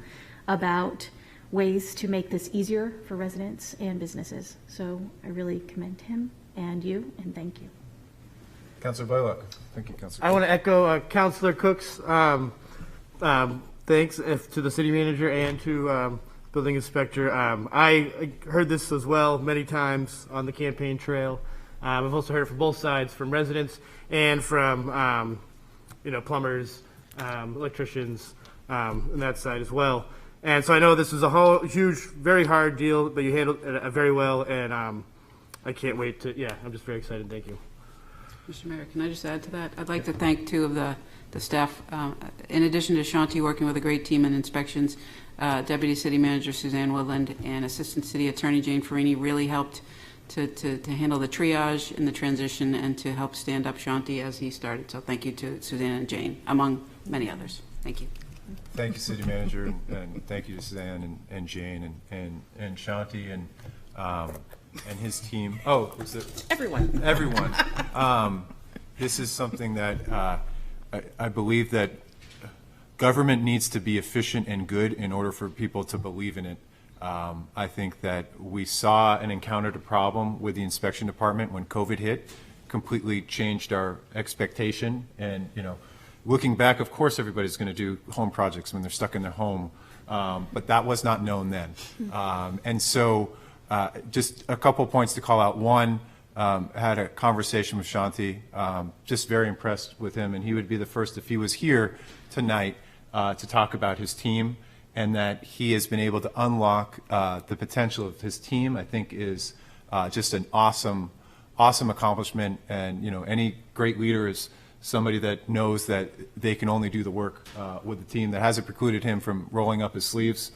S18: about ways to make this easier for residents and businesses. So I really commend him and you, and thank you.
S1: Councilor Blaylock. Thank you, Councilor.
S4: I want to echo Councilor Cook's thanks to the city manager and to building inspector. I heard this as well many times on the campaign trail. I've also heard it from both sides, from residents and from plumbers, electricians, and that side as well. And so I know this is a whole huge, very hard deal, but you handled it very well, and I can't wait to. Yeah, I'm just very excited. Thank you.
S17: Mr. Mayor, can I just add to that? I'd like to thank 2 of the staff. In addition to Shanti working with a great team in inspections, Deputy City Manager Suzanne Woodland and Assistant City Attorney Jane Farini really helped to handle the triage and the transition and to help stand up Shanti as he started. So thank you to Suzanne and Jane, among many others. Thank you.
S1: Thank you, City Manager, and thank you to Suzanne and Jane and Shanti and his team. Oh, was it
S22: everyone?
S1: Everyone. This is something that I believe that government needs to be efficient and good in order for people to believe in it. I think that we saw and encountered a problem with the inspection department when COVID hit, completely changed our expectation. And, looking back, of course, everybody's going to do home projects when they're stuck in their home, but that was not known then. And so just a couple points to call out. One, had a conversation with Shanti, just very impressed with him, and he would be the first if he was here tonight to talk about his team, and that he has been able to unlock the potential of his team. I think is just an awesome accomplishment. And any great leader is somebody that knows that they can only do the work with the team. That hasn't precluded him from rolling up his sleeves.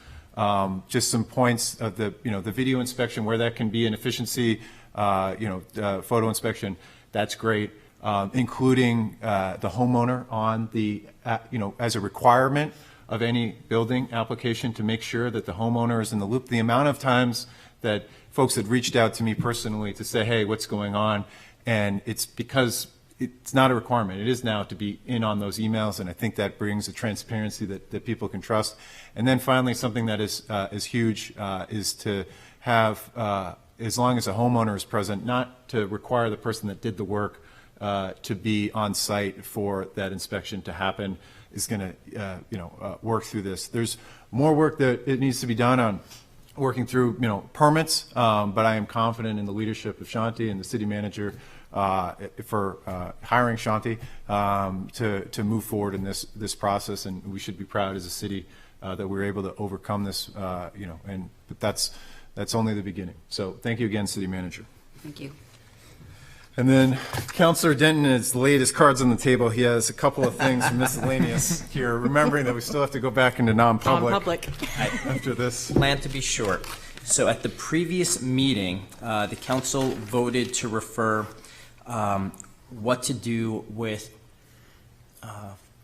S1: Just some points of the the video inspection where that can be an efficiency. Photo inspection, that's great. Including the homeowner on the as a requirement of any building application, to make sure that the homeowner is in the loop. The amount of times that folks had reached out to me personally to say, hey, what's going on? And it's because it's not a requirement. It is now to be in on those emails, and I think that brings a transparency that people can trust. And then finally, something that is huge is to have, as long as a homeowner is present, not to require the person that did the work to be on site for that inspection to happen, is going to work through this. There's more work that it needs to be done on working through permits, but I am confident in the leadership of Shanti and the city manager hiring Shanti to move forward in this process, and we should be proud as a city that we were able to overcome this. But that's only the beginning. So thank you again, City Manager.
S17: Thank you.
S1: And then Councilor Denton has laid his cards on the table. He has a couple of things from miscellaneous here, remembering that we still have to go back into non-public after this.
S16: Plan to be short. So at the previous meeting, the council voted to refer what to do with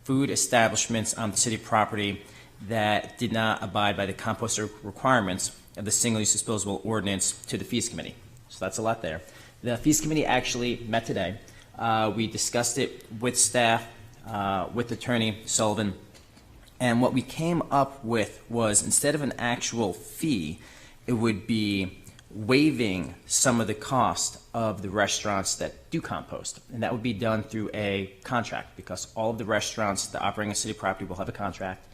S16: food establishments on the city property that did not abide by the composter requirements of the single-use disposable ordinance to the Fees Committee. So that's a lot there. The Fees Committee actually met today. We discussed it with staff, with Attorney Sullivan, and what we came up with was, instead of an actual fee, it would be waiving some of the cost of the restaurants that do compost. And that would be done through a contract, because all of the restaurants that operate on city property will have a contract.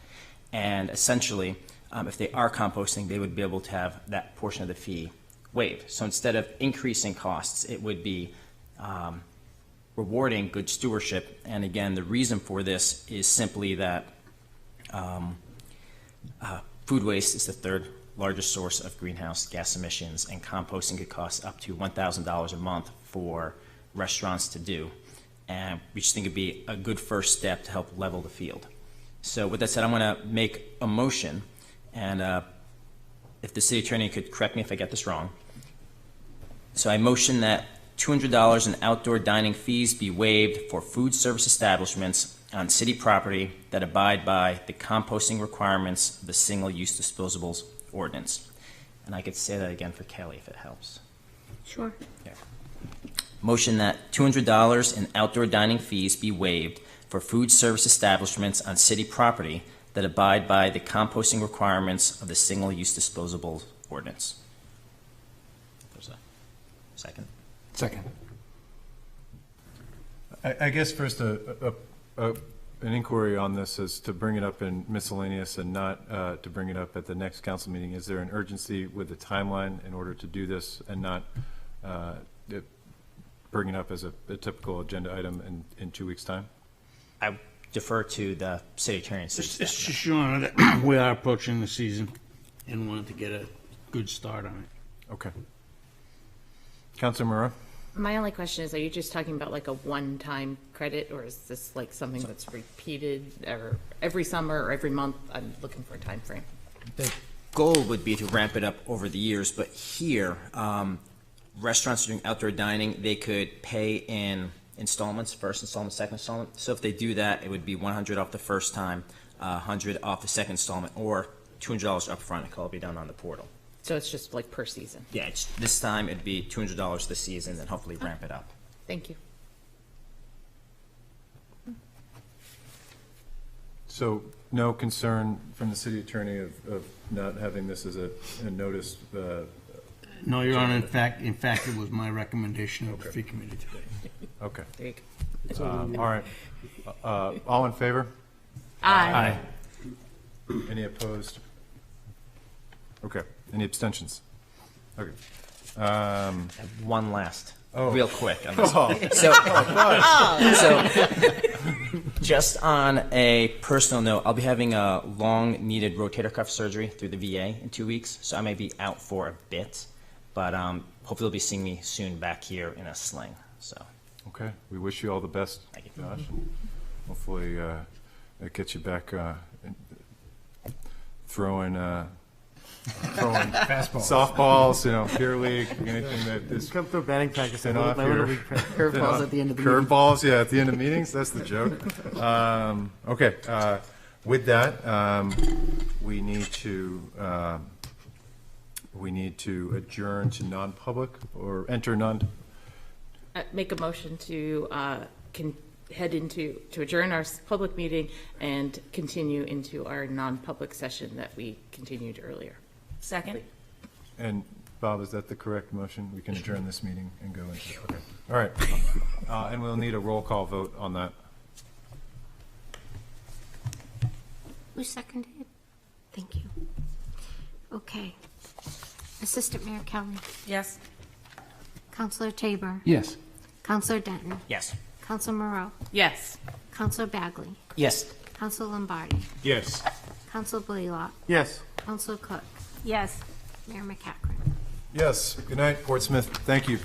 S16: And essentially, if they are composting, they would be able to have that portion of the fee waived. So instead of increasing costs, it would be rewarding good stewardship. And again, the reason for this is simply that food waste is the third largest source of greenhouse gas emissions, and composting could cost up to $1,000 a month for restaurants to do. And we just think it'd be a good first step to help level the field. So with that said, I'm going to make a motion, and if the city attorney could correct me if I get this wrong. So I motion that $200 in outdoor dining fees be waived for food service establishments on city property that abide by the composting requirements of the single-use disposables ordinance. And I could say that again for Kelly if it helps.
S3: Sure.
S16: Yeah. Motion that $200 in outdoor dining fees be waived for food service establishments on city property that abide by the composting requirements of the single-use disposables ordinance. There's a second.
S2: Second.
S1: I guess first an inquiry on this is to bring it up in miscellaneous and not to bring it up at the next council meeting. Is there an urgency with the timeline in order to do this and not bring it up as a typical agenda item in 2 weeks' time?
S16: I defer to the city attorney.
S11: It's just showing that we are approaching the season and wanted to get a good start on it.
S1: Okay. Councilor Moreau?
S22: My only question is, are you just talking about like a one-time credit, or is this like something that's repeated or every summer or every month? I'm looking for a time frame.
S16: The goal would be to ramp it up over the years, but here, restaurants doing outdoor dining, they could pay in installments, first installment, second installment. So if they do that, it would be $100 off the first time, $100 off the second installment, or $200 up front. It will be done on the portal.
S22: So it's just like per season?
S16: Yeah, this time it'd be $200 this season, and hopefully ramp it up.
S22: Thank you.
S1: So no concern from the city attorney of not having this as a notice?
S11: No, Your Honor. In fact, it was my recommendation of the fee committee today.
S1: Okay.
S22: There you go.
S1: All right. All in favor?
S22: Aye.
S1: Any opposed? Okay. Any abstentions? Okay.
S16: I have one last,
S1: Oh.
S16: real quick. On this.
S1: Oh.
S16: So, just on a personal note, I'll be having a long-needed rotator cuff surgery through the VA in 2 weeks, so I may be out for a bit, but hopefully you'll be seeing me soon back here in a sling. So.
S1: Okay. We wish you all the best,
S16: Thank you.
S1: Josh. Hopefully it gets you back throwing softballs, beer league, anything that is.
S4: Come through batting practice.
S1: Thin off your
S17: Curveballs at the end of the meeting.
S1: curveballs, yeah, at the end of meetings. That's the joke. Okay. With that, we need to adjourn to non-public or enter non.
S22: Make a motion to adjourn our public meeting and continue into our non-public session that we continued earlier.
S21: Second.
S1: And Bob, is that the correct motion? We can adjourn this meeting and go into. Okay. All right. And we'll need a roll call vote on that.
S3: Who seconded? Thank you. Okay. Assistant Mayor Kelly.
S21: Yes.
S3: Councilor Tabor.
S2: Yes.
S3: Counselor Denton.
S16: Yes.
S3: Counselor Moreau.
S5: Yes.
S3: Counselor Bagley.
S10: Yes.
S3: Counselor Lombardi.
S20: Yes.
S3: Counselor Blaylock.
S4: Yes.
S3: Counselor Cook.
S18: Yes.
S3: Mayor McCackron.
S1: Yes. Good night, Portsmouth. Thank you.